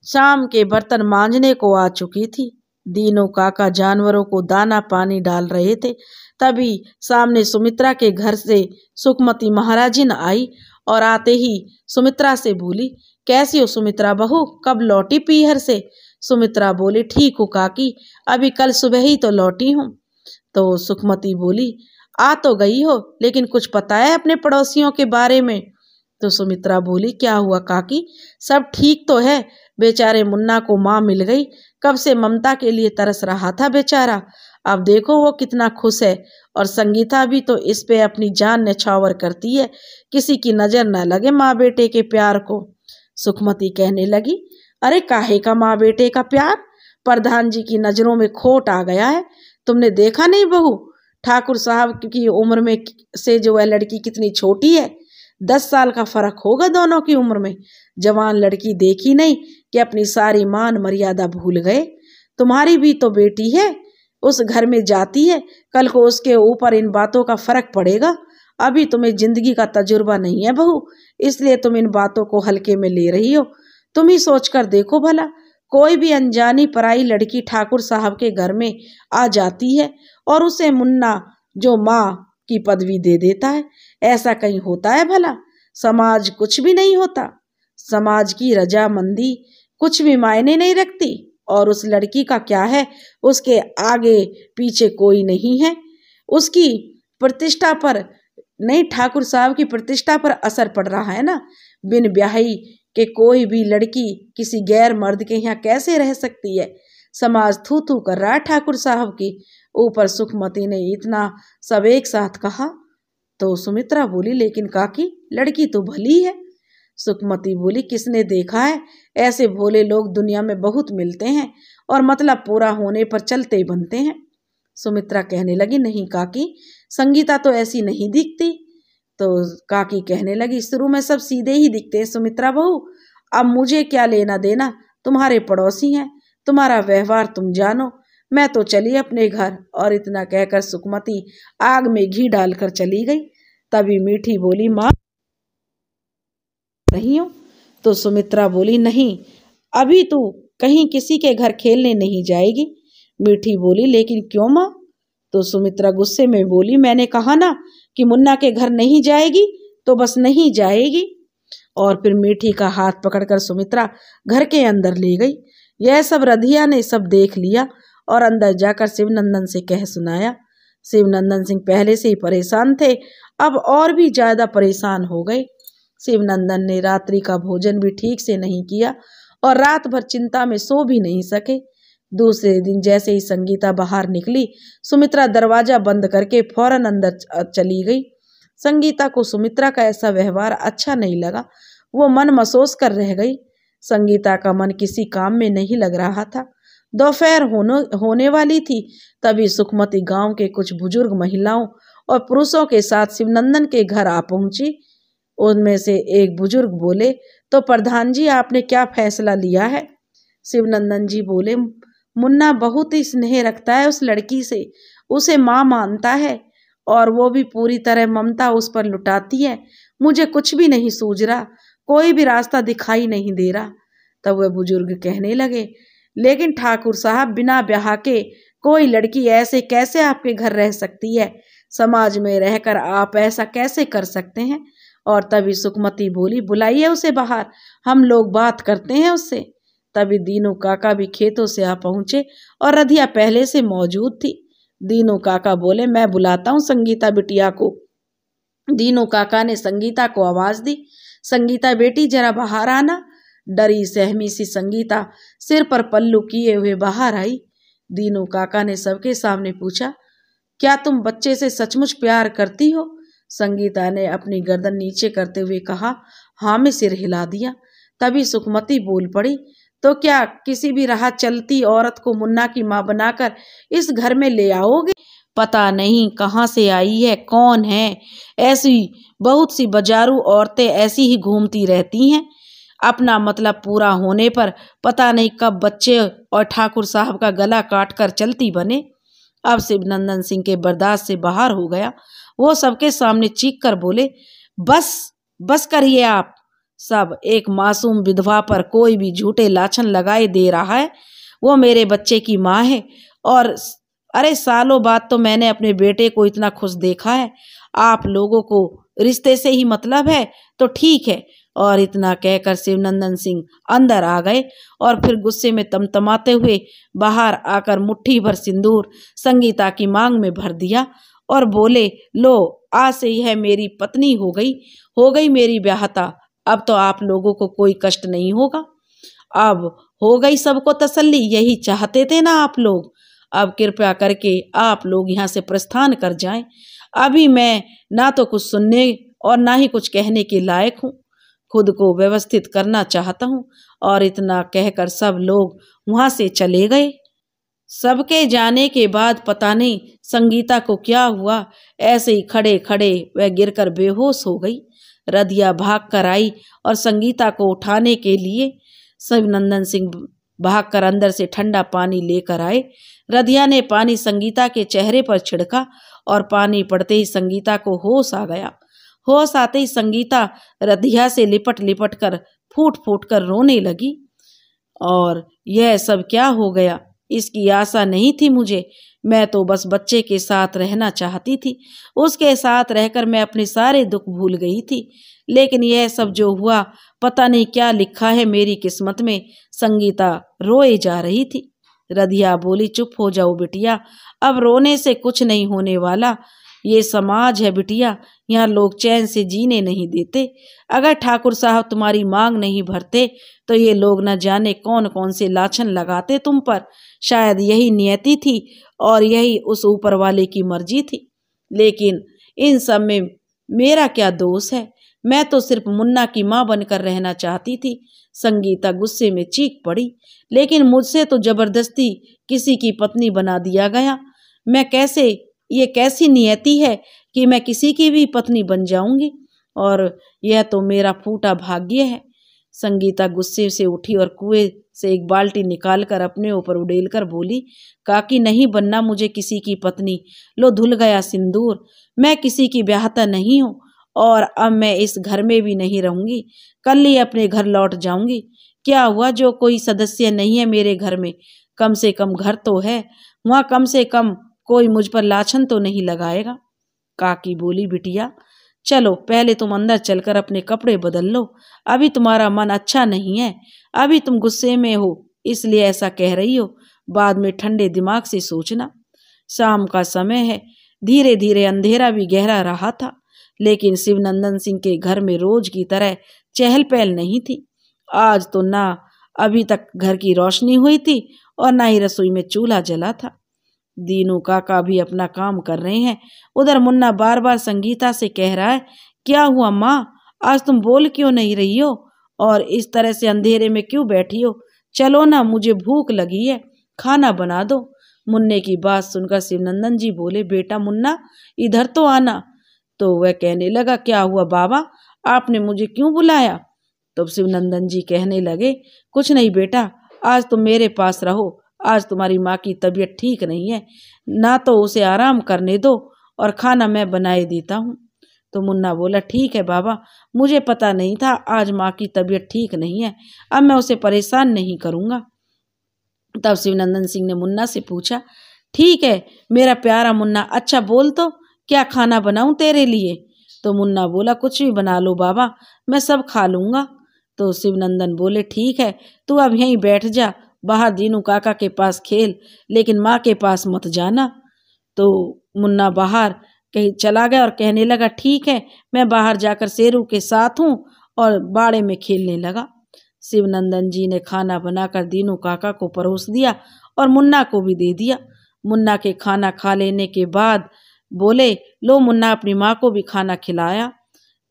शाम के बर्तन मांजने को आ चुकी थी। दीनू काका जानवरों को दाना पानी डाल रहे थे। तभी सामने सुमित्रा के घर से सुखमती महाराजिन आई और आते ही सुमित्रा से बोली, कैसी हो सुमित्रा बहू, कब लौटी पीहर से? सुमित्रा बोली, ठीक हूँ काकी, अभी कल सुबह ही तो लौटी हूँ। तो सुखमती बोली, आ तो गई हो, लेकिन कुछ पता है अपने पड़ोसियों के बारे में? तो सुमित्रा बोली, क्या हुआ काकी, सब ठीक तो है। बेचारे मुन्ना को माँ मिल गई, कब से ममता के लिए तरस रहा था बेचारा, अब देखो वो कितना खुश है। और संगीता भी तो इस पे अपनी जान न्यौछावर करती है, किसी की नजर न लगे माँ बेटे के प्यार को। सुखमती कहने लगी, अरे काहे का माँ बेटे का प्यार, प्रधान जी की नजरों में खोट आ गया है। तुमने देखा नहीं बहू, ठाकुर साहब की उम्र में से जो है लड़की कितनी छोटी है, 10 साल का फर्क होगा दोनों की उम्र में। जवान लड़की देखी नहीं कि अपनी सारी मान मर्यादा भूल गए। तुम्हारी भी तो बेटी है, उस घर में जाती है, कल को उसके ऊपर इन बातों का फर्क पड़ेगा। अभी तुम्हें जिंदगी का तजुर्बा नहीं है बहू, इसलिए तुम इन बातों को हल्के में ले रही हो। तुम ही सोच कर देखो भला, कोई भी अनजानी पराई लड़की ठाकुर साहब के घर में आ जाती है और उसे मुन्ना जो माँ की पदवी दे देता है, ऐसा कहीं होता है भला? समाज कुछ भी नहीं होता, समाज की रजामंदी कुछ भी मायने नहीं रखती। और उस लड़की का क्या है, उसके आगे पीछे कोई नहीं है, उसकी प्रतिष्ठा पर नहीं, ठाकुर साहब की प्रतिष्ठा पर असर पड़ रहा है ना। बिन ब्याही के कोई भी लड़की किसी गैर मर्द के यहाँ कैसे रह सकती है? समाज थू थू कर रहा है ठाकुर साहब की ऊपर। सुखमती ने इतना सब एक साथ कहा तो सुमित्रा बोली, लेकिन काकी लड़की तो भली है। सुखमती बोली, किसने देखा है, ऐसे भोले लोग दुनिया में बहुत मिलते हैं और मतलब पूरा होने पर चलते बनते हैं। सुमित्रा कहने लगी, नहीं काकी, संगीता तो ऐसी नहीं दिखती। तो काकी कहने लगी, शुरू में सब सीधे ही दिखते हैं सुमित्रा बहू, अब मुझे क्या लेना देना, तुम्हारे पड़ोसी हैं, तुम्हारा व्यवहार तुम जानो, मैं तो चली अपने घर। और इतना कहकर सुखमती आग में घी डालकर चली गई। तभी मीठी बोली, माँ रही हो? तो सुमित्रा बोली, नहीं, अभी तू कहीं किसी के घर खेलने नहीं जाएगी। मीठी बोली, लेकिन क्यों माँ? तो सुमित्रा गुस्से में बोली, मैंने कहा ना कि मुन्ना के घर नहीं जाएगी तो बस नहीं जाएगी। और फिर मीठी का हाथ पकड़कर सुमित्रा घर के अंदर ले गई। यह सब रधिया ने सब देख लिया और अंदर जाकर शिवनंदन से कह सुनाया। शिवनंदन सिंह पहले से ही परेशान थे, अब और भी ज्यादा परेशान हो गए। शिवनंदन ने रात्रि का भोजन भी ठीक से नहीं किया और रात भर चिंता में सो भी नहीं सके। दूसरे दिन जैसे ही संगीता बाहर निकली, सुमित्रा दरवाजा बंद करके फौरन अंदर चली गई। संगीता को सुमित्रा का ऐसा व्यवहार अच्छा नहीं लगा, वो मन मसोस कर रह गई। संगीता का मन किसी काम में नहीं लग रहा था। दोपहर होने वाली थी, तभी सुखमती गांव के कुछ बुजुर्ग महिलाओं और पुरुषों के साथ शिवनंदन के घर आ पहुंची। उनमें से एक बुजुर्ग बोले, तो प्रधान जी, आपने क्या फैसला लिया है? शिवनंदन जी बोले, मुन्ना बहुत ही स्नेह रखता है उस लड़की से, उसे माँ मानता है और वो भी पूरी तरह ममता उस पर लुटाती है। मुझे कुछ भी नहीं सूझ रहा, कोई भी रास्ता दिखाई नहीं दे रहा। तब वह बुजुर्ग कहने लगे, लेकिन ठाकुर साहब, बिना ब्याह के कोई लड़की ऐसे कैसे आपके घर रह सकती है? समाज में रहकर आप ऐसा कैसे कर सकते हैं? और तभी सुखमती बोली, बुलाइए उसे बाहर, हम लोग बात करते हैं उससे। तभी दीनू काका भी खेतों से आ पहुंचे और रधिया पहले से मौजूद थी। दीनू काका बोले, मैं बुलाता हूँ संगीता बिटिया को। दीनू काका ने संगीता को आवाज दी, संगीता बेटी जरा बाहर आना। डरी सहमी सी संगीता सिर पर पल्लू किए हुए बाहर आई। दीनू काका ने सबके सामने पूछा, क्या तुम बच्चे से सचमुच प्यार करती हो? संगीता ने अपनी गर्दन नीचे करते हुए कहा, हाँ, में सिर हिला दिया। तभी सुखमती बोल पड़ी, तो क्या किसी भी राह चलती औरत को मुन्ना की माँ बनाकर इस घर में ले आओगे? पता नहीं कहाँ से आई है, कौन है, ऐसी बहुत सी बाजारू औरतें ऐसी ही घूमती रहती हैं। अपना मतलब पूरा होने पर पता नहीं कब बच्चे और ठाकुर साहब का गला काट कर चलती बने। अब शिवनंदन सिंह के बर्दाश्त से बाहर हो गया। वो सबके सामने चीख कर बोले, बस बस करिए आप सब, एक मासूम विधवा पर कोई भी झूठे लाछन लगाए दे रहा है। वो मेरे बच्चे की माँ है और अरे सालों बाद तो मैंने अपने बेटे को इतना खुश देखा है। आप लोगों को रिश्ते से ही मतलब है तो ठीक है, और इतना कहकर शिवनंदन सिंह अंदर आ गए और फिर गुस्से में तमतमाते हुए बाहर आकर मुट्ठी भर सिंदूर संगीता की मांग में भर दिया और बोले, लो आज से यह मेरी पत्नी हो गई मेरी ब्याहता। अब तो आप लोगों को कोई कष्ट नहीं होगा। अब हो गई सबको तसल्ली, यही चाहते थे ना आप लोग। अब कृपया करके आप लोग यहाँ से प्रस्थान कर जाएं। अभी मैं ना तो कुछ सुनने और ना ही कुछ कहने के लायक हूँ, खुद को व्यवस्थित करना चाहता हूँ। और इतना कहकर सब लोग वहाँ से चले गए। सबके जाने के बाद पता नहीं संगीता को क्या हुआ, ऐसे ही खड़े खड़े वह गिरकर बेहोश हो गई। रदिया भाग कर आई और संगीता को उठाने के लिए शिवनंदन सिंह भागकर अंदर से ठंडा पानी लेकर आए। रदिया ने पानी संगीता के चेहरे पर छिड़का और पानी पड़ते ही संगीता को होश आ गया। होश आते ही संगीता रदिया से लिपट लिपट कर फूट फूट कर रोने लगी। और यह सब क्या हो गया, इसकी आशा नहीं थी मुझे। मैं तो बस बच्चे के साथ रहना चाहती थी, उसके साथ रहकर मैं अपने सारे दुख भूल गई थी। लेकिन यह सब जो हुआ, पता नहीं क्या लिखा है मेरी किस्मत में। संगीता रोए जा रही थी। रदिया बोली, चुप हो जाओ बिटिया, अब रोने से कुछ नहीं होने वाला। ये समाज है बिटिया, यहाँ लोग चैन से जीने नहीं देते। अगर ठाकुर साहब तुम्हारी मांग नहीं भरते तो ये लोग न जाने कौन कौन से लाछन लगाते तुम पर। शायद यही नियति थी और यही उस ऊपर वाले की मर्जी थी। लेकिन इन सब में मेरा क्या दोष है? मैं तो सिर्फ मुन्ना की माँ बनकर रहना चाहती थी। संगीता गुस्से में चीख पड़ी, लेकिन मुझसे तो जबरदस्ती किसी की पत्नी बना दिया गया। मैं कैसे, ये कैसी नियति है कि मैं किसी की भी पत्नी बन जाऊंगी? और यह तो मेरा फूटा भाग्य है। संगीता गुस्से से उठी और कुएं से एक बाल्टी निकालकर अपने ऊपर उड़ेलकर बोली, काकी नहीं बनना मुझे किसी की पत्नी। लो धुल गया सिंदूर। मैं किसी की ब्याहता नहीं हूँ और अब मैं इस घर में भी नहीं रहूंगी। कल ही अपने घर लौट जाऊंगी। क्या हुआ जो कोई सदस्य नहीं है मेरे घर में? कम से कम घर तो है, वहाँ कम से कम कोई मुझ पर लाछन तो नहीं लगाएगा। काकी बोली, बिटिया चलो पहले तुम अंदर चलकर अपने कपड़े बदल लो। अभी तुम्हारा मन अच्छा नहीं है, अभी तुम गुस्से में हो इसलिए ऐसा कह रही हो। बाद में ठंडे दिमाग से सोचना। शाम का समय है, धीरे धीरे अंधेरा भी गहरा रहा था। लेकिन शिवनंदन सिंह के घर में रोज की तरह चहल पहल नहीं थी। आज तो ना अभी तक घर की रोशनी हुई थी और ना ही रसोई में चूल्हा जला था। दीनू काका भी अपना काम कर रहे हैं। उधर मुन्ना बार बार संगीता से कह रहा है, क्या हुआ माँ, आज तुम बोल क्यों नहीं रही हो और इस तरह से अंधेरे में क्यों बैठी हो? चलो ना, मुझे भूख लगी है, खाना बना दो। मुन्ने की बात सुनकर शिवनंदन जी बोले, बेटा मुन्ना इधर तो आना। तो वह कहने लगा, क्या हुआ बाबा, आपने मुझे क्यों बुलाया? तो शिवनंदन जी कहने लगे, कुछ नहीं बेटा, आज तुम मेरे पास रहो। आज तुम्हारी माँ की तबीयत ठीक नहीं है, ना तो उसे आराम करने दो और खाना मैं बनाए देता हूँ। तो मुन्ना बोला, ठीक है बाबा, मुझे पता नहीं था आज माँ की तबीयत ठीक नहीं है, अब मैं उसे परेशान नहीं करूँगा। तब शिवनंदन सिंह ने मुन्ना से पूछा, ठीक है मेरा प्यारा मुन्ना, अच्छा बोल तो क्या खाना बनाऊं तेरे लिए? तो मुन्ना बोला, कुछ भी बना लो बाबा, मैं सब खा लूँगा। तो शिवनंदन बोले, ठीक है तू अब यहीं बैठ जा, बाहर दीनू काका के पास खेल, लेकिन माँ के पास मत जाना। तो मुन्ना बाहर कहीं चला गया और कहने लगा, ठीक है मैं बाहर जाकर शेरू के साथ हूँ, और बाड़े में खेलने लगा। शिवनंदन जी ने खाना बनाकर दीनू काका को परोस दिया और मुन्ना को भी दे दिया। मुन्ना के खाना खा लेने के बाद बोले, लो मुन्ना अपनी माँ को भी खाना खिलाया।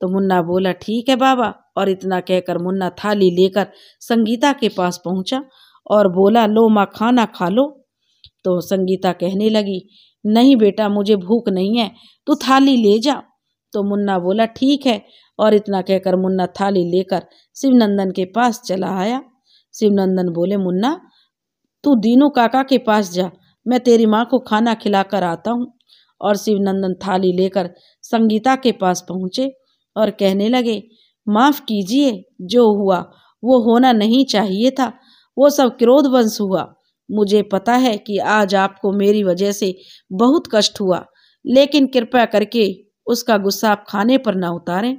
तो मुन्ना बोला, ठीक है बाबा। और इतना कहकर मुन्ना थाली लेकर संगीता के पास पहुंचा और बोला, लो माँ खाना खा लो। तो संगीता कहने लगी, नहीं बेटा मुझे भूख नहीं है, तू थाली ले जा। तो मुन्ना बोला, ठीक है। और इतना कहकर मुन्ना थाली लेकर शिवनंदन के पास चला आया। शिवनंदन बोले, मुन्ना तू दीनू काका के पास जा, मैं तेरी माँ को खाना खिलाकर आता हूँ। और शिवनंदन थाली लेकर संगीता के पास पहुँचे और कहने लगे, माफ़ कीजिए, जो हुआ वो होना नहीं चाहिए था, वो सब क्रोधवश हुआ। मुझे पता है कि आज आपको मेरी वजह से बहुत कष्ट हुआ, लेकिन कृपया करके उसका गुस्सा आप खाने पर ना उतारें।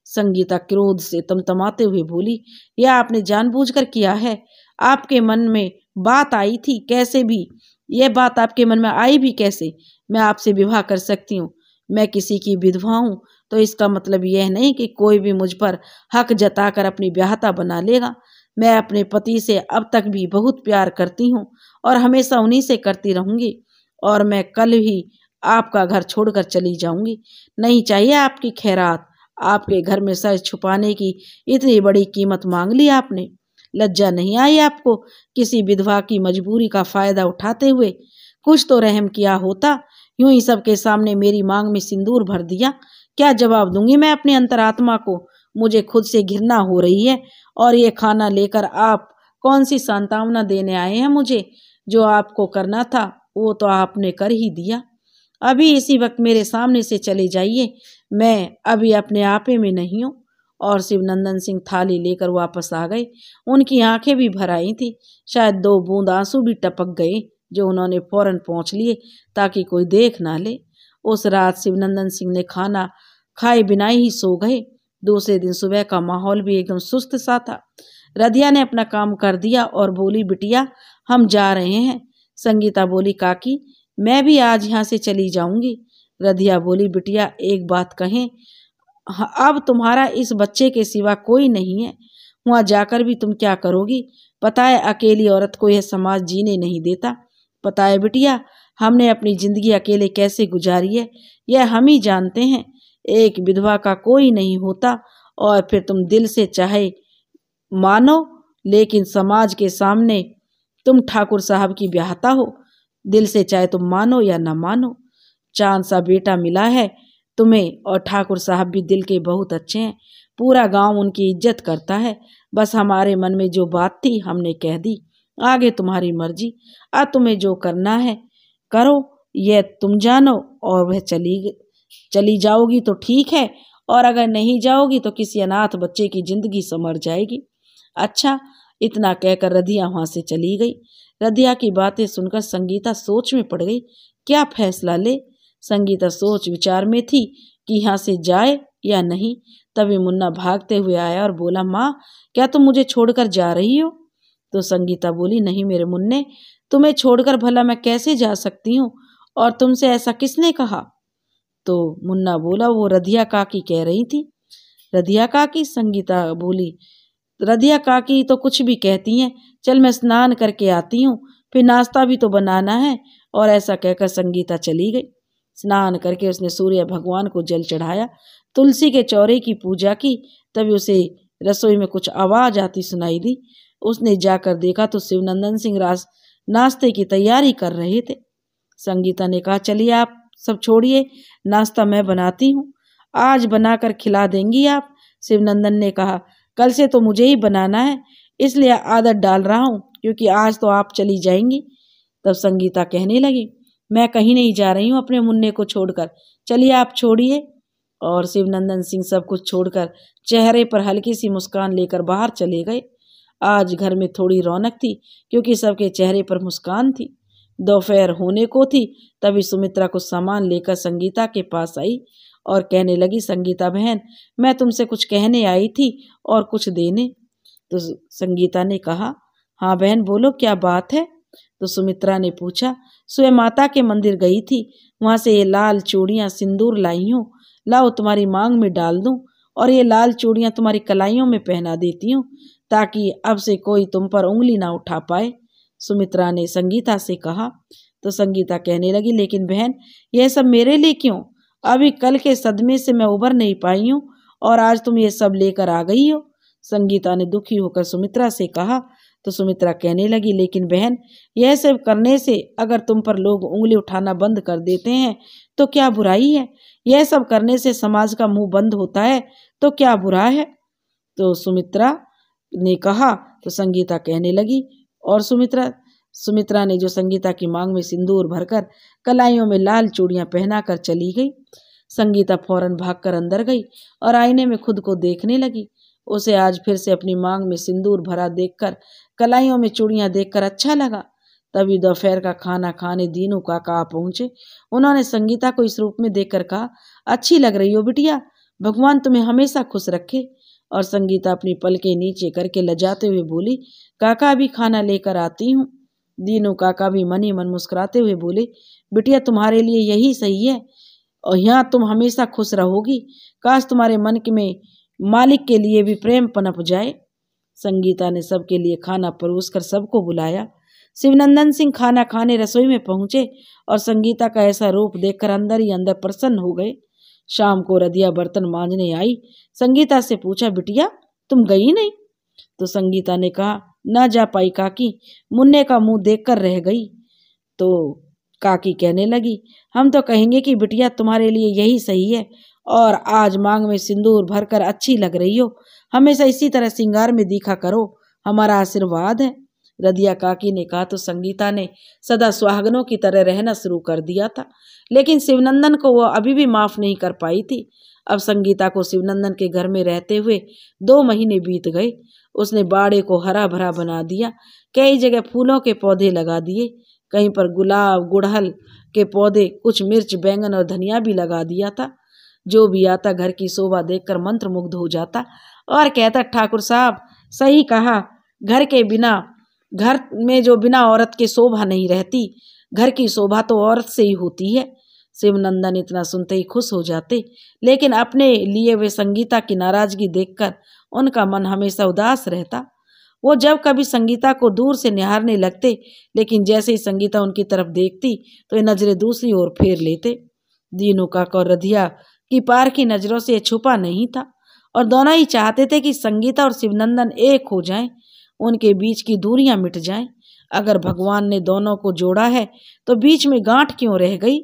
संगीता क्रोध से तमतमाते हुए बोली, यह आपने जानबूझकर किया है। आपके मन में बात आई थी कैसे भी, यह बात आपके मन में आई भी कैसे? मैं आपसे विवाह कर सकती हूँ। मैं किसी की विधवा हूँ तो इसका मतलब यह नहीं कि कोई भी मुझ पर हक जताकर अपनी ब्याहता बना लेगा। मैं अपने पति से अब तक भी बहुत प्यार करती हूँ और हमेशा उन्हीं से करती रहूंगी, और मैं कल ही आपका घर छोड़कर चली जाऊंगी। नहीं चाहिए आपकी खैरात। आपके घर में सर छुपाने की इतनी बड़ी कीमत मांग ली आपने। लज्जा नहीं आई आपको किसी विधवा की मजबूरी का फायदा उठाते हुए? कुछ तो रहम किया होता। यूं ही सबके सामने मेरी मांग में सिंदूर भर दिया। क्या जवाब दूंगी मैं अपनी अंतरात्मा को? मुझे खुद से घृणा हो रही है। और ये खाना लेकर आप कौन सी सांत्वना देने आए हैं मुझे? जो आपको करना था वो तो आपने कर ही दिया। अभी इसी वक्त मेरे सामने से चले जाइए। मैं अभी अपने आपे में नहीं हूँ। और शिवनंदन सिंह थाली लेकर वापस आ गए। उनकी आंखें भी भर आई थी। शायद 2 बूंद आंसू भी टपक गए, जो उन्होंने फौरन पोंछ लिए ताकि कोई देख ना ले। उस रात शिवनंदन सिंह ने खाना खाए बिना ही सो गए। दूसरे दिन सुबह का माहौल भी एकदम सुस्त सा था। रधिया ने अपना काम कर दिया और बोली, बिटिया हम जा रहे हैं। संगीता बोली, काकी मैं भी आज यहाँ से चली जाऊंगी। रधिया बोली, बिटिया एक बात कहें, अब तुम्हारा इस बच्चे के सिवा कोई नहीं है। वहां जाकर भी तुम क्या करोगी? पता है अकेली औरत को यह समाज जीने नहीं देता। पता है बिटिया हमने अपनी जिंदगी अकेले कैसे गुजारी है, यह हम ही जानते हैं। एक विधवा का कोई नहीं होता, और फिर तुम दिल से चाहे मानो, लेकिन समाज के सामने तुम ठाकुर साहब की ब्याहता हो। दिल से चाहे तुम मानो या ना मानो, चांद सा बेटा मिला है तुम्हें, और ठाकुर साहब भी दिल के बहुत अच्छे हैं। पूरा गांव उनकी इज्जत करता है। बस हमारे मन में जो बात थी हमने कह दी। आगे तुम्हारी मर्जी। अब तुम्हें जो करना है करो, यह तुम जानो। और वह चली जाओगी तो ठीक है, और अगर नहीं जाओगी तो किसी अनाथ बच्चे की जिंदगी संवर जाएगी। अच्छा, इतना कहकर रधिया वहां से चली गई। रधिया की बातें सुनकर संगीता सोच में पड़ गई। क्या फैसला ले? संगीता सोच विचार में थी कि यहाँ से जाए या नहीं। तभी मुन्ना भागते हुए आया और बोला, माँ क्या तुम मुझे छोड़कर जा रही हो? तो संगीता बोली, नहीं मेरे मुन्ने, तुम्हें छोड़कर भला मैं कैसे जा सकती हूँ, और तुमसे ऐसा किसने कहा? तो मुन्ना बोला, वो रधिया काकी कह रही थी। रधिया काकी? संगीता बोली, रधिया काकी तो कुछ भी कहती हैं। चल मैं स्नान करके आती हूँ, फिर नाश्ता भी तो बनाना है। और ऐसा कहकर संगीता चली गई। स्नान करके उसने सूर्य भगवान को जल चढ़ाया, तुलसी के चौरे की पूजा की। तभी उसे रसोई में कुछ आवाज आती सुनाई दी। उसने जाकर देखा तो शिवनंदन सिंह नाश्ते की तैयारी कर रहे थे। संगीता ने कहा, चलिए आप सब छोड़िए, नाश्ता मैं बनाती हूँ। आज बनाकर खिला देंगी आप? शिवनंदन ने कहा, कल से तो मुझे ही बनाना है, इसलिए आदत डाल रहा हूँ, क्योंकि आज तो आप चली जाएंगी। तब संगीता कहने लगी, मैं कहीं नहीं जा रही हूँ अपने मुन्ने को छोड़कर, चलिए आप छोड़िए। और शिवनंदन सिंह सब कुछ छोड़कर चेहरे पर हल्की सी मुस्कान लेकर बाहर चले गए। आज घर में थोड़ी रौनक थी, क्योंकि सबके चेहरे पर मुस्कान थी। दोपहर होने को थी, तभी सुमित्रा कुछ सामान लेकर संगीता के पास आई और कहने लगी, संगीता बहन मैं तुमसे कुछ कहने आई थी और कुछ देने। तो संगीता ने कहा, हाँ बहन बोलो, क्या बात है? तो सुमित्रा ने पूछा, सुबह माता के मंदिर गई थी, वहां से ये लाल चूड़ियाँ सिंदूर लाई हूँ, लाओ तुम्हारी मांग में डाल दूं, और ये लाल चूड़ियाँ तुम्हारी कलाइयों में पहना देती हूँ, ताकि अब से कोई तुम पर उंगली ना उठा पाए। सुमित्रा ने संगीता से कहा। तो संगीता कहने लगी, लेकिन बहन यह सब मेरे लिए क्यों? अभी कल के सदमे से मैं उबर नहीं पाई हूँ, और आज तुम ये सब लेकर आ गई हो। संगीता ने दुखी होकर सुमित्रा से कहा। तो सुमित्रा कहने लगी, लेकिन बहन यह सब करने से अगर तुम पर लोग उंगली उठाना बंद कर देते हैं तो क्या बुराई है? यह सब करने से समाज का मुंह बंद होता है तो क्या बुरा है? तो सुमित्रा ने कहा। तो संगीता कहने लगी, और सुमित्रा ने जो संगीता की मांग में सिंदूर भरकर कलाइयों में लाल चूड़ियां पहनाकर चली गई। संगीता फौरन भागकर अंदर गई और आईने में खुद को देखने लगी। उसे आज फिर से अपनी मांग में सिंदूर भरा देखकर, कलाइयों में चूड़ियां देखकर अच्छा लगा। तभी दोपहर का खाना खाने दीनू काका पहुंचे। उन्होंने संगीता को इस रूप में देखकर कहा, अच्छी लग रही हो बिटिया, भगवान तुम्हें हमेशा खुश रखे। और संगीता अपनी पलकें नीचे करके लजाते हुए बोली, काका अभी खाना लेकर आती हूँ। दीनू काका भी मन ही मन मुस्कुराते हुए बोले, बिटिया तुम्हारे लिए यही सही है और यहाँ तुम हमेशा खुश रहोगी। काश तुम्हारे मन में मालिक के लिए भी प्रेम पनप जाए। संगीता ने सबके लिए खाना परोसकर सबको बुलाया। शिवनंदन सिंह खाना खाने रसोई में पहुंचे और संगीता का ऐसा रूप देखकर अंदर ही अंदर प्रसन्न हो गए। शाम को रदिया बर्तन मांजने आई। संगीता से पूछा, बिटिया तुम गई नहीं? तो संगीता ने कहा, ना जा पाई काकी, मुन्ने का मुंह देखकर रह गई। तो काकी कहने लगी, हम तो कहेंगे कि बिटिया तुम्हारे लिए यही सही है और आज मांग में सिंदूर भरकर अच्छी लग रही हो। हमेशा इसी तरह श्रृंगार में दिखा करो, हमारा आशीर्वाद है। रदिया काकी ने कहा तो संगीता ने सदा सुहागनों की तरह रहना शुरू कर दिया था, लेकिन शिवनंदन को वह अभी भी माफ नहीं कर पाई थी। अब संगीता को शिवनंदन के घर में रहते हुए 2 महीने बीत गए। उसने बाड़े को हरा भरा बना दिया, कई जगह फूलों के पौधे लगा दिए, कहीं पर गुलाब गुड़हल के पौधे, कुछ मिर्च बैंगन और धनिया भी लगा दिया था। जो भी आता घर की शोभा देखकर मंत्रमुग्ध हो जाता और कहता, ठाकुर साहब सही कहा, घर में जो बिना औरत के शोभा नहीं रहती, घर की शोभा तो औरत से ही होती है। शिवनंदन इतना सुनते ही खुश हो जाते, लेकिन अपने लिए वे संगीता की नाराजगी देखकर उनका मन हमेशा उदास रहता। वो जब कभी संगीता को दूर से निहारने लगते, लेकिन जैसे ही संगीता उनकी तरफ देखती तो ये नजरें दूसरी ओर फेर लेते। दीनू काका और रधिया की पार की नजरों से छुपा नहीं था और दोनों ही चाहते थे कि संगीता और शिवनंदन एक हो जाएं, उनके बीच की दूरियां मिट जाएं। अगर भगवान ने दोनों को जोड़ा है तो बीच में गांठ क्यों रह गई?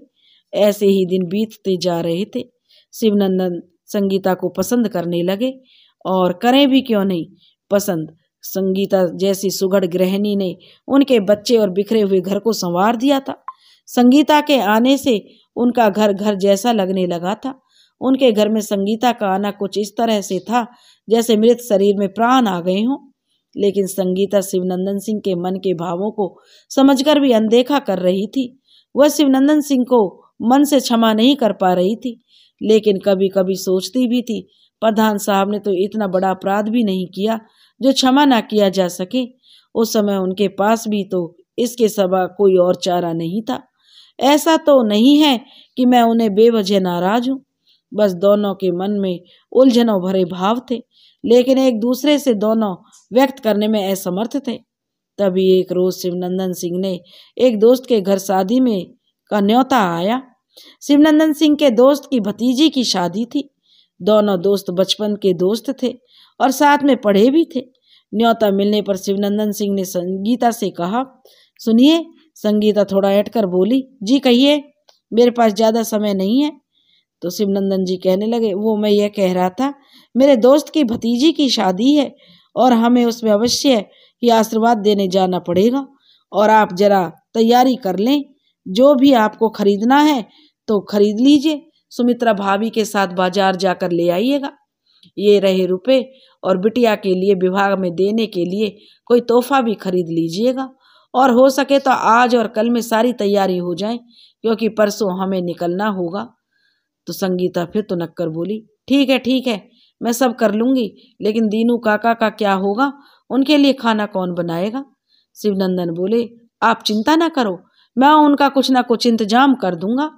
ऐसे ही दिन बीतते जा रहे थे। शिवनंदन संगीता को पसंद करने लगे और करें भी क्यों नहीं पसंद। संगीता जैसी सुघड़ गृहिणी ने उनके बच्चे और बिखरे हुए घर को संवार दिया था। संगीता के आने से उनका घर घर जैसा लगने लगा था। उनके घर में संगीता का आना कुछ इस तरह से था जैसे मृत शरीर में प्राण आ गए हों। लेकिन संगीता शिवनंदन सिंह के मन के भावों को समझकर भी अनदेखा कर रही थी। वह शिवनंदन सिंह को मन से क्षमा नहीं कर पा रही थी, लेकिन कभी कभी सोचती भी थी, प्रधान साहब ने तो इतना बड़ा अपराध भी नहीं किया जो क्षमा ना किया जा सके। उस समय उनके पास भी तो इसके सिवा कोई और चारा नहीं था। ऐसा तो नहीं है कि मैं उन्हें बेवजह नाराज हूँ, बस दोनों के मन में उलझनों भरे भाव थे, लेकिन एक दूसरे से दोनों व्यक्त करने में असमर्थ थे। तभी एक रोज शिवनंदन सिंह ने एक दोस्त के घर शादी में का न्योता आया। शिवनंदन सिंह के दोस्त की भतीजी की शादी थी। दोनों दोस्त बचपन के दोस्त थे और साथ में पढ़े भी थे। न्योता मिलने पर शिवनंदन सिंह ने संगीता से कहा, सुनिए। संगीता थोड़ा हटकर बोली, जी कहिए, मेरे पास ज़्यादा समय नहीं है। तो शिवनंदन जी कहने लगे, वो मैं ये कह रहा था, मेरे दोस्त की भतीजी की शादी है और हमें उसमें अवश्य ही आशीर्वाद देने जाना पड़ेगा और आप जरा तैयारी कर लें। जो भी आपको खरीदना है तो खरीद लीजिए। सुमित्रा भाभी के साथ बाजार जाकर ले आइएगा। ये रहे रुपए और बिटिया के लिए विवाह में देने के लिए कोई तोहफा भी खरीद लीजिएगा और हो सके तो आज और कल में सारी तैयारी हो जाए, क्योंकि परसों हमें निकलना होगा। तो संगीता फिर तो नक्कर बोली, ठीक है, मैं सब कर लूँगी, लेकिन दीनू काका का क्या होगा? उनके लिए खाना कौन बनाएगा? शिवनंदन बोले, आप चिंता ना करो, मैं उनका कुछ ना कुछ इंतजाम कर दूंगा।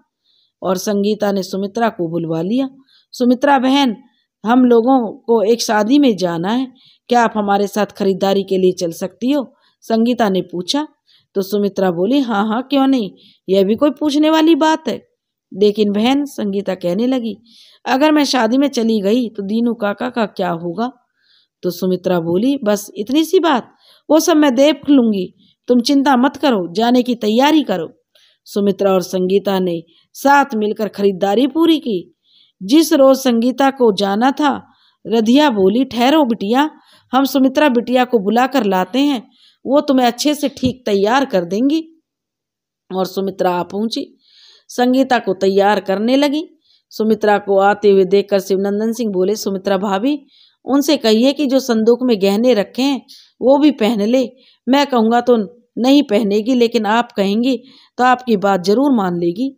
और संगीता ने सुमित्रा को बुलवा लिया। सुमित्रा बहन, हम लोगों को एक शादी में जाना है, क्या आप हमारे साथ खरीदारी के लिए चल सकती हो? संगीता ने पूछा। तो सुमित्रा बोली, हाँ क्यों नहीं, यह भी कोई पूछने वाली बात है। लेकिन बहन, संगीता कहने लगी, अगर मैं शादी में चली गई तो दीनू काका का क्या होगा? तो सुमित्रा बोली, बस इतनी सी बात, वो सब मैं देख लूंगी, तुम चिंता मत करो, जाने की तैयारी करो। सुमित्रा और संगीता ने साथ मिलकर खरीदारी पूरी की। जिस रोज संगीता को जाना था, रधिया बोली, ठहरो बिटिया, हम सुमित्रा बिटिया को बुला कर लाते हैं, वो तुम्हें अच्छे से ठीक तैयार कर देंगी। और सुमित्रा आ पहुंची, संगीता को तैयार करने लगी। सुमित्रा को आते हुए देखकर शिवनंदन सिंह बोले, सुमित्रा भाभी, उनसे कहिए कि जो संदूक में गहने रखे हैं वो भी पहन ले। मैं कहूँगा तो नहीं पहनेगी, लेकिन आप कहेंगी तो आपकी बात जरूर मान लेगी।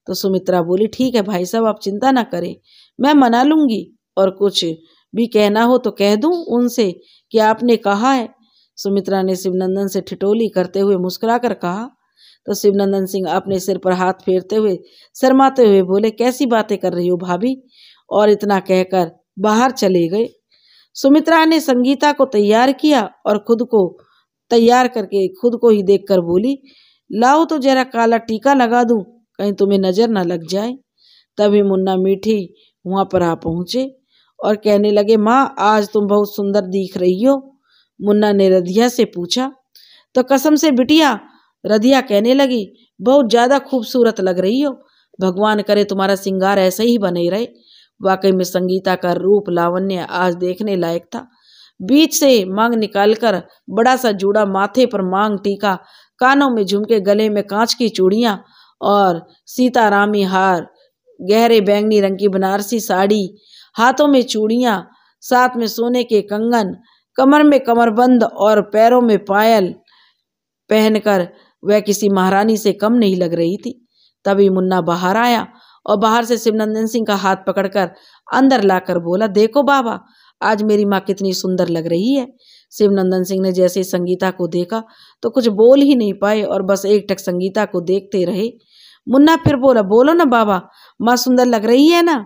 तो सुमित्रा बोली, ठीक है भाई साहब, आप चिंता ना करें, मैं मना लूंगी, और कुछ भी कहना हो तो कह दूं उनसे कि आपने कहा है। सुमित्रा ने शिवनंदन से ठिठोली करते हुए मुस्कुराकर कहा। तो शिवनंदन सिंह अपने सिर पर हाथ फेरते हुए शर्माते हुए बोले, कैसी बातें कर रही हो भाभी, और इतना कहकर बाहर चले गए। सुमित्रा ने संगीता को तैयार किया और खुद को तैयार करके खुद को ही देखकर बोली, लाओ तो जरा काला टीका लगा दूं, कहीं तुम्हें नजर न लग जाए। तभी मुन्ना मीठी वहां पर आ पहुंचे और कहने लगे, माँ आज तुम बहुत सुंदर दिख रही हो। मुन्ना ने रधिया से पूछा। तो कसम से बिटिया, रधिया कहने लगी, बहुत ज्यादा खूबसूरत लग रही हो, भगवान करे तुम्हारा श्रृंगार ऐसे ही बने रहे। वाकई में संगीता का रूप लावण्य आज देखने लायक था। बीच से मांग निकालकर बड़ा सा जूड़ा, माथे पर मांग टीका, कानों में झुमके, गले में कांच की चूड़ियां और सीतारामी हार, गहरे बैंगनी रंग की बनारसी साड़ी, हाथों में चूड़ियां, साथ में सोने के कंगन, कमर में कमरबंद और पैरों में पायल पहनकर वह किसी महारानी से कम नहीं लग रही थी। तभी मुन्ना बाहर आया और बाहर से शिवनंदन सिंह का हाथ पकड़कर अंदर लाकर बोला, देखो बाबा, आज मेरी माँ कितनी सुंदर लग रही है। शिवनंदन सिंह ने जैसे संगीता को देखा तो कुछ बोल ही नहीं पाए और बस एकटक संगीता को देखते रहे। मुन्ना फिर बोला, बोलो ना बाबा, माँ सुंदर लग रही है ना।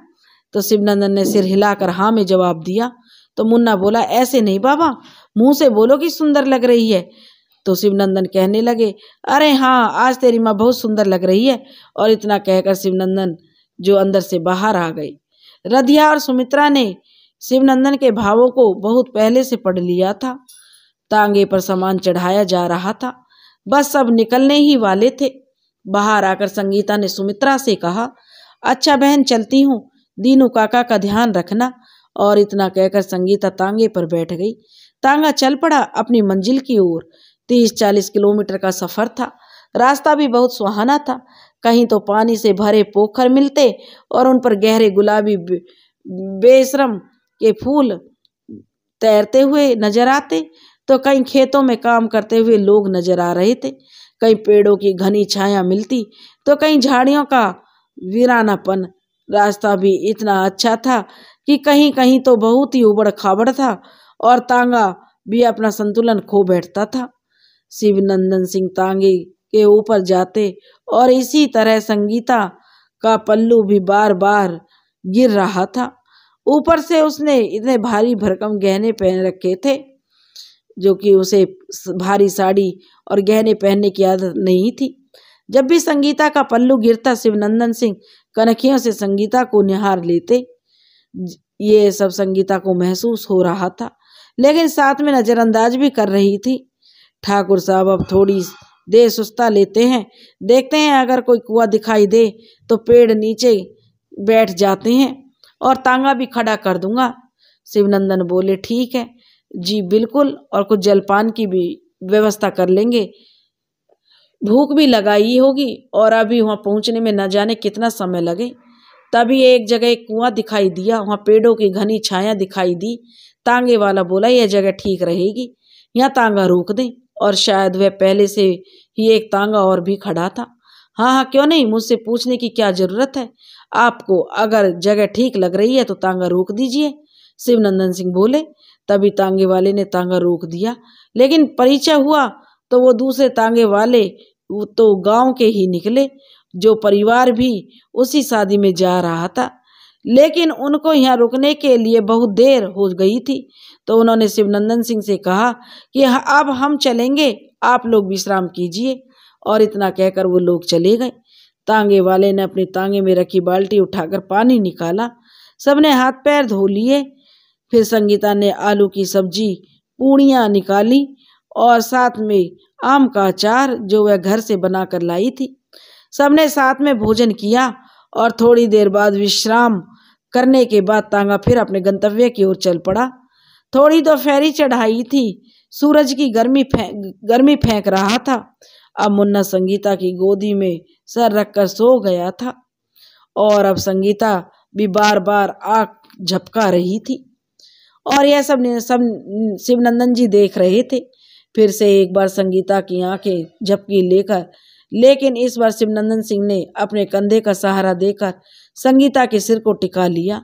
तो शिवनंदन ने सिर हिलाकर हाँ में जवाब दिया। तो मुन्ना बोला, ऐसे नहीं बाबा, मुंह से बोलो कि सुंदर लग रही है। तो शिवनंदन कहने लगे, अरे हाँ, आज तेरी माँ बहुत सुंदर लग रही है। और इतना कहकर शिवनंदन जो अंदर से बाहर आ गए। रधिया और सुमित्रा ने शिवनंदन के भावों को बहुत पहले से पढ़ लिया था। तांगे पर सामान चढ़ाया जा रहा था, बस सब निकलने ही वाले थे। बाहर आकर संगीता ने सुमित्रा से कहा, अच्छा बहन चलती हूँ, दीनू काका का ध्यान रखना। और इतना कहकर संगीता तांगे पर बैठ गई। तांगा चल पड़ा अपनी मंजिल की ओर। 30-40 किलोमीटर का सफर था। रास्ता भी बहुत सुहाना था। कहीं तो पानी से भरे पोखर मिलते और उन पर गहरे गुलाबी बेशरम के फूल तैरते हुए नजर आते, तो कहीं खेतों में काम करते हुए लोग नजर आ रहे थे। कहीं पेड़ों की घनी छाया मिलती तो कहीं झाड़ियों का वीरानापन। रास्ता भी इतना अच्छा था कि कहीं कहीं तो बहुत ही उबड़ खाबड़ था और तांगा भी अपना संतुलन खो बैठता था। शिवनंदन सिंह तांगे के ऊपर जाते और इसी तरह संगीता का पल्लू भी बार बार गिर रहा था। ऊपर से उसने इतने भारी भरकम गहने पहन रखे थे जो कि उसे भारी साड़ी और गहने पहनने की आदत नहीं थी। जब भी संगीता का पल्लू गिरता, शिवनंदन सिंह कनखियों से संगीता को निहार लेते। ये सब संगीता को महसूस हो रहा था, लेकिन साथ में नजरअंदाज भी कर रही थी। ठाकुर साहब अब थोड़ी देर सुस्ता लेते हैं, देखते हैं अगर कोई कुआं दिखाई दे तो पेड़ नीचे बैठ जाते हैं और तांगा भी खड़ा कर दूंगा। शिवनंदन बोले, ठीक है जी बिल्कुल, और कुछ जलपान की भी व्यवस्था कर लेंगे, भूख भी लगाई होगी और अभी वहां पहुंचने में न जाने कितना समय लगे। तभी एक जगह एक कुआं दिखाई दिया, वहां पेड़ों की घनी छाया दिखाई दी। तांगे वाला बोला, यह जगह ठीक रहेगी, यहाँ तांगा रोक दें। और शायद वह पहले से ही एक तांगा और भी खड़ा था। हाँ हाँ क्यों नहीं, मुझसे पूछने की क्या जरूरत है आपको, अगर जगह ठीक लग रही है तो तांगा रोक दीजिए, शिवनंदन सिंह बोले। तभी तांगे वाले ने तांगा रोक दिया, लेकिन परिचय हुआ तो वो दूसरे तांगे वाले तो गांव के ही निकले, जो परिवार भी उसी शादी में जा रहा था। लेकिन उनको यहाँ रुकने के लिए बहुत देर हो गई थी, तो उन्होंने शिवनंदन सिंह से कहा कि अब हम चलेंगे, आप लोग विश्राम कीजिए। और इतना कहकर वो लोग चले गए। तांगे वाले ने अपनी तांगे में रखी बाल्टी उठाकर पानी निकाला, सबने हाथ पैर धो लिए। फिर संगीता ने आलू की सब्जी, पूड़ियाँ निकाली और साथ में आम का अचार जो वह घर से बनाकर लाई थी। सबने साथ में भोजन किया और थोड़ी देर बाद विश्राम करने के बाद तांगा फिर अपने गंतव्य की ओर चल पड़ा। थोड़ी दोपहरी चढ़ाई थी, सूरज की गर्मी फेंक रहा था। अब मुन्ना संगीता की गोदी में सर रखकर सो गया था और अब संगीता भी बार बार आँख झपका रही थी और यह सब शिवनंदन जी देख रहे थे। फिर से एक बार संगीता की आंखें झपकी लेकर, लेकिन इस बार शिवनंदन सिंह ने अपने कंधे का सहारा देकर संगीता के सिर को टिका लिया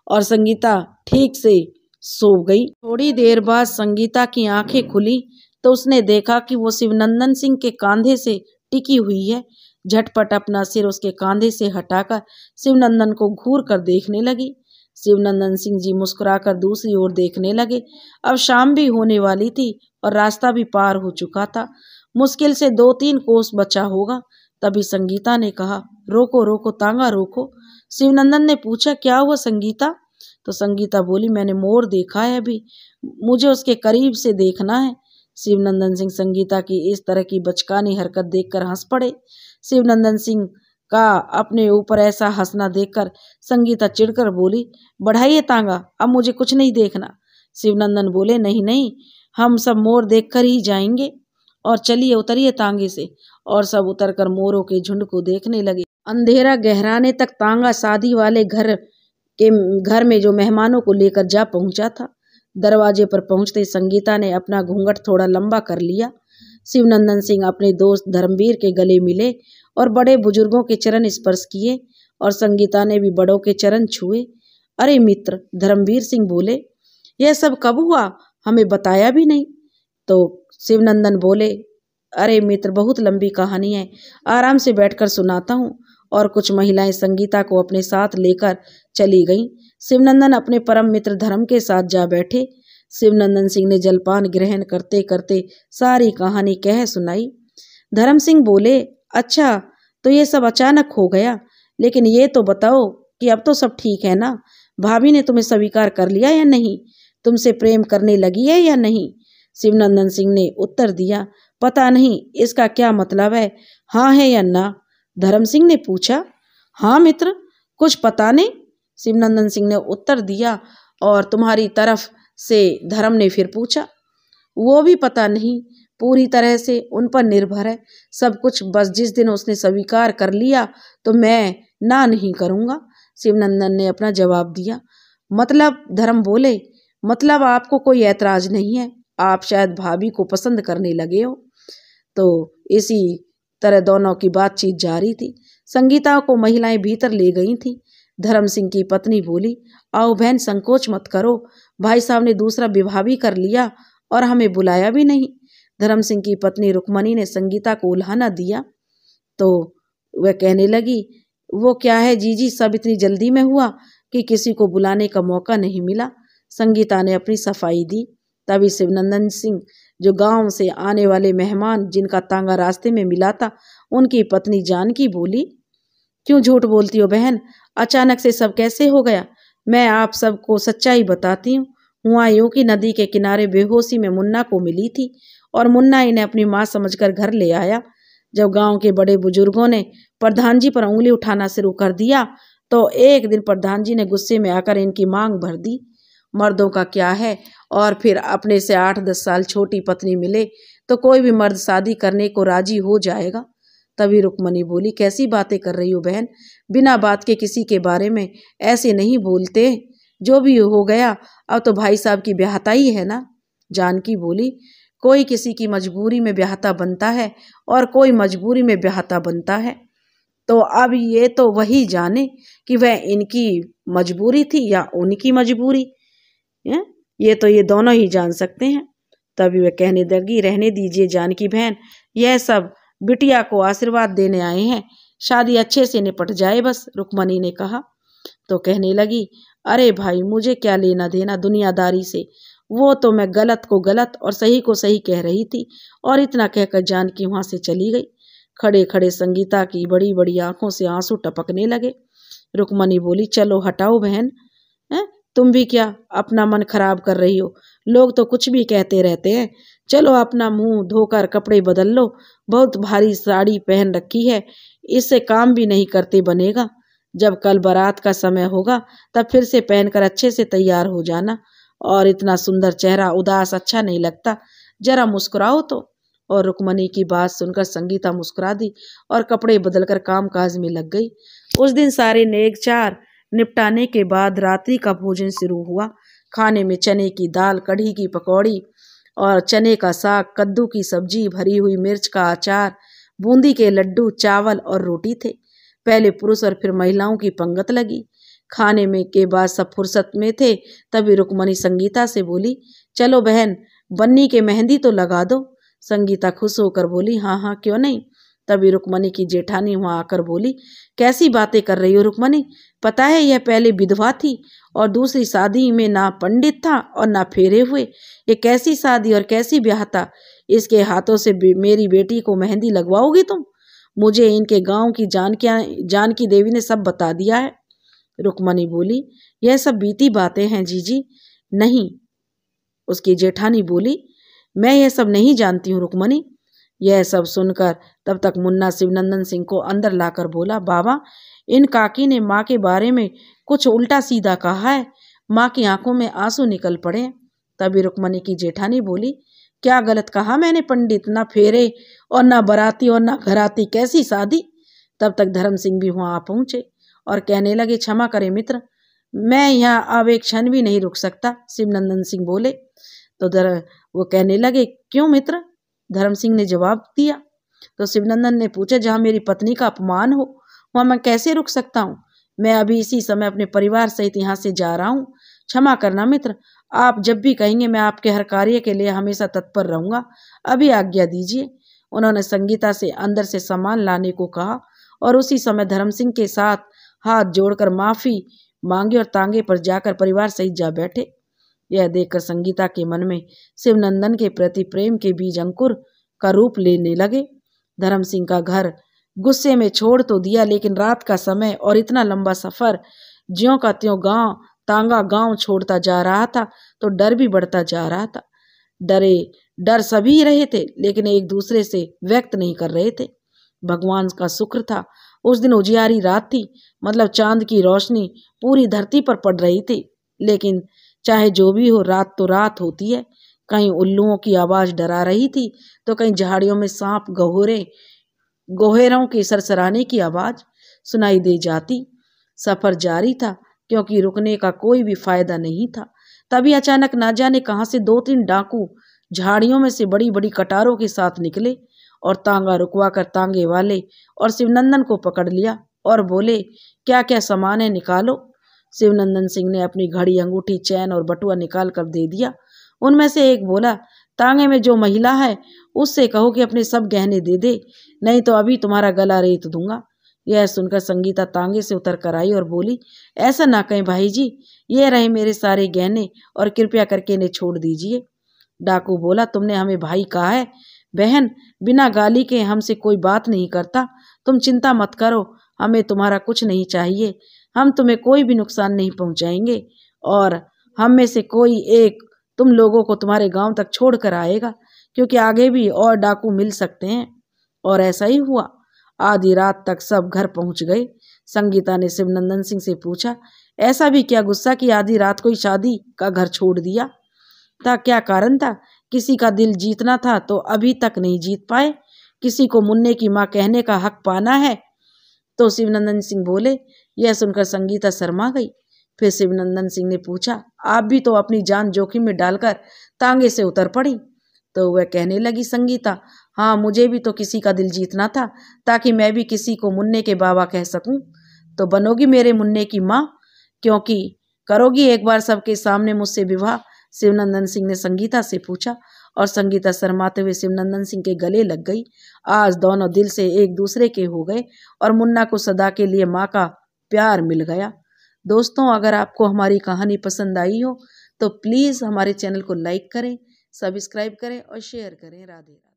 और संगीता ठीक से सो गई। थोड़ी देर बाद संगीता की आंखें खुली तो उसने देखा कि वो शिवनंदन सिंह के कंधे से टिकी हुई है। झटपट अपना सिर उसके कंधे से हटाकर शिवनंदन को घूर कर देखने लगी। शिवनंदन सिंह जी मुस्कुराकर दूसरी ओर देखने लगे। अब शाम भी होने वाली थी और रास्ता भी पार हो चुका था। मुश्किल से 2-3 कोस बचा होगा। तभी संगीता ने कहा, रोको रोको तांगा रोको। शिवनंदन ने पूछा, क्या हुआ संगीता? तो संगीता बोली, मैंने मोर देखा है, अभी मुझे उसके करीब से देखना है। शिवनंदन सिंह संगीता की इस तरह की बचकानी हरकत देखकर हंस पड़े। शिवनंदन सिंह का अपने ऊपर ऐसा हंसना देखकर संगीता चिढ़कर बोली, बढ़ाइए तांगा, अब मुझे कुछ नहीं देखना। शिवनंदन बोले, नहीं नहीं, हम सब मोर देखकर ही जाएंगे, और चलिए उतरिए तांगे से। और सब उतरकर मोरों के झुंड को देखने लगे। अंधेरा गहराने तक तांगा शादी वाले घर में जो मेहमानों को लेकर जा पहुंचा था। दरवाजे पर पहुंचते संगीता ने अपना घूंघट थोड़ा लंबा कर लिया। शिवनंदन सिंह अपने दोस्त धर्मवीर के गले मिले और बड़े बुजुर्गों के चरण स्पर्श किए, और संगीता ने भी बड़ों के चरण छुए। अरे मित्र, धर्मवीर सिंह बोले, यह सब कब हुआ, हमें बताया भी नहीं। तो शिवनंदन बोले, अरे मित्र, बहुत लंबी कहानी है, आराम से बैठकर सुनाता हूँ। और कुछ महिलाएं संगीता को अपने साथ लेकर चली गईं। शिवनंदन अपने परम मित्र धर्म के साथ जा बैठे। शिवनंदन सिंह ने जलपान ग्रहण करते करते सारी कहानी कह सुनाई। धर्म सिंह बोले, अच्छा तो ये सब अचानक हो गया, लेकिन ये तो बताओ कि अब तो सब ठीक है ना? भाभी ने तुम्हें स्वीकार कर लिया या नहीं? तुमसे प्रेम करने लगी है या नहीं? शिवनंदन सिंह ने उत्तर दिया, पता नहीं इसका क्या मतलब है, हाँ है या ना? धर्म सिंह ने पूछा। हाँ मित्र, कुछ पता नहीं, शिवनंदन सिंह ने उत्तर दिया। और तुम्हारी तरफ से? धर्म ने फिर पूछा। वो भी पता नहीं, पूरी तरह से उन पर निर्भर है सब कुछ। बस जिस दिन उसने स्वीकार कर लिया तो मैं ना नहीं करूँगा, शिवनंदन ने अपना जवाब दिया। मतलब? धर्म बोले, मतलब आपको कोई ऐतराज नहीं है, आप शायद भाभी को पसंद करने लगे हो। तो इसी तरह दोनों की बातचीत जारी थी। संगीता को महिलाएं भीतर ले गई थीं। धर्म सिंह की पत्नी बोली, आओ बहन, संकोच मत करो, भाई साहब ने दूसरा विवाह भी कर लिया और हमें बुलाया भी नहीं। धर्म सिंह की पत्नी रुक्मणी ने संगीता को उल्हाना दिया तो वह कहने लगी, वो क्या है जीजी, सब इतनी जल्दी में हुआ कि किसी को बुलाने का मौका नहीं मिला। संगीता ने अपनी सफाई दी। तभी शिवनंदन सिंह, जो गांव से आने वाले मेहमान जिनका तांगा रास्ते में मिला था, उनकी पत्नी जानकी बोली, क्यों झूठ बोलती हो बहन, अचानक से सब कैसे हो गया? मैं आप सबको सच्चाई बताती हूँ। हुआ यूं कि नदी के किनारे बेहोशी में मुन्ना को मिली थी और मुन्ना इन्हें अपनी माँ समझकर घर ले आया। जब गांव के बड़े बुजुर्गों ने प्रधान जी पर उंगली उठाना शुरू कर दिया तो एक दिन प्रधान जी ने गुस्से में आकर इनकी मांग भर दी। मर्दों का क्या है, और फिर अपने से 8-10 साल छोटी पत्नी मिले तो कोई भी मर्द शादी करने को राजी हो जाएगा। तभी रुक्मणी बोली, कैसी बातें कर रही हो बहन, बिना बात के किसी के बारे में ऐसे नहीं बोलते। जो भी हो गया, अब तो भाई साहब की ब्याहता ही है ना। जानकी बोली, कोई किसी की मजबूरी में ब्याहता बनता है और कोई मजबूरी में ब्याहता बनता है। तो अब ये तो वही जाने कि वह इनकी मजबूरी थी या उनकी मजबूरी है? ये तो ये दोनों ही जान सकते हैं। तभी वह कहने लगी, रहने दीजिए जानकी बहन, यह सब बिटिया को आशीर्वाद देने आए हैं, शादी अच्छे से निपट जाए बस, रुक्मणी ने कहा। तो कहने लगी, अरे भाई, मुझे क्या लेना देना दुनियादारी से, वो तो मैं गलत को गलत और सही को सही कह रही थी। और इतना कहकर जानकी वहां से चली गई। खड़े खड़े संगीता की बड़ी बड़ी आंखों से आंसू टपकने लगे। रुक्मणी बोली, चलो हटाओ बहन, तुम भी क्या अपना मन खराब कर रही हो? लोग तो कुछ भी कहते रहते हैं, चलो अपना मुंह धोकर कपड़े बदल लो, बहुत भारी साड़ी पहन रखी है, इससे काम भी नहीं करते बनेगा। जब कल बारात का समय होगा तब फिर से पहनकर अच्छे से तैयार हो जाना, और इतना सुंदर चेहरा उदास अच्छा नहीं लगता, जरा मुस्कुराओ तो। और रुक्मणी की बात सुनकर संगीता मुस्कुरा दी और कपड़े बदलकर कामकाज में लग गई। उस दिन सारे नेकचार निपटाने के बाद रात्रि का भोजन शुरू हुआ। खाने में चने की दाल, कढ़ी की पकौड़ी और चने का साग, कद्दू की सब्जी, भरी हुई मिर्च का अचार, बूंदी के लड्डू, चावल और रोटी थे। पहले पुरुष और फिर महिलाओं की पंगत लगी। खाने में के बाद सब फुर्सत में थे, तभी रुक्मणी संगीता से बोली, चलो बहन बन्नी के मेहंदी तो लगा दो। संगीता खुश होकर बोली, हाँ हाँ क्यों नहीं। तभी रुक्मणी की जेठानी वहां आकर बोली, कैसी बातें कर रही हो रुक्मणी, पता है यह पहले विधवा थी और दूसरी शादी में ना पंडित था और ना फेरे हुए, ये कैसी शादी और कैसी ब्याह था, इसके हाथों से मेरी बेटी को मेहंदी लगवाओगी तुम। मुझे इनके गांव की जानकी देवी ने सब बता दिया है। रुक्मणी बोली, यह सब बीती बातें हैं जीजी। नहीं, उसकी जेठानी बोली, मैं यह सब नहीं जानती हूँ रुक्मणी। यह सब सुनकर तब तक मुन्ना शिवनंदन सिंह को अंदर लाकर बोला, बाबा इन काकी ने माँ के बारे में कुछ उल्टा सीधा कहा है। माँ की आंखों में आंसू निकल पड़े। तभी रुक्मणी की जेठानी बोली, क्या गलत कहा मैंने पंडित, ना फेरे और ना बराती और ना घराती, कैसी शादी। तब तक धर्म सिंह भी वहां आ पहुंचे और कहने लगे, क्षमा करें मित्र, मैं यहाँ अब एक क्षण भी नहीं रुक सकता। शिवनंदन सिंह बोले तो वो कहने लगे, क्यों मित्र। धर्म सिंह ने जवाब दिया तो शिवनंदन ने पूछा, जहाँ मेरी पत्नी का अपमान हो वहाँ मैं कैसे रुक सकता हूँ। मैं अभी इसी समय अपने परिवार सहित यहाँ से जा रहा हूँ। क्षमा करना मित्र, आप जब भी कहेंगे मैं आपके हर कार्य के लिए हमेशा तत्पर रहूंगा। अभी आज्ञा दीजिए। उन्होंने संगीता से अंदर से सामान लाने को कहा और उसी समय धर्म सिंह के साथ हाथ जोड़कर माफी मांगी और तांगे पर जाकर परिवार सहित जा बैठे। यह देखकर संगीता के मन में शिवनंदन के प्रति प्रेम के बीज अंकुर का रूप लेने लगे। धर्म सिंह का घर गुस्से में छोड़ तो दिया, लेकिन रात का समय और इतना लंबा सफर, ज्यों का त्यों तांगा गांव छोड़ता जा रहा था तो डर भी बढ़ता जा रहा था। डर सभी रहे थे, लेकिन एक दूसरे से व्यक्त नहीं कर रहे थे। भगवान का शुक्र था, उस दिन उजियारी रात थी, मतलब चांद की रोशनी पूरी धरती पर पड़ रही थी। लेकिन चाहे जो भी हो, रात तो रात होती है। कहीं उल्लुओं की आवाज डरा रही थी तो कहीं झाड़ियों में सांप गोहेरों के सरसराने की आवाज सुनाई दे जाती। सफर जारी था, क्योंकि रुकने का कोई भी फायदा नहीं था। तभी अचानक ना जाने कहां से 2-3 डाकू झाड़ियों में से बड़ी बड़ी कटारों के साथ निकले और तांगा रुकवाकर तांगे वाले और शिवनंदन को पकड़ लिया और बोले, क्या क्या सामान है निकालो। शिवनंदन सिंह ने अपनी घड़ी, अंगूठी, चैन और बटुआ निकाल कर दे दिया। उनमें से एक बोला, तांगे में जो महिला है उससे कहो कि अपने सब गहने दे दे, नहीं तो अभी तुम्हारा गला रेत दूंगा। यह सुनकर संगीता तांगे से उतर कर आई और बोली, ऐसा ना कहें भाई जी, ये रहे मेरे सारे गहने और कृपया करके इन्हें छोड़ दीजिए। डाकू बोला, तुमने हमें भाई कहा है। बहन बिना गाली के हमसे कोई बात नहीं करता। तुम चिंता मत करो, हमें तुम्हारा कुछ नहीं चाहिए। हम तुम्हें कोई भी नुकसान नहीं पहुंचाएंगे और हम में से कोई एक तुम लोगों को तुम्हारे गांव तक छोड़ कर आएगा, क्योंकि आगे भी और डाकू मिल सकते हैं। और ऐसा ही हुआ। आधी रात तक सब घर पहुंच गए। संगीता ने शिवनंदन सिंह से पूछा, ऐसा भी क्या गुस्सा कि आधी रात को ही शादी का घर छोड़ दिया था? क्या कारण था? किसी का दिल जीतना था तो अभी तक नहीं जीत पाए। किसी को मुन्ने की माँ कहने का हक पाना है। तो शिवनंदन सिंह बोले। यह सुनकर संगीता शर्मा गई। फिर शिवनंदन सिंह ने पूछा, आप भी तो अपनी जान जोखिम में डालकर तांगे से उतर पड़ी? तो वह कहने लगी, संगीता, हाँ मुझे भी तो किसी का दिल जीतना था, ताकि मैं भी किसी को मुन्ने के बाबा कह सकूं। तो बनोगी मेरे मुन्ने की माँ, क्योंकि करोगी एक बार सबके सामने मुझसे विवाह? शिवनंदन सिंह ने संगीता से पूछा और संगीता शर्माते हुए शिवनंदन सिंह के गले लग गई। आज दोनों दिल से एक दूसरे के हो गए और मुन्ना को सदा के लिए माँ का प्यार मिल गया। दोस्तों, अगर आपको हमारी कहानी पसंद आई हो तो प्लीज़ हमारे चैनल को लाइक करें, सब्सक्राइब करें और शेयर करें। राधे राधे।